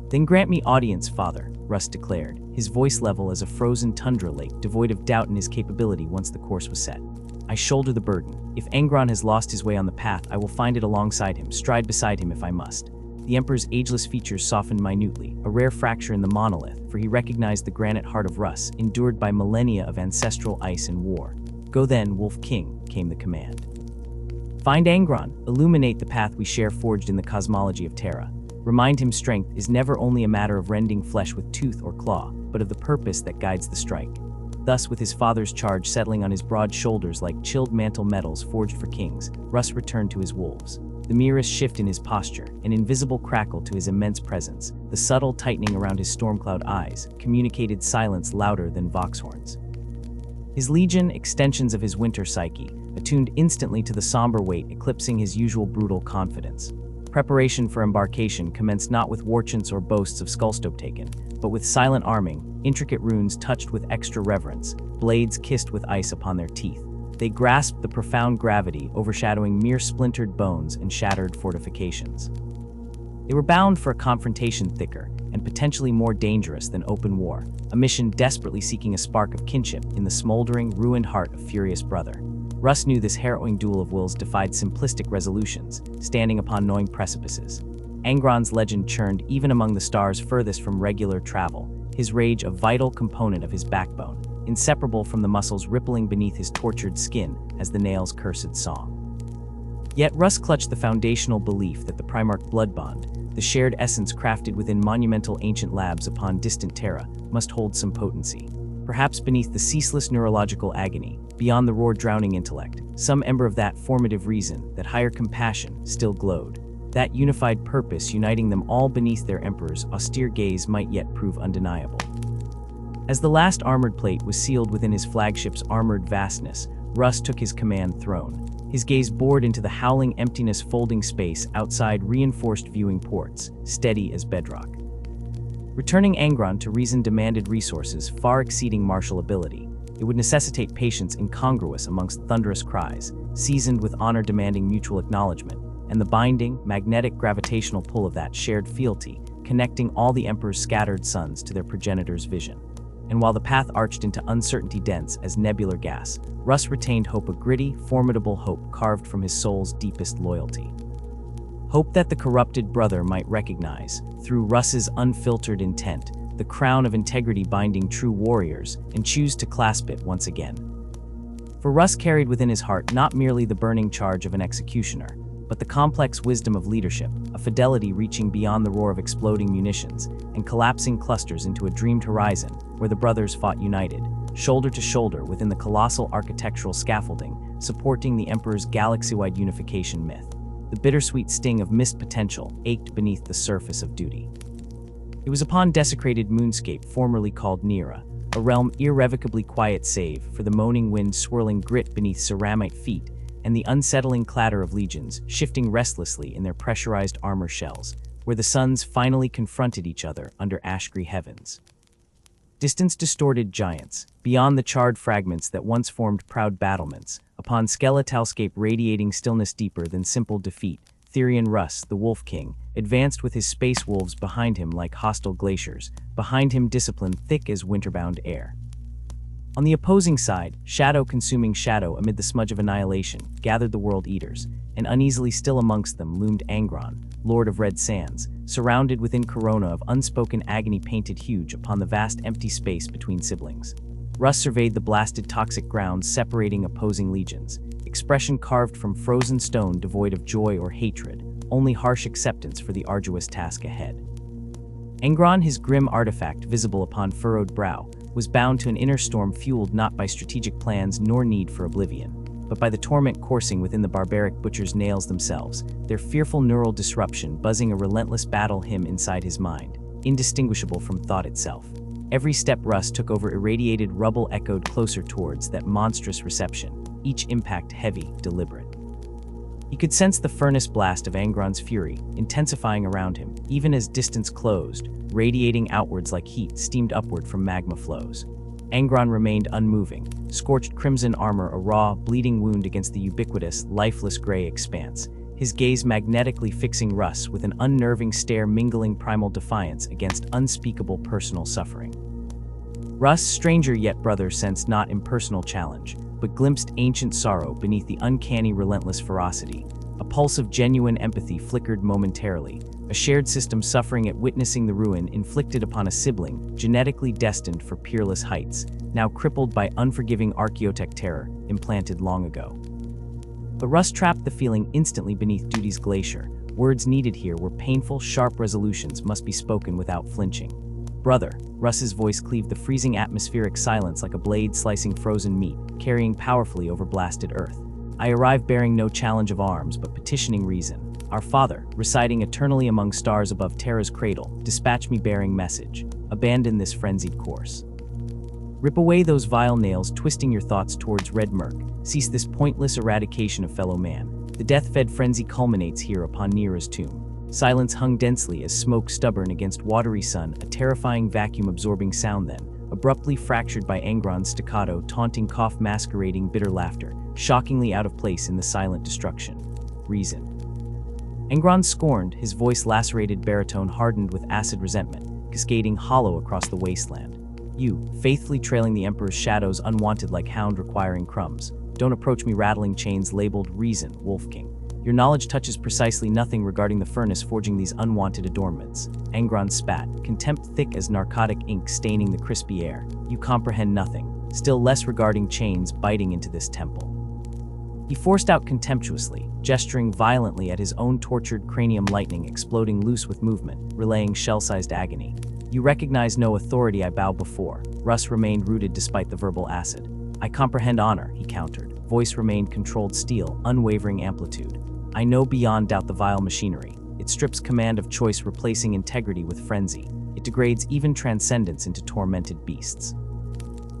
"Then grant me audience, Father," Russ declared, his voice level as a frozen tundra lake, devoid of doubt in his capability once the course was set. "I shoulder the burden. If Angron has lost his way on the path, I will find it alongside him, stride beside him if I must." The Emperor's ageless features softened minutely, a rare fracture in the monolith, for he recognized the granite heart of Russ, endured by millennia of ancestral ice and war. "Go then, Wolf King," came the command. "Find Angron, illuminate the path we share forged in the cosmology of Terra. Remind him strength is never only a matter of rending flesh with tooth or claw, but of the purpose that guides the strike." Thus, with his father's charge settling on his broad shoulders like chilled mantle metals forged for kings, Russ returned to his wolves. The merest shift in his posture, an invisible crackle to his immense presence, the subtle tightening around his stormcloud eyes, communicated silence louder than vox horns. His legion, extensions of his winter psyche, attuned instantly to the somber weight eclipsing his usual brutal confidence. Preparation for embarkation commenced not with warchants or boasts of skullstone taken, but with silent arming, intricate runes touched with extra reverence, blades kissed with ice upon their teeth. They grasped the profound gravity overshadowing mere splintered bones and shattered fortifications. They were bound for a confrontation thicker and potentially more dangerous than open war, a mission desperately seeking a spark of kinship in the smoldering, ruined heart of furious brother. Russ knew this harrowing duel of wills defied simplistic resolutions, standing upon gnawing precipices. Angron's legend churned even among the stars furthest from regular travel, his rage a vital component of his backbone, inseparable from the muscles rippling beneath his tortured skin as the nails cursed song. Yet Russ clutched the foundational belief that the Primarch blood bond, the shared essence crafted within monumental ancient labs upon distant Terra, must hold some potency. Perhaps beneath the ceaseless neurological agony, beyond the roar-drowning intellect, some ember of that formative reason, that higher compassion, still glowed. That unified purpose uniting them all beneath their emperor's austere gaze might yet prove undeniable. As the last armored plate was sealed within his flagship's armored vastness, Russ took his command throne. His gaze bored into the howling emptiness folding space outside reinforced viewing ports, steady as bedrock. Returning Angron to reason demanded resources far exceeding martial ability. It would necessitate patience incongruous amongst thunderous cries, seasoned with honor demanding mutual acknowledgement, and the binding, magnetic gravitational pull of that shared fealty, connecting all the Emperor's scattered sons to their progenitor's vision. And while the path arched into uncertainty dense as nebular gas, Russ retained hope, a gritty, formidable hope carved from his soul's deepest loyalty. Hope that the corrupted brother might recognize, through Russ's unfiltered intent, the crown of integrity binding true warriors, and choose to clasp it once again. For Russ carried within his heart not merely the burning charge of an executioner, but the complex wisdom of leadership, a fidelity reaching beyond the roar of exploding munitions and collapsing clusters into a dreamed horizon where the brothers fought united, shoulder to shoulder within the colossal architectural scaffolding supporting the Emperor's galaxy-wide unification myth. The bittersweet sting of missed potential ached beneath the surface of duty. It was upon desecrated moonscape formerly called Nera, a realm irrevocably quiet save for the moaning wind swirling grit beneath ceramite feet and the unsettling clatter of legions shifting restlessly in their pressurized armor shells, where the suns finally confronted each other under ash-grey heavens. Distance-distorted giants, beyond the charred fragments that once formed proud battlements, upon skeletalscape radiating stillness deeper than simple defeat, Therian Russ, the Wolf King, advanced with his space wolves behind him like hostile glaciers, behind him discipline thick as winterbound air. On the opposing side, shadow consuming shadow amid the smudge of annihilation, gathered the World Eaters, and uneasily still amongst them loomed Angron, Lord of Red Sands, surrounded within corona of unspoken agony painted huge upon the vast empty space between siblings. Russ surveyed the blasted toxic grounds separating opposing legions, expression carved from frozen stone devoid of joy or hatred, only harsh acceptance for the arduous task ahead. Angron, his grim artifact visible upon furrowed brow, was bound to an inner storm fueled not by strategic plans nor need for oblivion, but by the torment coursing within the barbaric butcher's nails themselves, their fearful neural disruption buzzing a relentless battle hymn inside his mind, indistinguishable from thought itself. Every step Russ took over irradiated rubble echoed closer towards that monstrous reception, each impact heavy, deliberate. He could sense the furnace blast of Angron's fury, intensifying around him, even as distance closed, radiating outwards like heat steamed upward from magma flows. Angron remained unmoving, scorched crimson armor a raw, bleeding wound against the ubiquitous, lifeless gray expanse, his gaze magnetically fixing Russ with an unnerving stare mingling primal defiance against unspeakable personal suffering. Russ, stranger yet brother, sensed not impersonal challenge, but glimpsed ancient sorrow beneath the uncanny relentless ferocity. A pulse of genuine empathy flickered momentarily, a shared system suffering at witnessing the ruin inflicted upon a sibling, genetically destined for peerless heights, now crippled by unforgiving archaeotech terror, implanted long ago. But Russ trapped the feeling instantly beneath duty's glacier. Words needed here were painful, sharp resolutions must be spoken without flinching. Brother, Russ's voice cleaved the freezing atmospheric silence like a blade slicing frozen meat, carrying powerfully over blasted earth. I arrive bearing no challenge of arms, but petitioning reason. Our Father, residing eternally among stars above Terra's cradle, dispatch me bearing message. Abandon this frenzied course. Rip away those vile nails, twisting your thoughts towards red murk. Cease this pointless eradication of fellow man. The death-fed frenzy culminates here upon Nera's tomb. Silence hung densely as smoke stubborn against watery sun, a terrifying vacuum-absorbing sound then, abruptly fractured by Angron's staccato, taunting cough masquerading bitter laughter, shockingly out of place in the silent destruction. Reason. Angron scorned, his voice lacerated baritone hardened with acid resentment, cascading hollow across the wasteland. You, faithfully trailing the Emperor's shadows unwanted like hound requiring crumbs. Don't approach me rattling chains labeled Reason, Wolf King. Your knowledge touches precisely nothing regarding the furnace forging these unwanted adornments. Angron spat, contempt thick as narcotic ink staining the crispy air. You comprehend nothing, still less regarding chains biting into this temple. He forced out contemptuously, gesturing violently at his own tortured cranium, lightning exploding loose with movement, relaying shell-sized agony. You recognize no authority I bow before. Russ remained rooted despite the verbal acid. I comprehend honor, he countered. Voice remained controlled steel, unwavering amplitude. I know beyond doubt the vile machinery. It strips command of choice, replacing integrity with frenzy. It degrades even transcendence into tormented beasts.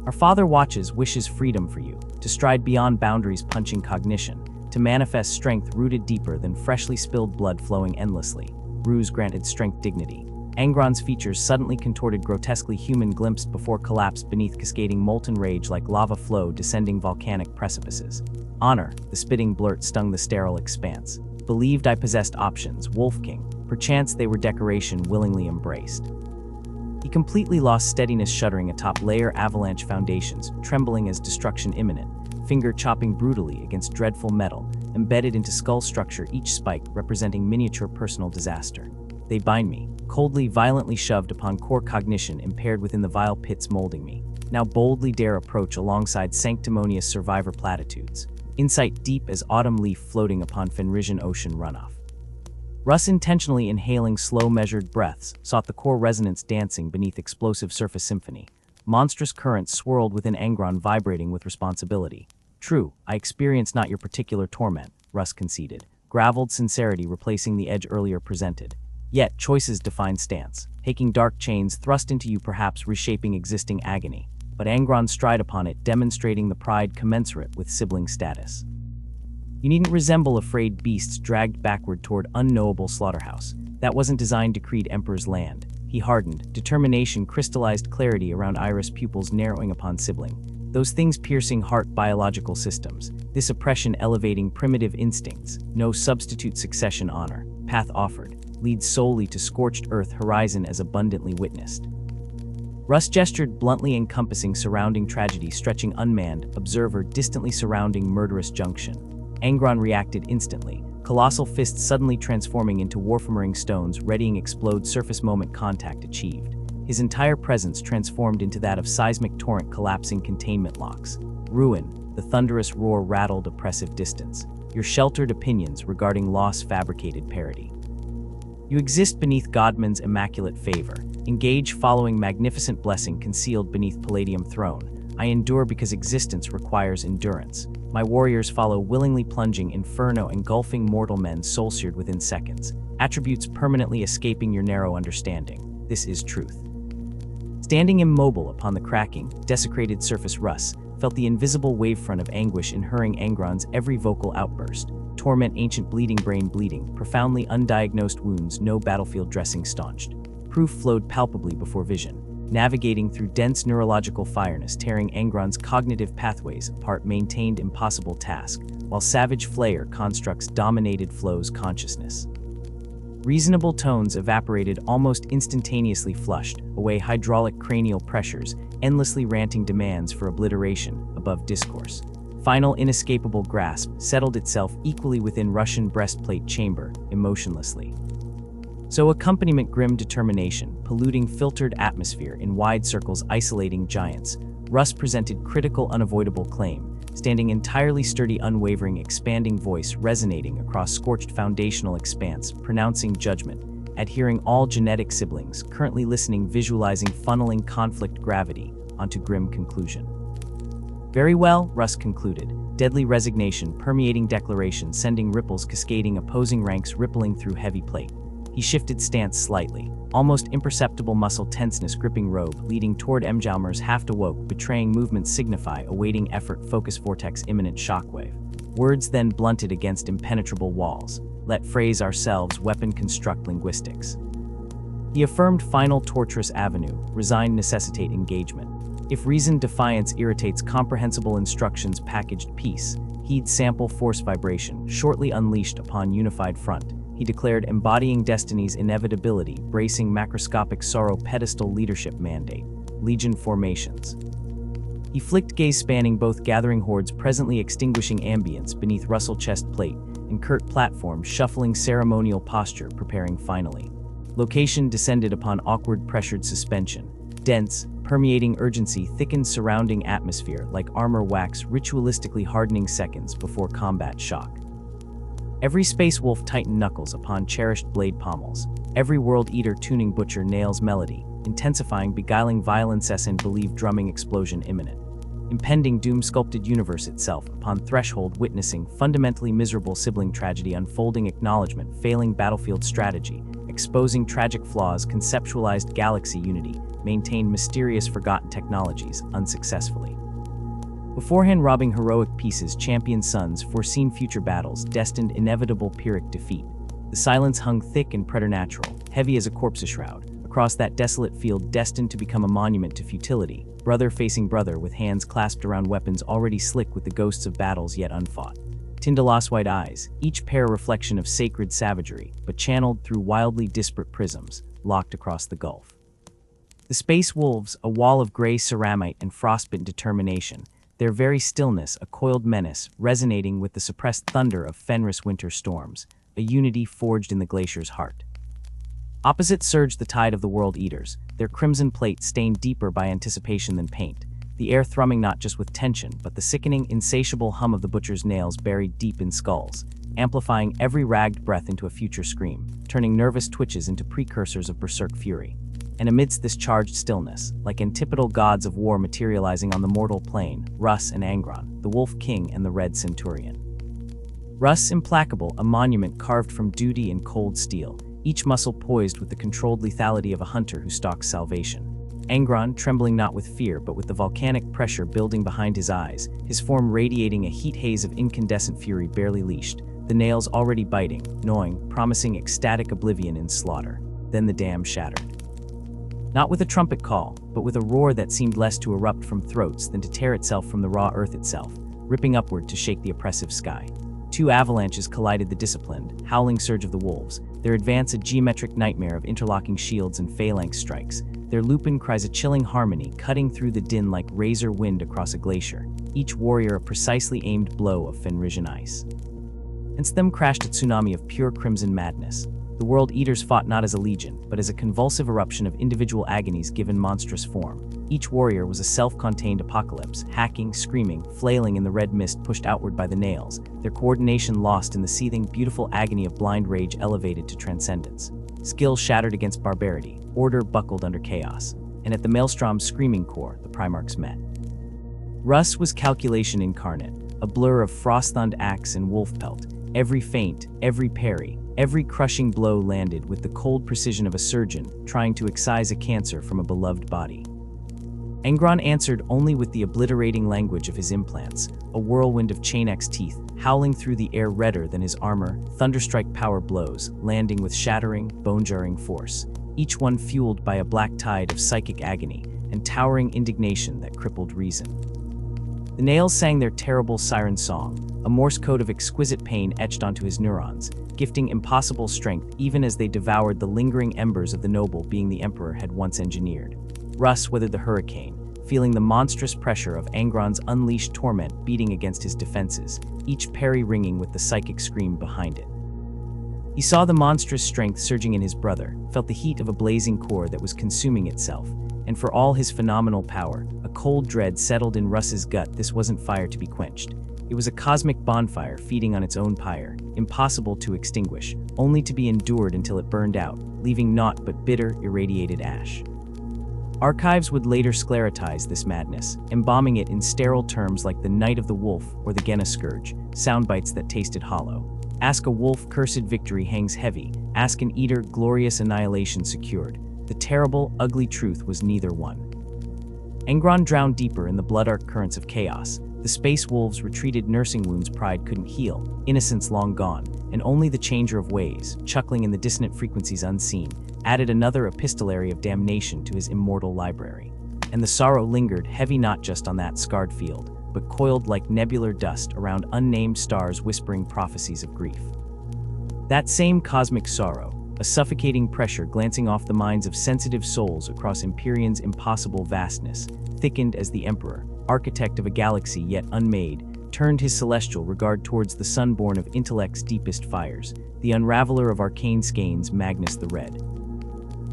Our Father watches, wishes freedom for you, to stride beyond boundaries punching cognition, to manifest strength rooted deeper than freshly spilled blood flowing endlessly. Ruse granted strength dignity. Angron's features suddenly contorted, grotesquely human, glimpsed before collapsed beneath cascading molten rage like lava flow descending volcanic precipices. Honor, the spitting blurt stung the sterile expanse. Believed I possessed options, Wolf King. Perchance they were decoration willingly embraced. He completely lost steadiness, shuddering atop layer avalanche foundations, trembling as destruction imminent, finger chopping brutally against dreadful metal, embedded into skull structure, each spike representing miniature personal disaster. They bind me, coldly, violently shoved upon core cognition impaired within the vile pits molding me. Now boldly dare approach alongside sanctimonious survivor platitudes. Insight deep as autumn leaf floating upon Fenrisian ocean runoff. Russ, intentionally inhaling slow measured breaths, sought the core resonance dancing beneath explosive surface symphony. Monstrous currents swirled within Angron, vibrating with responsibility. True, I experience not your particular torment, Russ conceded, graveled sincerity replacing the edge earlier presented. Yet, choices define stance, taking dark chains thrust into you, perhaps reshaping existing agony. But Angron stride upon it, demonstrating the pride commensurate with sibling status. You needn't resemble afraid beasts dragged backward toward unknowable slaughterhouse. That wasn't designed to creed Emperor's land. He hardened, determination crystallized clarity around iris pupils narrowing upon sibling. Those things piercing heart biological systems. This oppression elevating primitive instincts. No substitute succession honor. Path offered. Leads solely to scorched earth horizon as abundantly witnessed. Russ gestured bluntly, encompassing surrounding tragedy, stretching unmanned, observer distantly surrounding murderous junction. Angron reacted instantly, colossal fists suddenly transforming into warhammering stones, readying explode surface moment contact achieved. His entire presence transformed into that of seismic torrent collapsing containment locks. Ruin, the thunderous roar rattled oppressive distance. Your sheltered opinions regarding loss fabricated parody. You exist beneath Godman's immaculate favor. Engage following magnificent blessing concealed beneath Palladium throne. I endure because existence requires endurance. My warriors follow willingly, plunging inferno, engulfing mortal men soul-seared within seconds. Attributes permanently escaping your narrow understanding. This is truth. Standing immobile upon the cracking, desecrated surface, Russ felt the invisible wavefront of anguish inhering Angron's every vocal outburst. Torment, ancient bleeding, brain bleeding, profoundly undiagnosed wounds, no battlefield dressing staunched. Proof flowed palpably before vision, navigating through dense neurological fireness, tearing Angron's cognitive pathways apart, maintained impossible task, while savage flayer constructs dominated Flow's consciousness. Reasonable tones evaporated almost instantaneously, flushed away hydraulic cranial pressures, endlessly ranting demands for obliteration above discourse. Final inescapable grasp settled itself equally within Russian breastplate chamber, emotionlessly. So accompaniment, grim determination, polluting filtered atmosphere in wide circles, isolating giants. Russ presented critical, unavoidable claim, standing entirely sturdy, unwavering, expanding voice resonating across scorched foundational expanse, pronouncing judgment, adhering all genetic siblings, currently listening, visualizing, funneling conflict gravity onto grim conclusion. Very well, Russ concluded, deadly resignation permeating declaration, sending ripples cascading, opposing ranks rippling through heavy plate. He shifted stance slightly, almost imperceptible muscle tenseness gripping robe, leading toward Mjalmer's half-awoke, betraying movements signify awaiting effort, focus vortex, imminent shockwave. Words then blunted against impenetrable walls. Let phrase ourselves, weapon construct linguistics. He affirmed final torturous avenue, resigned necessitate engagement. If reasoned defiance irritates comprehensible instructions, packaged peace, heed sample force vibration, shortly unleashed upon unified front. He declared embodying destiny's inevitability, bracing macroscopic sorrow, pedestal leadership mandate, legion formations. He flicked gaze spanning both gathering hordes, presently extinguishing ambience beneath Russell chest plate, and curt platform, shuffling ceremonial posture, preparing finally. Location descended upon awkward pressured suspension. Dense, permeating urgency thickened surrounding atmosphere like armor wax, ritualistically hardening seconds before combat shock. Every space wolf tightened knuckles upon cherished blade pommels. Every world eater tuning butcher nails melody, intensifying, beguiling violence and believe drumming explosion imminent. Impending doom sculpted universe itself upon threshold, witnessing fundamentally miserable sibling tragedy unfolding, acknowledgement failing battlefield strategy, exposing tragic flaws, conceptualized galaxy unity, maintained mysterious forgotten technologies unsuccessfully. Beforehand robbing heroic pieces, champion sons, foreseen future battles, destined inevitable Pyrrhic defeat. The silence hung thick and preternatural, heavy as a corpse shroud, across that desolate field destined to become a monument to futility, brother facing brother with hands clasped around weapons already slick with the ghosts of battles yet unfought. Tindalos-white eyes, each pair a reflection of sacred savagery, but channeled through wildly disparate prisms, locked across the gulf. The space wolves, a wall of gray ceramite and frostbitten determination, their very stillness a coiled menace, resonating with the suppressed thunder of Fenris winter storms, a unity forged in the glacier's heart. Opposite surged the tide of the world eaters, their crimson plate stained deeper by anticipation than paint, the air thrumming not just with tension but the sickening, insatiable hum of the butcher's nails buried deep in skulls, amplifying every ragged breath into a future scream, turning nervous twitches into precursors of berserk fury. And amidst this charged stillness, like antipodal gods of war materializing on the mortal plane, Russ and Angron, the Wolf King and the Red Centurion. Russ implacable, a monument carved from duty and cold steel, each muscle poised with the controlled lethality of a hunter who stalks salvation. Angron trembling not with fear but with the volcanic pressure building behind his eyes, his form radiating a heat haze of incandescent fury barely leashed, the nails already biting, gnawing, promising ecstatic oblivion in slaughter. Then the dam shattered. Not with a trumpet call, but with a roar that seemed less to erupt from throats than to tear itself from the raw earth itself, ripping upward to shake the oppressive sky. Two avalanches collided, the disciplined, howling surge of the wolves, their advance a geometric nightmare of interlocking shields and phalanx strikes, Their lupin cries a chilling harmony, cutting through the din like razor wind across a glacier, each warrior a precisely aimed blow of Fenrisian ice. Against them crashed a tsunami of pure crimson madness. The World Eaters fought not as a legion, but as a convulsive eruption of individual agonies given monstrous form. Each warrior was a self-contained apocalypse, hacking, screaming, flailing in the red mist pushed outward by the nails, their coordination lost in the seething, beautiful agony of blind rage elevated to transcendence. Skill shattered against barbarity, order buckled under chaos, and at the Maelstrom's screaming core, the Primarchs met. Russ was calculation incarnate, a blur of frost-thund axe and wolf pelt. Every feint, every parry, every crushing blow landed with the cold precision of a surgeon trying to excise a cancer from a beloved body. Angron answered only with the obliterating language of his implants, a whirlwind of Chain-X teeth, howling through the air redder than his armor, thunderstrike power blows, landing with shattering, bone-jarring force, each one fueled by a black tide of psychic agony and towering indignation that crippled reason. The nails sang their terrible siren song, a Morse code of exquisite pain etched onto his neurons, gifting impossible strength even as they devoured the lingering embers of the noble being the Emperor had once engineered. Russ weathered the hurricane, feeling the monstrous pressure of Angron's unleashed torment beating against his defenses, each parry ringing with the psychic scream behind it. He saw the monstrous strength surging in his brother, felt the heat of a blazing core that was consuming itself, and for all his phenomenal power, a cold dread settled in Russ's gut. This wasn't fire to be quenched. It was a cosmic bonfire feeding on its own pyre, impossible to extinguish, only to be endured until it burned out, leaving naught but bitter, irradiated ash. Archives would later sclerotize this madness, embalming it in sterile terms like the Night of the Wolf or the Genna Scourge, soundbites that tasted hollow. Ask a wolf, cursed victory hangs heavy. Ask an eater, glorious annihilation secured. The terrible, ugly truth was neither one. Angron drowned deeper in the blood-arc currents of chaos. The space wolves retreated, nursing wounds pride couldn't heal, innocence long gone, and only the changer of ways, chuckling in the dissonant frequencies unseen, added another epistolary of damnation to his immortal library. And the sorrow lingered, heavy not just on that scarred field, but coiled like nebular dust around unnamed stars whispering prophecies of grief. That same cosmic sorrow, a suffocating pressure glancing off the minds of sensitive souls across Imperium's impossible vastness, thickened as the Emperor, architect of a galaxy yet unmade, turned his celestial regard towards the sun-born of intellect's deepest fires, the unraveler of arcane skeins, Magnus the Red.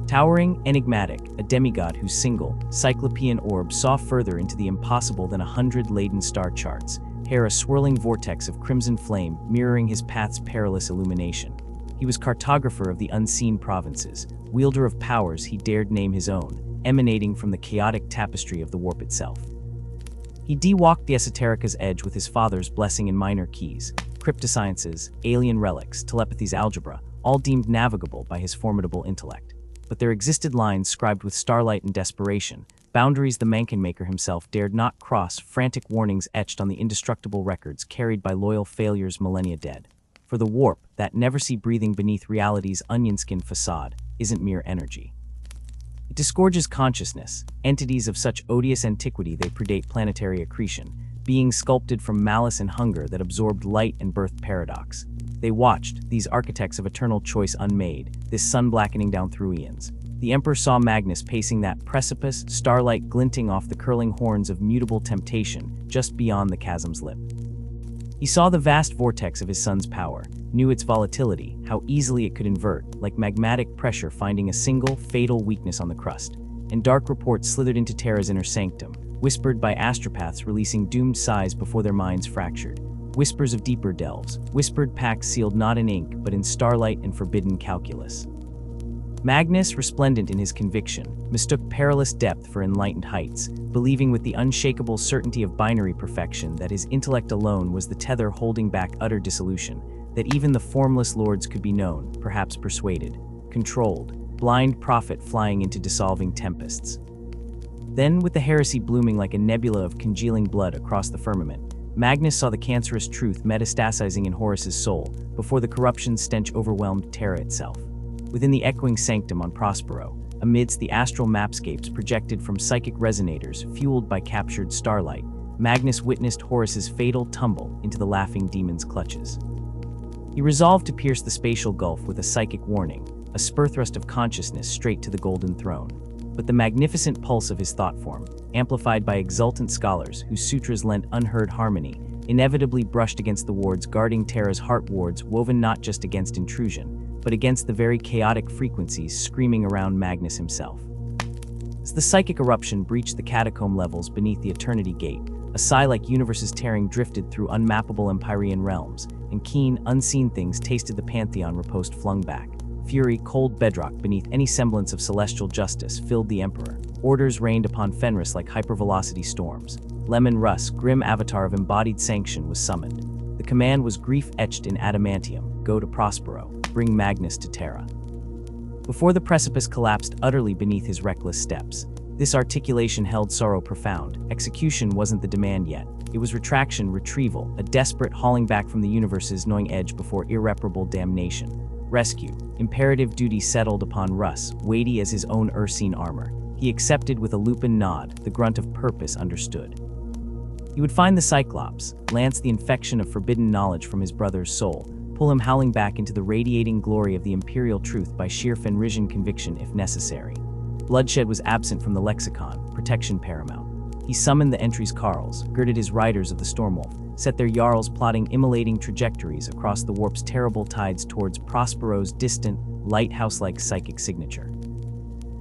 Towering, enigmatic, a demigod whose single, cyclopean orb saw further into the impossible than 100 laden star charts, hair a swirling vortex of crimson flame mirroring his path's perilous illumination. He was cartographer of the unseen provinces, wielder of powers he dared name his own, emanating from the chaotic tapestry of the warp itself. He de-walked the esoterica's edge with his father's blessing in minor keys, cryptosciences, alien relics, telepathy's algebra, all deemed navigable by his formidable intellect. But there existed lines scribed with starlight and desperation, boundaries the Mankin Maker himself dared not cross, frantic warnings etched on the indestructible records carried by loyal failures millennia dead. For the warp, that never-see breathing beneath reality's onion-skin facade, isn't mere energy. It disgorges consciousness, entities of such odious antiquity they predate planetary accretion, beings sculpted from malice and hunger that absorbed light and birthed paradox. They watched, these architects of eternal choice unmade, this sun blackening down through eons. The Emperor saw Magnus pacing that precipice, starlight glinting off the curling horns of mutable temptation, just beyond the chasm's lip. He saw the vast vortex of his son's power, knew its volatility, how easily it could invert, like magmatic pressure finding a single, fatal weakness on the crust. And dark reports slithered into Terra's inner sanctum, whispered by astropaths releasing doomed sighs before their minds fractured. Whispers of deeper delves, whispered pacts sealed not in ink, but in starlight and forbidden calculus. Magnus, resplendent in his conviction, mistook perilous depth for enlightened heights, believing with the unshakable certainty of binary perfection that his intellect alone was the tether holding back utter dissolution, that even the formless lords could be known, perhaps persuaded, controlled, blind prophet flying into dissolving tempests. Then, with the heresy blooming like a nebula of congealing blood across the firmament, Magnus saw the cancerous truth metastasizing in Horus's soul before the corruption stench overwhelmed Terra itself. Within the echoing sanctum on Prospero, amidst the astral mapscapes projected from psychic resonators fueled by captured starlight, Magnus witnessed Horus's fatal tumble into the laughing demon's clutches. He resolved to pierce the spatial gulf with a psychic warning, a spur thrust of consciousness straight to the golden throne. but the magnificent pulse of his thought form, amplified by exultant scholars whose sutras lent unheard harmony, inevitably brushed against the wards guarding Terra's heart, wards woven not just against intrusion, but against the very chaotic frequencies screaming around Magnus himself. As the psychic eruption breached the catacomb levels beneath the Eternity Gate, a sigh-like universe's tearing drifted through unmappable Empyrean realms, and keen, unseen things tasted the pantheon riposte flung back. Fury, cold bedrock beneath any semblance of celestial justice, filled the Emperor. Orders rained upon Fenris like hypervelocity storms. Leman Russ, grim avatar of embodied sanction, was summoned. The command was grief etched in adamantium: go to Prospero, bring Magnus to Terra. Before the precipice collapsed utterly beneath his reckless steps, this articulation held sorrow profound. Execution wasn't the demand yet. It was retraction, retrieval, a desperate hauling back from the universe's gnawing edge before irreparable damnation. Rescue. Imperative duty settled upon Russ, weighty as his own Ursine armor. He accepted with a lupin nod, the grunt of purpose understood. He would find the Cyclops, lance the infection of forbidden knowledge from his brother's soul, pull him howling back into the radiating glory of the imperial truth by sheer Fenrisian conviction if necessary. Bloodshed was absent from the lexicon, protection paramount. He summoned the entry's Carls, girded his riders of the Stormwolf, set their Jarls plotting immolating trajectories across the warp's terrible tides towards Prospero's distant, lighthouse-like psychic signature.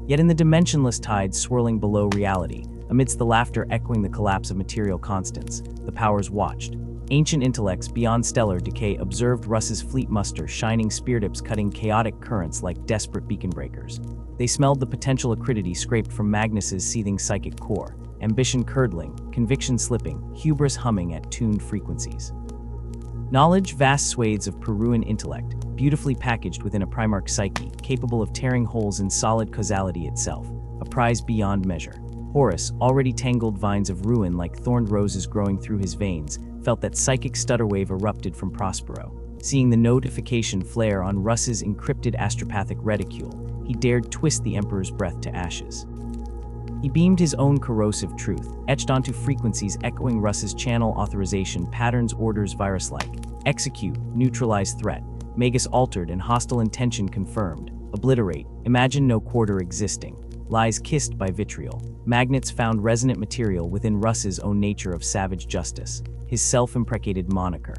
Yet in the dimensionless tides swirling below reality, amidst the laughter echoing the collapse of material constants, the powers watched. Ancient intellects beyond stellar decay observed Russ's fleet muster, shining speartips cutting chaotic currents like desperate beacon breakers. They smelled the potential acridity scraped from Magnus's seething psychic core, ambition curdling, conviction slipping, hubris humming at tuned frequencies. Knowledge, vast swathes of Peruan intellect, beautifully packaged within a Primarch psyche, capable of tearing holes in solid causality itself, a prize beyond measure. Horus, already tangled vines of ruin like thorned roses growing through his veins, felt that psychic stutter wave erupted from Prospero. Seeing the notification flare on Russ's encrypted astropathic reticule, he dared twist the Emperor's breath to ashes. He beamed his own corrosive truth, etched onto frequencies echoing Russ's channel authorization patterns, orders virus-like. Execute, neutralize threat, Magus altered and hostile intention confirmed. Obliterate, imagine no quarter existing. Lies kissed by vitriol. Magnets found resonant material within Russ's own nature of savage justice, his self-imprecated moniker.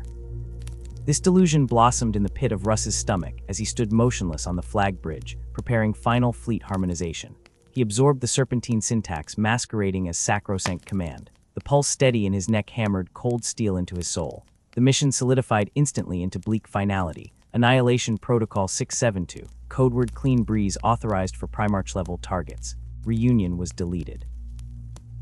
This delusion blossomed in the pit of Russ's stomach as he stood motionless on the flag bridge, preparing final fleet harmonization. He absorbed the serpentine syntax masquerading as sacrosanct command. The pulse steady in his neck hammered cold steel into his soul. The mission solidified instantly into bleak finality. Annihilation Protocol 672, codeword Clean Breeze authorized for Primarch-level targets. Reunion was deleted.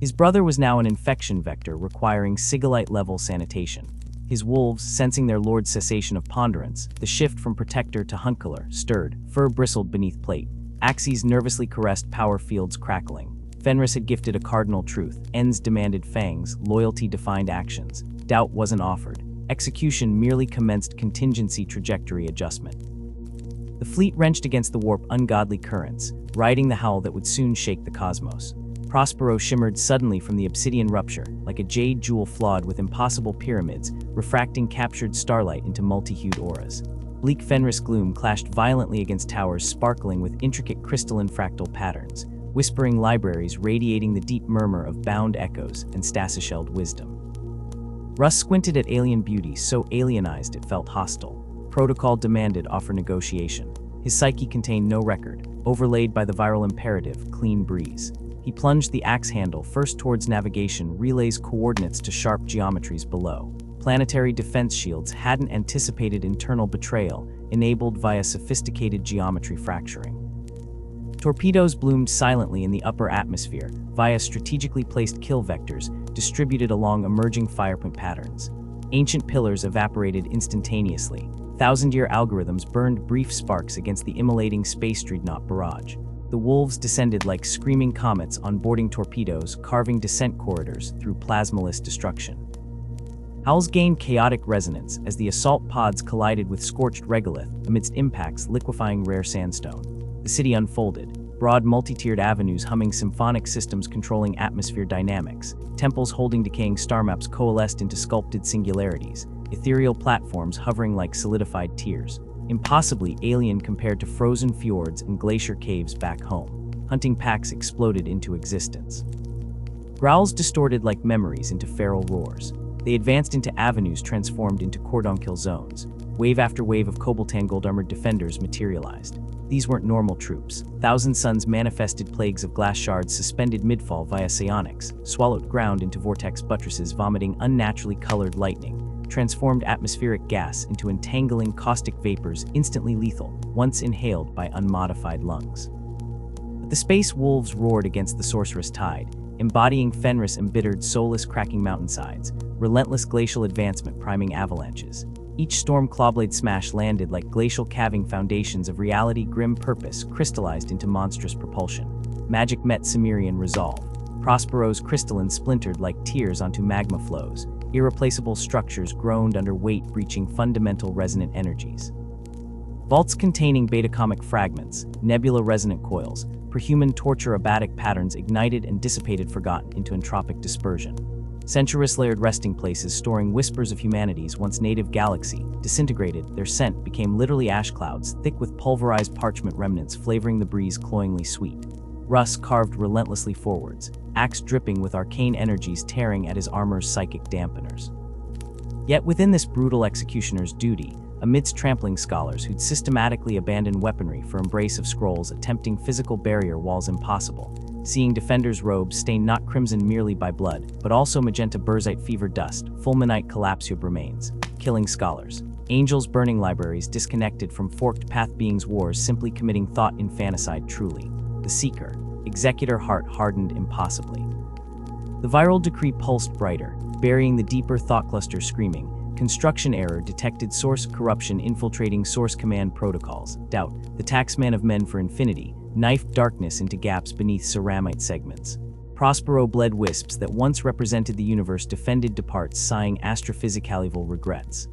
His brother was now an infection vector requiring Sigilite-level sanitation. His wolves, sensing their lord's cessation of ponderance, the shift from protector to huntkiller, stirred, fur bristled beneath plate. Axes nervously caressed power fields crackling. Fenris had gifted a cardinal truth. Ends demanded fangs, loyalty defined actions. Doubt wasn't offered. Execution merely commenced contingency trajectory adjustment. The fleet wrenched against the warp ungodly currents, riding the howl that would soon shake the cosmos. Prospero shimmered suddenly from the obsidian rupture, like a jade jewel flawed with impossible pyramids, refracting captured starlight into multi-hued auras. Bleak Fenris gloom clashed violently against towers sparkling with intricate crystalline fractal patterns, whispering libraries radiating the deep murmur of bound echoes and stasishelled wisdom. Russ squinted at alien beauty so alienized it felt hostile. Protocol demanded offer negotiation. His psyche contained no record, overlaid by the viral imperative, Clean Breeze. He plunged the axe handle first towards navigation, relays coordinates to sharp geometries below. Planetary defense shields hadn't anticipated internal betrayal, enabled via sophisticated geometry fracturing. Torpedoes bloomed silently in the upper atmosphere, via strategically placed kill vectors, distributed along emerging firepoint patterns. Ancient pillars evaporated instantaneously. Thousand-year algorithms burned brief sparks against the immolating space dreadnought barrage. The wolves descended like screaming comets on boarding torpedoes, carving descent corridors through plasmaless destruction. Howls gained chaotic resonance as the assault pods collided with scorched regolith amidst impacts liquefying rare sandstone. The city unfolded, broad multi-tiered avenues humming symphonic systems controlling atmosphere dynamics, temples holding decaying star maps coalesced into sculpted singularities, ethereal platforms hovering like solidified tears, impossibly alien compared to frozen fjords and glacier caves back home. hunting packs exploded into existence. Growls distorted like memories into feral roars. They advanced into avenues transformed into cordon kill zones. Wave after wave of Koboltan gold-armored defenders materialized. These weren't normal troops. Thousand Suns manifested plagues of glass shards suspended midfall via psionics, swallowed ground into vortex buttresses vomiting unnaturally colored lightning, transformed atmospheric gas into entangling caustic vapors instantly lethal, once inhaled by unmodified lungs. But the space wolves roared against the sorceress tide, embodying Fenris embittered soulless cracking mountainsides, relentless glacial advancement priming avalanches. Each storm clawblade smash landed like glacial calving foundations of reality grim purpose crystallized into monstrous propulsion. Magic met Cimmerian resolve. Prospero's crystalline splintered like tears onto magma flows. Irreplaceable structures groaned under weight breaching fundamental resonant energies. Vaults containing betacomic fragments, nebula resonant coils, perhuman torture abatic patterns ignited and dissipated forgotten into entropic dispersion. Centuries-layered resting places storing whispers of humanity's once native galaxy disintegrated, their scent became literally ash clouds, thick with pulverized parchment remnants flavoring the breeze cloyingly sweet. Russ carved relentlessly forwards, axe dripping with arcane energies tearing at his armor's psychic dampeners. Yet within this brutal executioner's duty, amidst trampling scholars who'd systematically abandoned weaponry for embrace of scrolls attempting physical barrier walls impossible, seeing defenders' robes stained not crimson merely by blood, but also magenta burzite fever dust, fulminite collapsube remains, killing scholars. Angels burning libraries disconnected from forked path beings' wars simply committing thought infanticide truly. The Seeker, executor heart hardened impossibly. The viral decree pulsed brighter, burying the deeper thought cluster screaming. Construction error detected source corruption infiltrating source command protocols. Doubt, the taxman of men for infinity, knifed darkness into gaps beneath ceramite segments. Prospero bled wisps that once represented the universe defended departs sighing astrophysicalival regrets.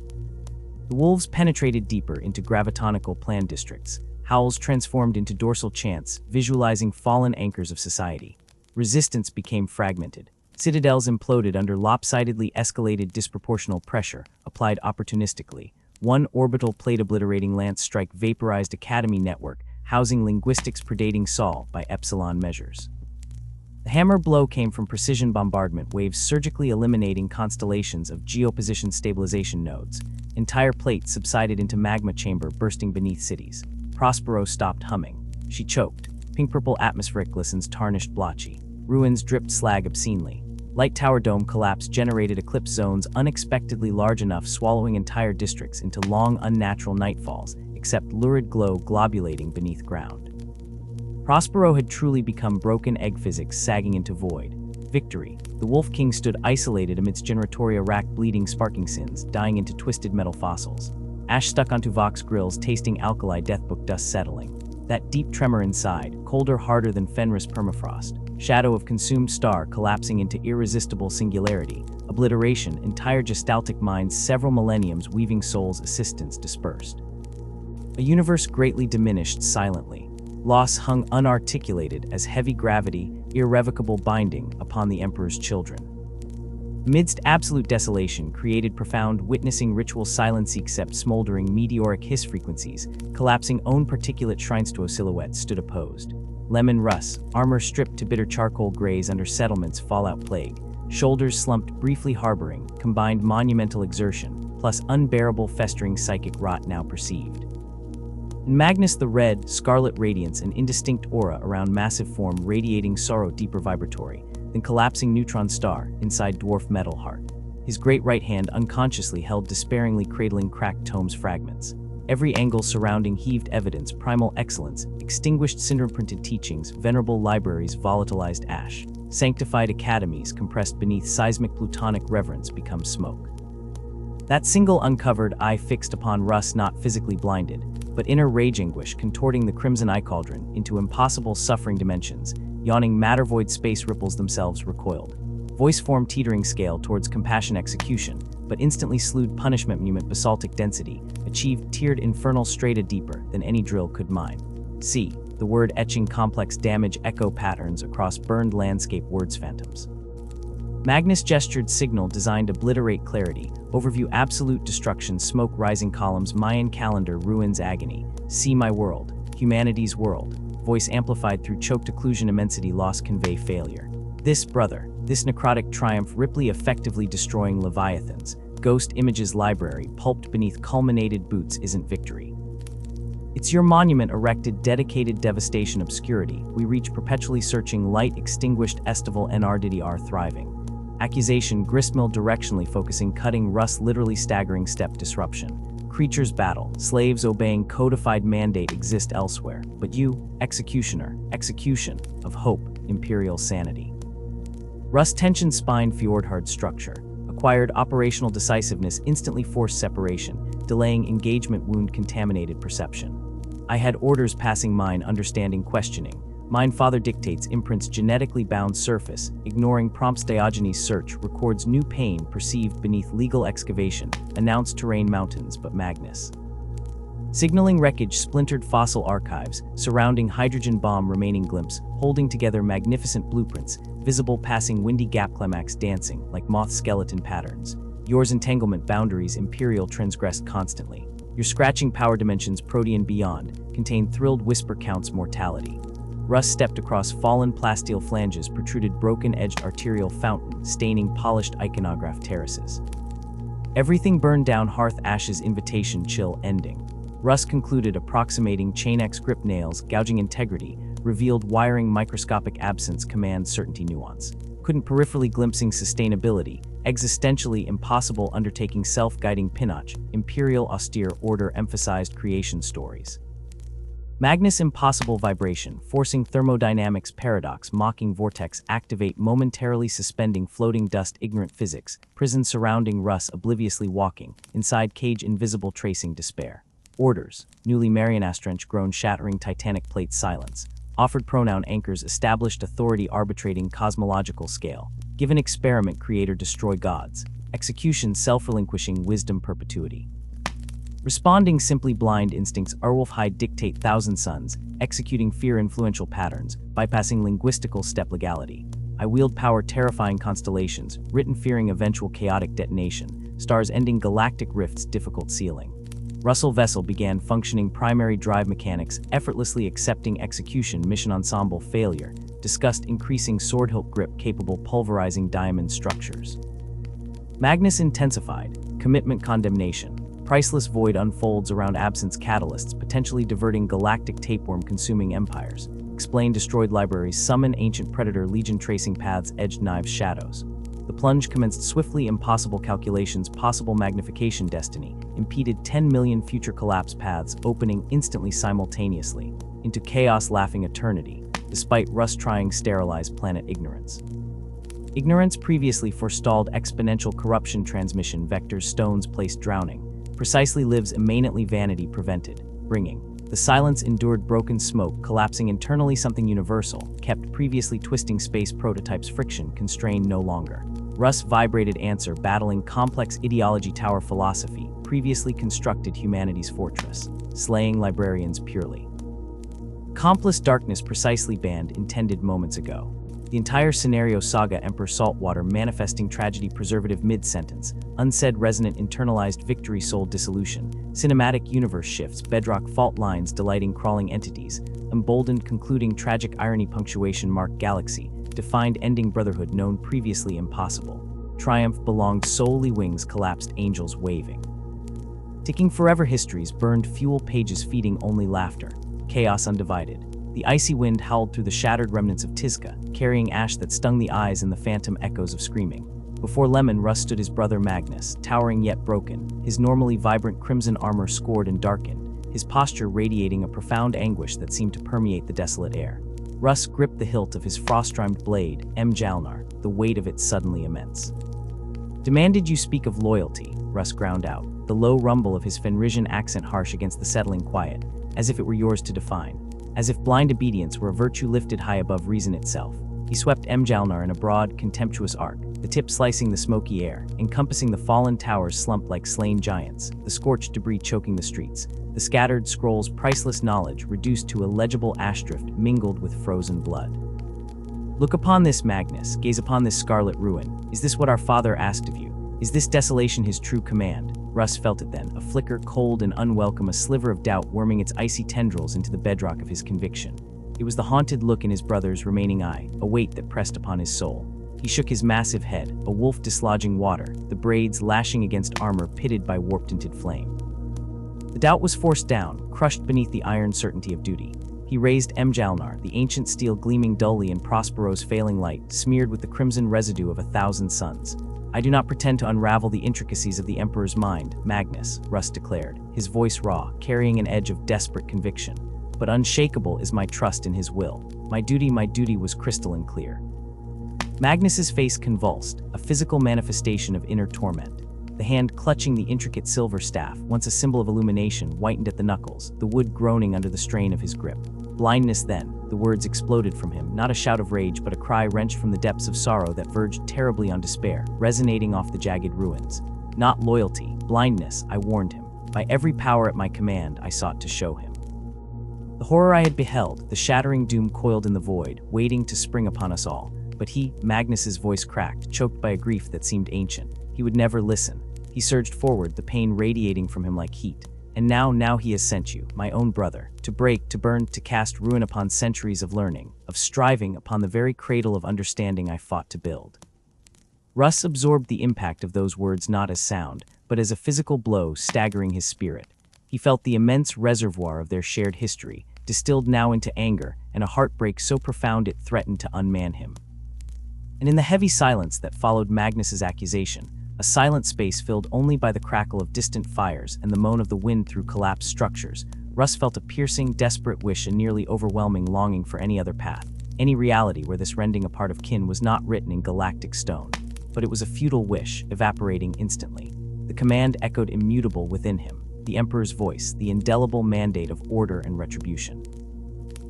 The wolves penetrated deeper into gravitonical plan districts. Howls transformed into dorsal chants, visualizing fallen anchors of society. Resistance became fragmented. Citadels imploded under lopsidedly escalated disproportional pressure, applied opportunistically. One orbital plate-obliterating lance strike vaporized academy network, housing linguistics predating Sol by epsilon measures. The hammer blow came from precision bombardment waves surgically eliminating constellations of geoposition stabilization nodes. Entire plates subsided into magma chamber bursting beneath cities. Prospero stopped humming. She choked. Pink-purple atmospheric glistens tarnished blotchy. Ruins dripped slag obscenely. Light Tower Dome collapse generated eclipse zones unexpectedly large enough swallowing entire districts into long unnatural nightfalls, except lurid glow globulating beneath ground. Prospero had truly become broken egg physics sagging into void. Victory. The Wolf King stood isolated amidst generatoria rack bleeding sparking sins, dying into twisted metal fossils. Ash stuck onto Vox grills tasting alkali deathbook dust settling. That deep tremor inside, colder harder than Fenris permafrost. Shadow of consumed star collapsing into irresistible singularity. Obliteration, entire gestaltic minds several millenniums weaving souls assistance dispersed. A universe greatly diminished silently. Loss hung unarticulated as heavy gravity, irrevocable binding upon the Emperor's children. Amidst absolute desolation created profound witnessing ritual silence except smoldering meteoric hiss frequencies, collapsing own particulate shrines to a silhouette stood opposed. Leman Russ, armor stripped to bitter charcoal grays under settlement's fallout plague, shoulders slumped briefly harboring, combined monumental exertion, plus unbearable festering psychic rot now perceived. In Magnus the red, scarlet radiance and indistinct aura around massive form radiating sorrow deeper vibratory, then collapsing neutron star inside dwarf metal heart. His great right hand unconsciously held despairingly cradling cracked tomes fragments. Every angle surrounding heaved evidence, primal excellence, extinguished syndrome-printed teachings, venerable libraries, volatilized ash. Sanctified academies compressed beneath seismic plutonic reverence become smoke. That single uncovered eye fixed upon Russ not physically blinded, but inner rage anguish contorting the crimson eye cauldron into impossible suffering dimensions, yawning matter void space ripples themselves recoiled. Voice form teetering scale towards compassion execution, but instantly slewed punishment movement basaltic density, achieved tiered infernal strata deeper than any drill could mine. See, the word etching complex damage echo patterns across burned landscape words phantoms. Magnus gestured signal designed obliterate clarity, overview absolute destruction smoke rising columns Mayan calendar ruins agony, see my world, humanity's world. voice amplified through choked occlusion immensity loss convey failure. This necrotic triumph Ripley effectively destroying Leviathan's ghost images library pulped beneath culminated boots isn't victory. It's your monument erected dedicated devastation obscurity. We reach perpetually searching light extinguished estival NRDDR thriving. Accusation gristmill directionally focusing cutting Russ literally staggering step disruption. Creatures battle, slaves obeying codified mandate exist elsewhere, but you, executioner, execution of hope, imperial sanity. Russ tension spine fjordhard structure, acquired operational decisiveness instantly forced separation, delaying engagement wound contaminated perception. I had orders passing mine understanding questioning. Mine father dictates imprints genetically bound surface, ignoring prompts Diogenes search, records new pain perceived beneath legal excavation, announced terrain mountains but Magnus. Signaling wreckage splintered fossil archives, surrounding hydrogen bomb remaining glimpse, holding together magnificent blueprints, visible passing windy gap climax dancing like moth skeleton patterns. Yours entanglement boundaries imperial transgressed constantly. Your scratching power dimensions protean beyond, contain thrilled whisper counts mortality. Russ stepped across fallen plasteel flanges protruded broken-edged arterial fountain, staining polished iconograph terraces. Everything burned down hearth ashes invitation chill ending. Russ concluded approximating chain X grip nails, gouging integrity, revealed wiring microscopic absence command certainty nuance. Couldn't peripherally glimpsing sustainability, existentially impossible undertaking self-guiding Pinach, imperial austere order emphasized creation stories. Magnus impossible vibration, forcing thermodynamics paradox mocking vortex activate momentarily suspending floating dust ignorant physics, prison surrounding Russ obliviously walking, inside cage invisible tracing despair. Orders, newly Marianastrench grown shattering titanic plate silence. Offered pronoun anchors established authority arbitrating cosmological scale. Given experiment creator destroy gods. Execution self-relinquishing wisdom perpetuity. Responding simply blind instincts Arwolfhide dictate thousand suns, executing fear influential patterns, bypassing linguistical step legality. I wield power terrifying constellations, written fearing eventual chaotic detonation, stars ending galactic rifts difficult sealing. Russell Vessel began functioning primary drive mechanics, effortlessly accepting execution mission ensemble failure, discussed increasing sword hilt grip capable pulverizing diamond structures. Magnus intensified, commitment condemnation. Priceless void unfolds around absence catalysts, potentially diverting galactic tapeworm consuming empires. Explain destroyed libraries, summon ancient predator legion tracing paths, edged knives, shadows. The plunge commenced swiftly impossible calculations, possible magnification destiny, impeded 10 million future collapse paths, opening instantly simultaneously, into chaos laughing eternity, despite Russ trying sterilize planet ignorance. Ignorance previously forestalled exponential corruption transmission vectors stones placed drowning. Precisely lives immanently vanity prevented, bringing. The silence endured broken smoke, collapsing internally something universal, kept previously twisting space prototypes friction, constrained no longer. Russ vibrated answer, battling complex ideology tower philosophy, previously constructed humanity's fortress, slaying librarians purely. Accomplice darkness precisely banned, intended moments ago. The entire scenario saga Emperor Saltwater manifesting tragedy preservative mid-sentence, unsaid resonant internalized victory soul dissolution, cinematic universe shifts, bedrock fault lines delighting crawling entities, emboldened concluding tragic irony punctuation mark galaxy, defined ending brotherhood known previously impossible. Triumph belonged solely wings collapsed angels waving. Ticking forever histories burned fuel pages feeding only laughter, chaos undivided. The icy wind howled through the shattered remnants of Tizca, carrying ash that stung the eyes and the phantom echoes of screaming. Before Leman Russ stood his brother Magnus, towering yet broken, his normally vibrant crimson armor scored and darkened, his posture radiating a profound anguish that seemed to permeate the desolate air. Russ gripped the hilt of his frost-rimed blade, Jalnar, the weight of it suddenly immense. Demanded you speak of loyalty, Russ ground out, the low rumble of his Fenrisian accent harsh against the settling quiet, as if it were yours to define. As if blind obedience were a virtue lifted high above reason itself. He swept Jalnar in a broad, contemptuous arc, the tip slicing the smoky air, encompassing the fallen towers slumped like slain giants, the scorched debris choking the streets, the scattered scrolls' priceless knowledge reduced to illegible ash drift mingled with frozen blood. Look upon this Magnus, gaze upon this scarlet ruin. Is this what our father asked of you? Is this desolation his true command? Russ felt it then, a flicker cold and unwelcome, a sliver of doubt worming its icy tendrils into the bedrock of his conviction. It was the haunted look in his brother's remaining eye, a weight that pressed upon his soul. He shook his massive head, a wolf dislodging water, the braids lashing against armor pitted by warp-tinted flame. The doubt was forced down, crushed beneath the iron certainty of duty. He raised Mjalnar, the ancient steel gleaming dully in Prospero's failing light, smeared with the crimson residue of 1,000 suns. "I do not pretend to unravel the intricacies of the Emperor's mind, Magnus," Russ declared, his voice raw, carrying an edge of desperate conviction. "But unshakable is my trust in his will. My duty was crystalline clear." Magnus's face convulsed, a physical manifestation of inner torment. The hand clutching the intricate silver staff, once a symbol of illumination, whitened at the knuckles, the wood groaning under the strain of his grip. Blindness then, the words exploded from him, not a shout of rage but a cry wrenched from the depths of sorrow that verged terribly on despair, resonating off the jagged ruins. Not loyalty, blindness, I warned him. By every power at my command, I sought to show him. The horror I had beheld, the shattering doom coiled in the void, waiting to spring upon us all. But he, Magnus's voice cracked, choked by a grief that seemed ancient. He would never listen. He surged forward, the pain radiating from him like heat. "And now he has sent you, my own brother, to break, to burn, to cast ruin upon centuries of learning, of striving upon the very cradle of understanding I fought to build." Russ absorbed the impact of those words not as sound, but as a physical blow staggering his spirit. He felt the immense reservoir of their shared history, distilled now into anger, and a heartbreak so profound it threatened to unman him. And in the heavy silence that followed Magnus's accusation, a silent space filled only by the crackle of distant fires and the moan of the wind through collapsed structures, Russ felt a piercing, desperate wish, a nearly overwhelming longing for any other path, any reality where this rending apart of kin was not written in galactic stone. But it was a futile wish, evaporating instantly. The command echoed immutable within him, the Emperor's voice, the indelible mandate of order and retribution.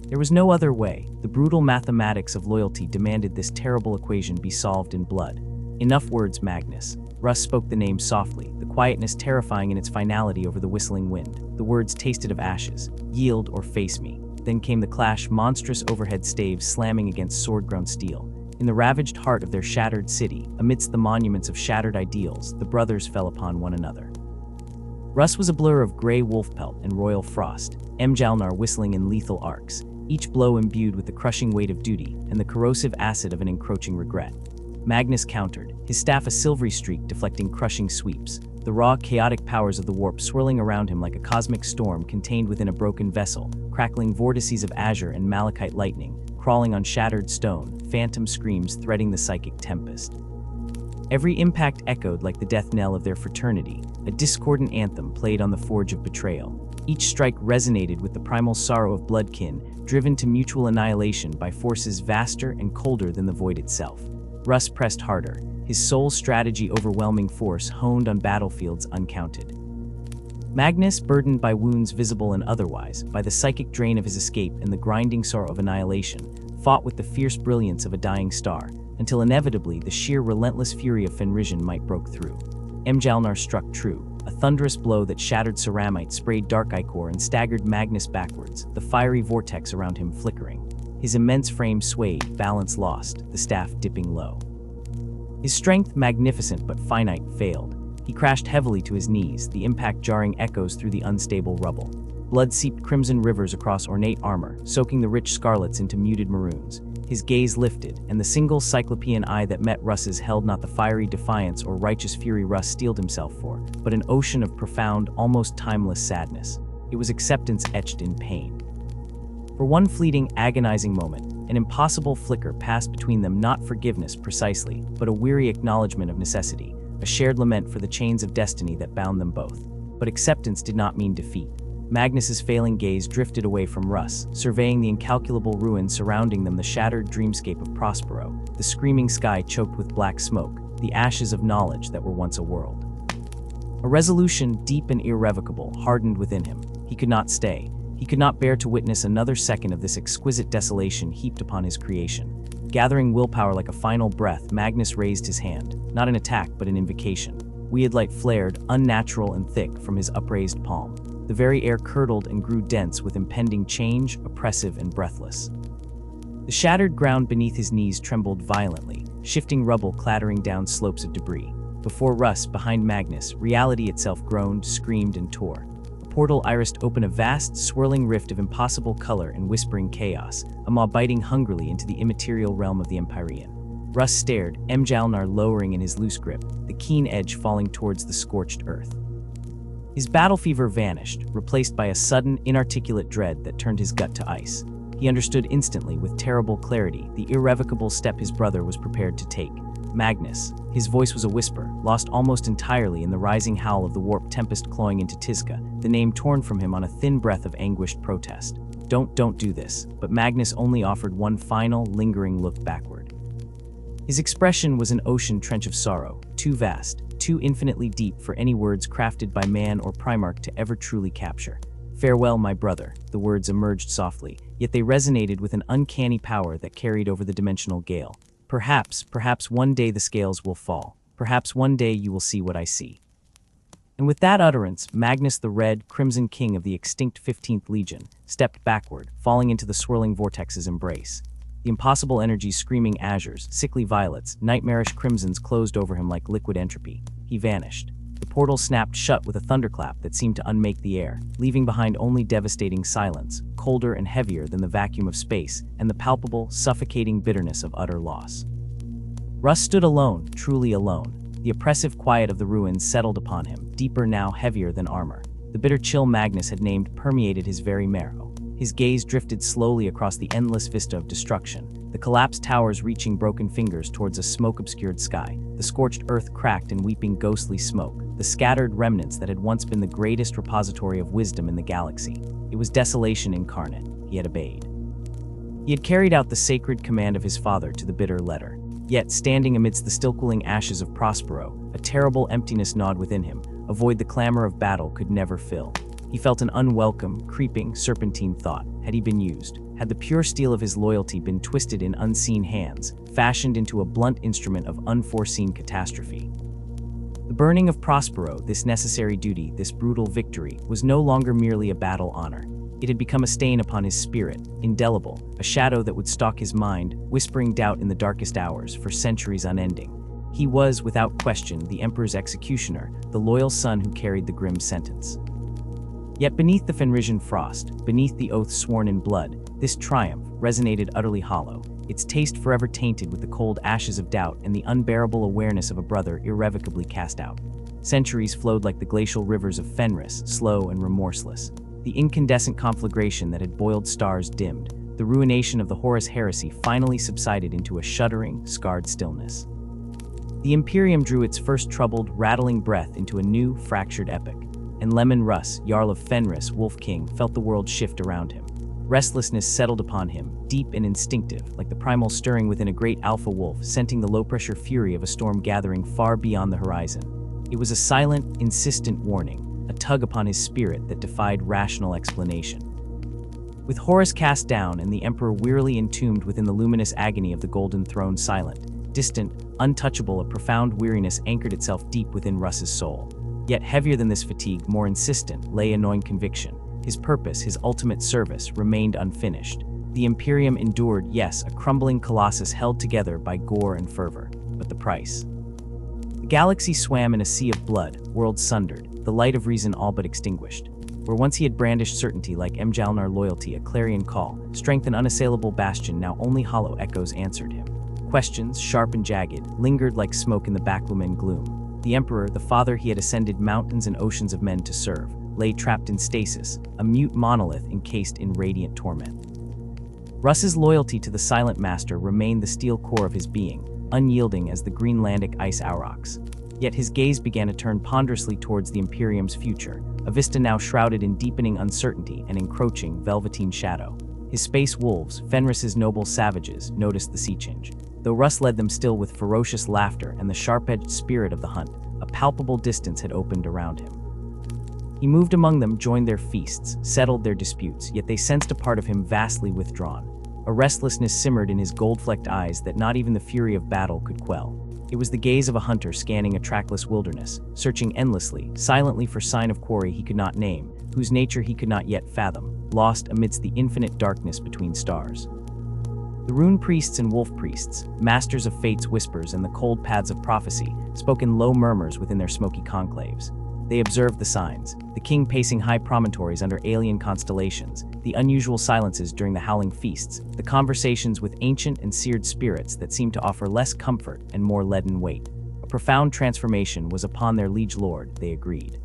There was no other way. The brutal mathematics of loyalty demanded this terrible equation be solved in blood. "Enough words, Magnus." Russ spoke the name softly, the quietness terrifying in its finality over the whistling wind. The words tasted of ashes. "Yield or face me." Then came the clash, monstrous overhead staves slamming against sword-ground steel. In the ravaged heart of their shattered city, amidst the monuments of shattered ideals, the brothers fell upon one another. Russ was a blur of gray wolf pelt and royal frost, Mjalnar whistling in lethal arcs, each blow imbued with the crushing weight of duty and the corrosive acid of an encroaching regret. Magnus countered, his staff a silvery streak deflecting crushing sweeps, the raw, chaotic powers of the warp swirling around him like a cosmic storm contained within a broken vessel, crackling vortices of azure and malachite lightning, crawling on shattered stone, phantom screams threading the psychic tempest. Every impact echoed like the death knell of their fraternity, a discordant anthem played on the forge of betrayal. Each strike resonated with the primal sorrow of bloodkin, driven to mutual annihilation by forces vaster and colder than the void itself. Russ pressed harder, his soul's strategy overwhelming force honed on battlefields uncounted. Magnus, burdened by wounds visible and otherwise, by the psychic drain of his escape and the grinding sorrow of annihilation, fought with the fierce brilliance of a dying star, until inevitably the sheer relentless fury of Fenrisian might broke through. Mjalnar struck true, a thunderous blow that shattered ceramite, sprayed dark ichor and staggered Magnus backwards, the fiery vortex around him flickering. His immense frame swayed, balance lost, the staff dipping low. His strength, magnificent but finite, failed. He crashed heavily to his knees, the impact jarring echoes through the unstable rubble. Blood seeped crimson rivers across ornate armor, soaking the rich scarlets into muted maroons. His gaze lifted, and the single cyclopean eye that met Russ's held not the fiery defiance or righteous fury Russ steeled himself for, but an ocean of profound, almost timeless sadness. It was acceptance etched in pain. For one fleeting, agonizing moment, an impossible flicker passed between them, not forgiveness precisely, but a weary acknowledgement of necessity, a shared lament for the chains of destiny that bound them both. But acceptance did not mean defeat. Magnus's failing gaze drifted away from Russ, surveying the incalculable ruins surrounding them, the shattered dreamscape of Prospero, the screaming sky choked with black smoke, the ashes of knowledge that were once a world. A resolution, deep and irrevocable, hardened within him. He could not stay. He could not bear to witness another second of this exquisite desolation heaped upon his creation. Gathering willpower like a final breath, Magnus raised his hand, not an attack but an invocation. Weird light flared, unnatural and thick, from his upraised palm. The very air curdled and grew dense with impending change, oppressive and breathless. The shattered ground beneath his knees trembled violently, shifting rubble clattering down slopes of debris. Before Russ, behind Magnus, reality itself groaned, screamed, and tore. A portal irised open a vast, swirling rift of impossible color and whispering chaos, a maw biting hungrily into the immaterial realm of the Empyrean. Russ stared, Mjalnar lowering in his loose grip, the keen edge falling towards the scorched earth. His battle fever vanished, replaced by a sudden, inarticulate dread that turned his gut to ice. He understood instantly, with terrible clarity, the irrevocable step his brother was prepared to take. Magnus. His voice was a whisper, lost almost entirely in the rising howl of the warp tempest clawing into Tizca, the name torn from him on a thin breath of anguished protest. Don't do this, but Magnus only offered one final, lingering look backward. His expression was an ocean trench of sorrow, too vast, too infinitely deep for any words crafted by man or Primarch to ever truly capture. Farewell, my brother, the words emerged softly, yet they resonated with an uncanny power that carried over the dimensional gale. Perhaps one day the scales will fall. Perhaps one day you will see what I see. And with that utterance, Magnus the Red, Crimson King of the extinct 15th Legion, stepped backward, falling into the swirling vortex's embrace. The impossible energies screaming azures, sickly violets, nightmarish crimsons closed over him like liquid entropy. He vanished. The portal snapped shut with a thunderclap that seemed to unmake the air, leaving behind only devastating silence, colder and heavier than the vacuum of space, and the palpable, suffocating bitterness of utter loss. Russ stood alone, truly alone. The oppressive quiet of the ruins settled upon him, deeper now, heavier than armor. The bitter chill Magnus had named permeated his very marrow. His gaze drifted slowly across the endless vista of destruction, the collapsed towers reaching broken fingers towards a smoke-obscured sky, the scorched earth cracked and weeping ghostly smoke, the scattered remnants that had once been the greatest repository of wisdom in the galaxy. It was desolation incarnate. He had obeyed. He had carried out the sacred command of his father to the bitter letter. Yet, standing amidst the still-cooling ashes of Prospero, a terrible emptiness gnawed within him, a void the clamor of battle could never fill. He felt an unwelcome, creeping, serpentine thought. Had he been used? Had the pure steel of his loyalty been twisted in unseen hands, fashioned into a blunt instrument of unforeseen catastrophe? The burning of Prospero, this necessary duty, this brutal victory, was no longer merely a battle honor. It had become a stain upon his spirit, indelible, a shadow that would stalk his mind, whispering doubt in the darkest hours, for centuries unending. He was, without question, the Emperor's executioner, the loyal son who carried the grim sentence. Yet beneath the Fenrisian frost, beneath the oath sworn in blood, this triumph resonated utterly hollow, its taste forever tainted with the cold ashes of doubt and the unbearable awareness of a brother irrevocably cast out. Centuries flowed like the glacial rivers of Fenris, slow and remorseless. The incandescent conflagration that had boiled stars dimmed. The ruination of the Horus Heresy finally subsided into a shuddering, scarred stillness. The Imperium drew its first troubled, rattling breath into a new, fractured epoch. And Leman Russ, Jarl of Fenris, Wolf King, felt the world shift around him. Restlessness settled upon him, deep and instinctive, like the primal stirring within a great alpha wolf, scenting the low-pressure fury of a storm gathering far beyond the horizon. It was a silent, insistent warning, a tug upon his spirit that defied rational explanation. With Horus cast down and the Emperor wearily entombed within the luminous agony of the Golden Throne silent, distant, untouchable, a profound weariness anchored itself deep within Russ's soul. Yet heavier than this fatigue, more insistent, lay a gnawing conviction. His purpose, his ultimate service, remained unfinished. The Imperium endured, yes, a crumbling colossus held together by gore and fervor. But the price? The galaxy swam in a sea of blood, worlds sundered, the light of reason all but extinguished. Where once he had brandished certainty like Mjalnar loyalty, a clarion call, strength an unassailable bastion, now only hollow echoes answered him. Questions, sharp and jagged, lingered like smoke in the backlumen gloom. The Emperor, the father he had ascended mountains and oceans of men to serve, lay trapped in stasis, a mute monolith encased in radiant torment. Russ's loyalty to the Silent Master remained the steel core of his being, unyielding as the Greenlandic ice aurochs. Yet his gaze began to turn ponderously towards the Imperium's future, a vista now shrouded in deepening uncertainty and encroaching velveteen shadow. His space wolves, Fenris's noble savages, noticed the sea change. Though Russ led them still with ferocious laughter and the sharp-edged spirit of the hunt, a palpable distance had opened around him. He moved among them, joined their feasts, settled their disputes, yet they sensed a part of him vastly withdrawn. A restlessness simmered in his gold-flecked eyes that not even the fury of battle could quell. It was the gaze of a hunter scanning a trackless wilderness, searching endlessly, silently for sign of quarry he could not name, whose nature he could not yet fathom, lost amidst the infinite darkness between stars. The rune priests and wolf priests, masters of fate's whispers and the cold paths of prophecy, spoke in low murmurs within their smoky conclaves. They observed the signs, the king pacing high promontories under alien constellations, the unusual silences during the howling feasts, the conversations with ancient and seared spirits that seemed to offer less comfort and more leaden weight. A profound transformation was upon their liege lord, they agreed.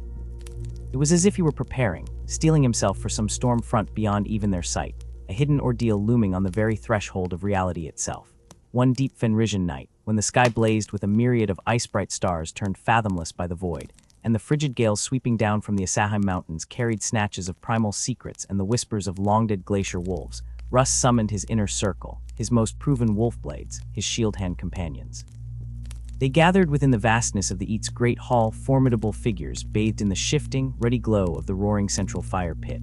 It was as if he were preparing, steeling himself for some storm front beyond even their sight, a hidden ordeal looming on the very threshold of reality itself. One deep Fenrisian night, when the sky blazed with a myriad of ice-bright stars turned fathomless by the void, and the frigid gales sweeping down from the Asaheim Mountains carried snatches of primal secrets and the whispers of long-dead glacier wolves, Russ summoned his inner circle, his most proven wolf blades, his shield-hand companions. They gathered within the vastness of the Eat's great hall, formidable figures bathed in the shifting, ruddy glow of the roaring central fire pit.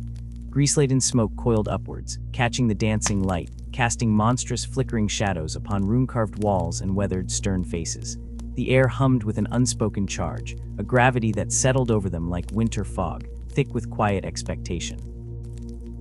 Grease-laden smoke coiled upwards, catching the dancing light, casting monstrous flickering shadows upon rune-carved walls and weathered, stern faces. The air hummed with an unspoken charge, a gravity that settled over them like winter fog, thick with quiet expectation.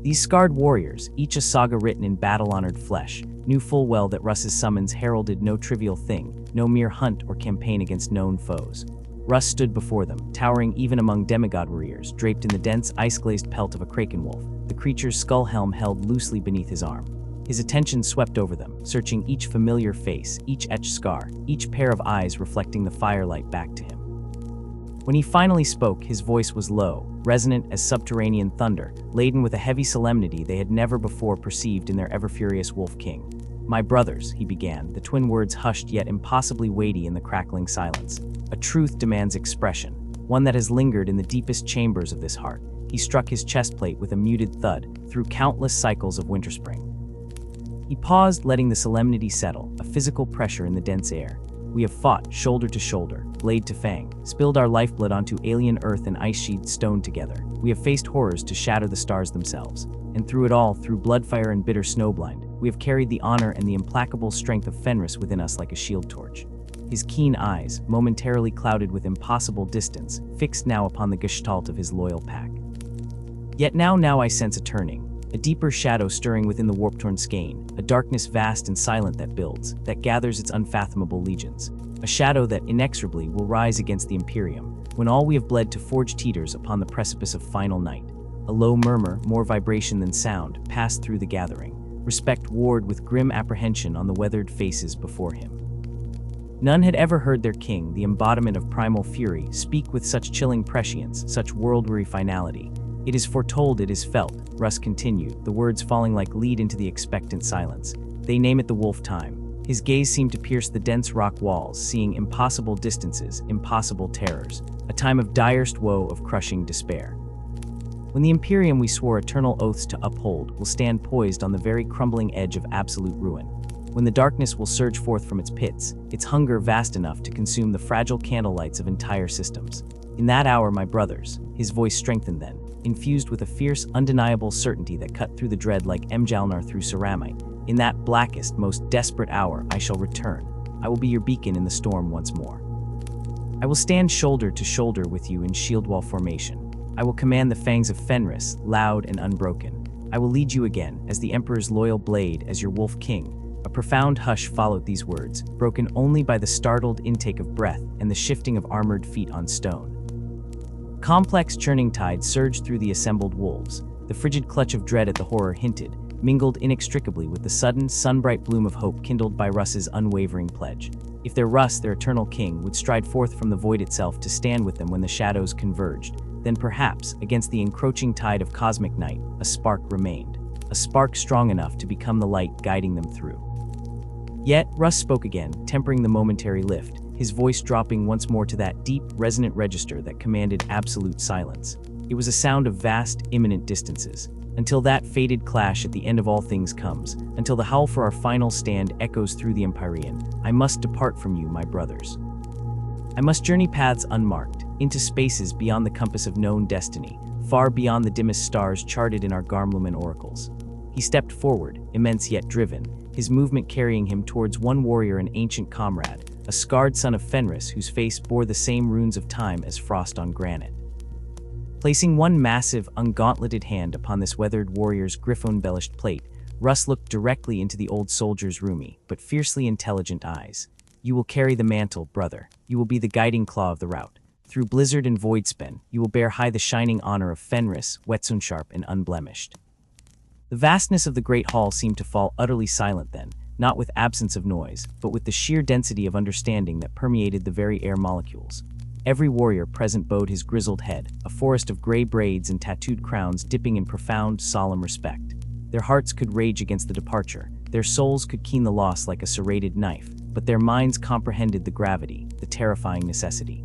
These scarred warriors, each a saga written in battle-honored flesh, knew full well that Russ's summons heralded no trivial thing, no mere hunt or campaign against known foes. Russ stood before them, towering even among demigod warriors, draped in the dense, ice-glazed pelt of a kraken wolf, the creature's skull helm held loosely beneath his arm. His attention swept over them, searching each familiar face, each etched scar, each pair of eyes reflecting the firelight back to him. When he finally spoke, his voice was low, resonant as subterranean thunder, laden with a heavy solemnity they had never before perceived in their ever-furious Wolf King. "My brothers," he began, the twin words hushed yet impossibly weighty in the crackling silence. "A truth demands expression, one that has lingered in the deepest chambers of this heart." He struck his chest plate with a muted thud, through countless cycles of winterspring. He paused, letting the solemnity settle, a physical pressure in the dense air. "We have fought, shoulder to shoulder, blade to fang, spilled our lifeblood onto alien earth and ice-sheathed stone together. We have faced horrors to shatter the stars themselves. And through it all, through bloodfire and bitter snowblind, we have carried the honor and the implacable strength of Fenris within us like a shield torch." His keen eyes, momentarily clouded with impossible distance, fixed now upon the gestalt of his loyal pack. "Yet now I sense a turning, a deeper shadow stirring within the warp-torn skein, a darkness vast and silent that builds, that gathers its unfathomable legions. A shadow that inexorably will rise against the Imperium, when all we have bled to forge teeters upon the precipice of final night." A low murmur, more vibration than sound, passed through the gathering. Respect warred with grim apprehension on the weathered faces before him. None had ever heard their king, the embodiment of primal fury, speak with such chilling prescience, such world-weary finality. "It is foretold, it is felt," Russ continued, the words falling like lead into the expectant silence. "They name it the wolf time." His gaze seemed to pierce the dense rock walls, seeing impossible distances, impossible terrors, a time of direst woe, of crushing despair. "When the Imperium we swore eternal oaths to uphold will stand poised on the very crumbling edge of absolute ruin. When the darkness will surge forth from its pits, its hunger vast enough to consume the fragile candlelights of entire systems. In that hour, my brothers," his voice strengthened then, infused with a fierce, undeniable certainty that cut through the dread like Mjalnar through ceramite, "in that blackest, most desperate hour, I shall return. I will be your beacon in the storm once more. I will stand shoulder to shoulder with you in shield wall formation. I will command the fangs of Fenris, loud and unbroken. I will lead you again, as the Emperor's loyal blade, as your Wolf King." A profound hush followed these words, broken only by the startled intake of breath and the shifting of armored feet on stone. Complex churning tide surged through the assembled wolves. The frigid clutch of dread at the horror hinted, mingled inextricably with the sudden, sun-bright bloom of hope kindled by Russ's unwavering pledge. If their Russ, their eternal king, would stride forth from the void itself to stand with them when the shadows converged, then perhaps, against the encroaching tide of cosmic night, a spark remained. A spark strong enough to become the light guiding them through. Yet, Russ spoke again, tempering the momentary lift, his voice dropping once more to that deep, resonant register that commanded absolute silence. It was a sound of vast, imminent distances. Until that fated clash at the end of all things comes, until the howl for our final stand echoes through the Empyrean, I must depart from you, my brothers. I must journey paths unmarked, into spaces beyond the compass of known destiny, far beyond the dimmest stars charted in our Garmlumen oracles. He stepped forward, immense yet driven, his movement carrying him towards one warrior and ancient comrade, a scarred son of Fenris whose face bore the same runes of time as frost on granite. Placing one massive, ungauntleted hand upon this weathered warrior's griffon-embellished plate, Russ looked directly into the old soldier's roomy, but fiercely intelligent eyes. "You will carry the mantle, brother. You will be the guiding claw of the rout. Through blizzard and voidspan, you will bear high the shining honor of Fenris, Wetsunsharp and unblemished. The vastness of the great hall seemed to fall utterly silent then, not with absence of noise, but with the sheer density of understanding that permeated the very air molecules. Every warrior present bowed his grizzled head, a forest of gray braids and tattooed crowns dipping in profound, solemn respect. Their hearts could rage against the departure, their souls could keen the loss like a serrated knife, but their minds comprehended the gravity, the terrifying necessity.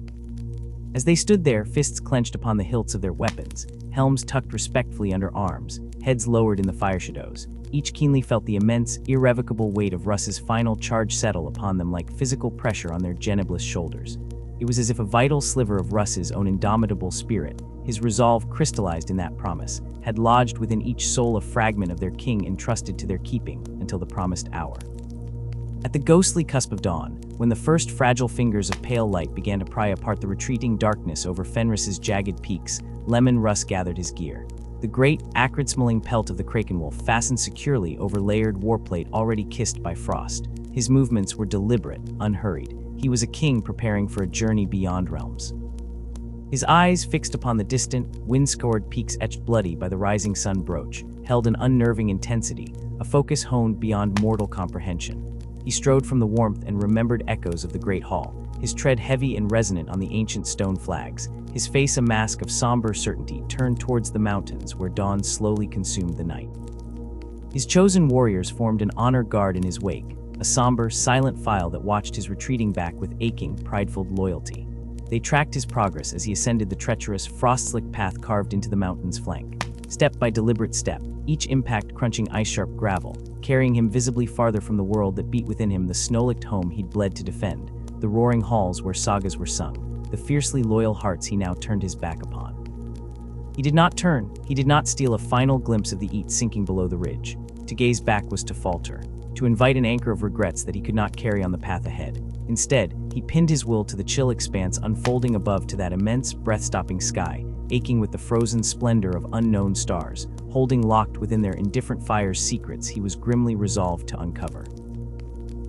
As they stood there, fists clenched upon the hilts of their weapons, helms tucked respectfully under arms, heads lowered in the fire shadows, each keenly felt the immense, irrevocable weight of Russ's final charge settle upon them like physical pressure on their genibless shoulders. It was as if a vital sliver of Russ's own indomitable spirit, his resolve crystallized in that promise, had lodged within each soul a fragment of their king entrusted to their keeping until the promised hour. At the ghostly cusp of dawn, when the first fragile fingers of pale light began to pry apart the retreating darkness over Fenris's jagged peaks, Leman Russ gathered his gear. The great, acrid-smelling pelt of the Krakenwolf fastened securely over layered warplate already kissed by frost. His movements were deliberate, unhurried. He was a king preparing for a journey beyond realms. His eyes, fixed upon the distant, wind-scored peaks etched bloody by the rising sun broach, held an unnerving intensity, a focus honed beyond mortal comprehension. He strode from the warmth and remembered echoes of the great hall, his tread heavy and resonant on the ancient stone flags, his face a mask of somber certainty turned towards the mountains where dawn slowly consumed the night. His chosen warriors formed an honor guard in his wake, a somber, silent file that watched his retreating back with aching, prideful loyalty. They tracked his progress as he ascended the treacherous, frost-slick path carved into the mountain's flank. Step by deliberate step, each impact crunching ice-sharp gravel, carrying him visibly farther from the world that beat within him the snow-licked home he'd bled to defend, the roaring halls where sagas were sung, the fiercely loyal hearts he now turned his back upon. He did not turn, he did not steal a final glimpse of the Eat sinking below the ridge. To gaze back was to falter, to invite an anchor of regrets that he could not carry on the path ahead. Instead, he pinned his will to the chill expanse unfolding above to that immense, breath-stopping sky, aching with the frozen splendor of unknown stars, holding locked within their indifferent fires secrets he was grimly resolved to uncover.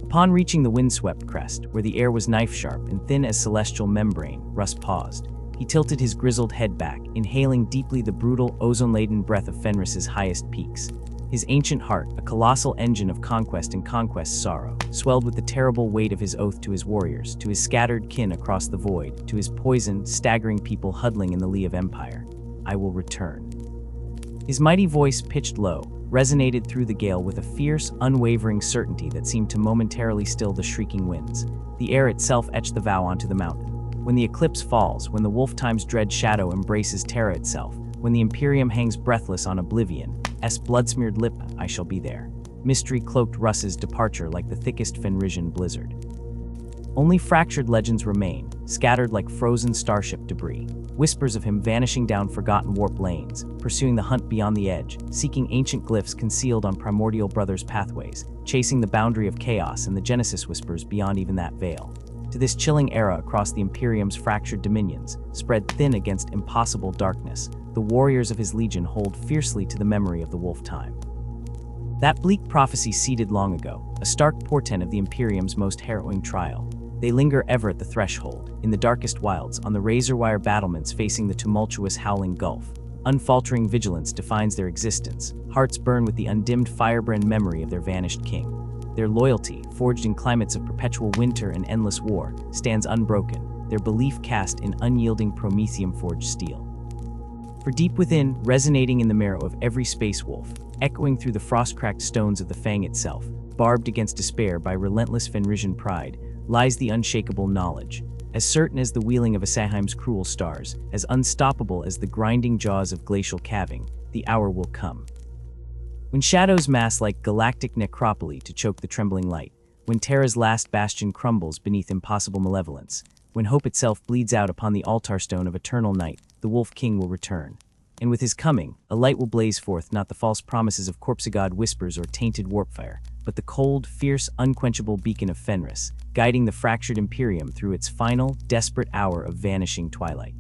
Upon reaching the windswept crest, where the air was knife-sharp and thin as celestial membrane, Russ paused. He tilted his grizzled head back, inhaling deeply the brutal, ozone-laden breath of Fenris's highest peaks. His ancient heart, a colossal engine of conquest and conquest's sorrow, swelled with the terrible weight of his oath to his warriors, to his scattered kin across the void, to his poisoned, staggering people huddling in the lee of empire. I will return. His mighty voice, pitched low, resonated through the gale with a fierce, unwavering certainty that seemed to momentarily still the shrieking winds. The air itself etched the vow onto the mountain. When the eclipse falls, when the wolf-time's dread shadow embraces Terra itself, when the Imperium hangs breathless on oblivion, blood-smeared lip, I shall be there. Mystery cloaked Russ's departure like the thickest Fenrisian blizzard. Only fractured legends remain, scattered like frozen starship debris. Whispers of him vanishing down forgotten warp lanes, pursuing the hunt beyond the edge, seeking ancient glyphs concealed on primordial brothers' pathways, chasing the boundary of chaos and the Genesis whispers beyond even that veil. To this chilling era across the Imperium's fractured dominions, spread thin against impossible darkness, the warriors of his legion hold fiercely to the memory of the wolf time. That bleak prophecy seeded long ago, a stark portent of the Imperium's most harrowing trial. They linger ever at the threshold, in the darkest wilds, on the razor-wire battlements facing the tumultuous howling gulf. Unfaltering vigilance defines their existence, hearts burn with the undimmed firebrand memory of their vanished king. Their loyalty, forged in climates of perpetual winter and endless war, stands unbroken, their belief cast in unyielding Prometheum-forged steel. For deep within, resonating in the marrow of every space wolf, echoing through the frost-cracked stones of the Fang itself, barbed against despair by relentless Fenrisian pride, lies the unshakable knowledge, as certain as the wheeling of Asaheim's cruel stars, as unstoppable as the grinding jaws of glacial calving, the hour will come. When shadows mass like galactic necropoli to choke the trembling light, when Terra's last bastion crumbles beneath impossible malevolence, when hope itself bleeds out upon the altar stone of eternal night, the Wolf King will return. And with his coming, a light will blaze forth not the false promises of corpse-god whispers or tainted warpfire, but the cold, fierce, unquenchable beacon of Fenris, guiding the fractured Imperium through its final, desperate hour of vanishing twilight.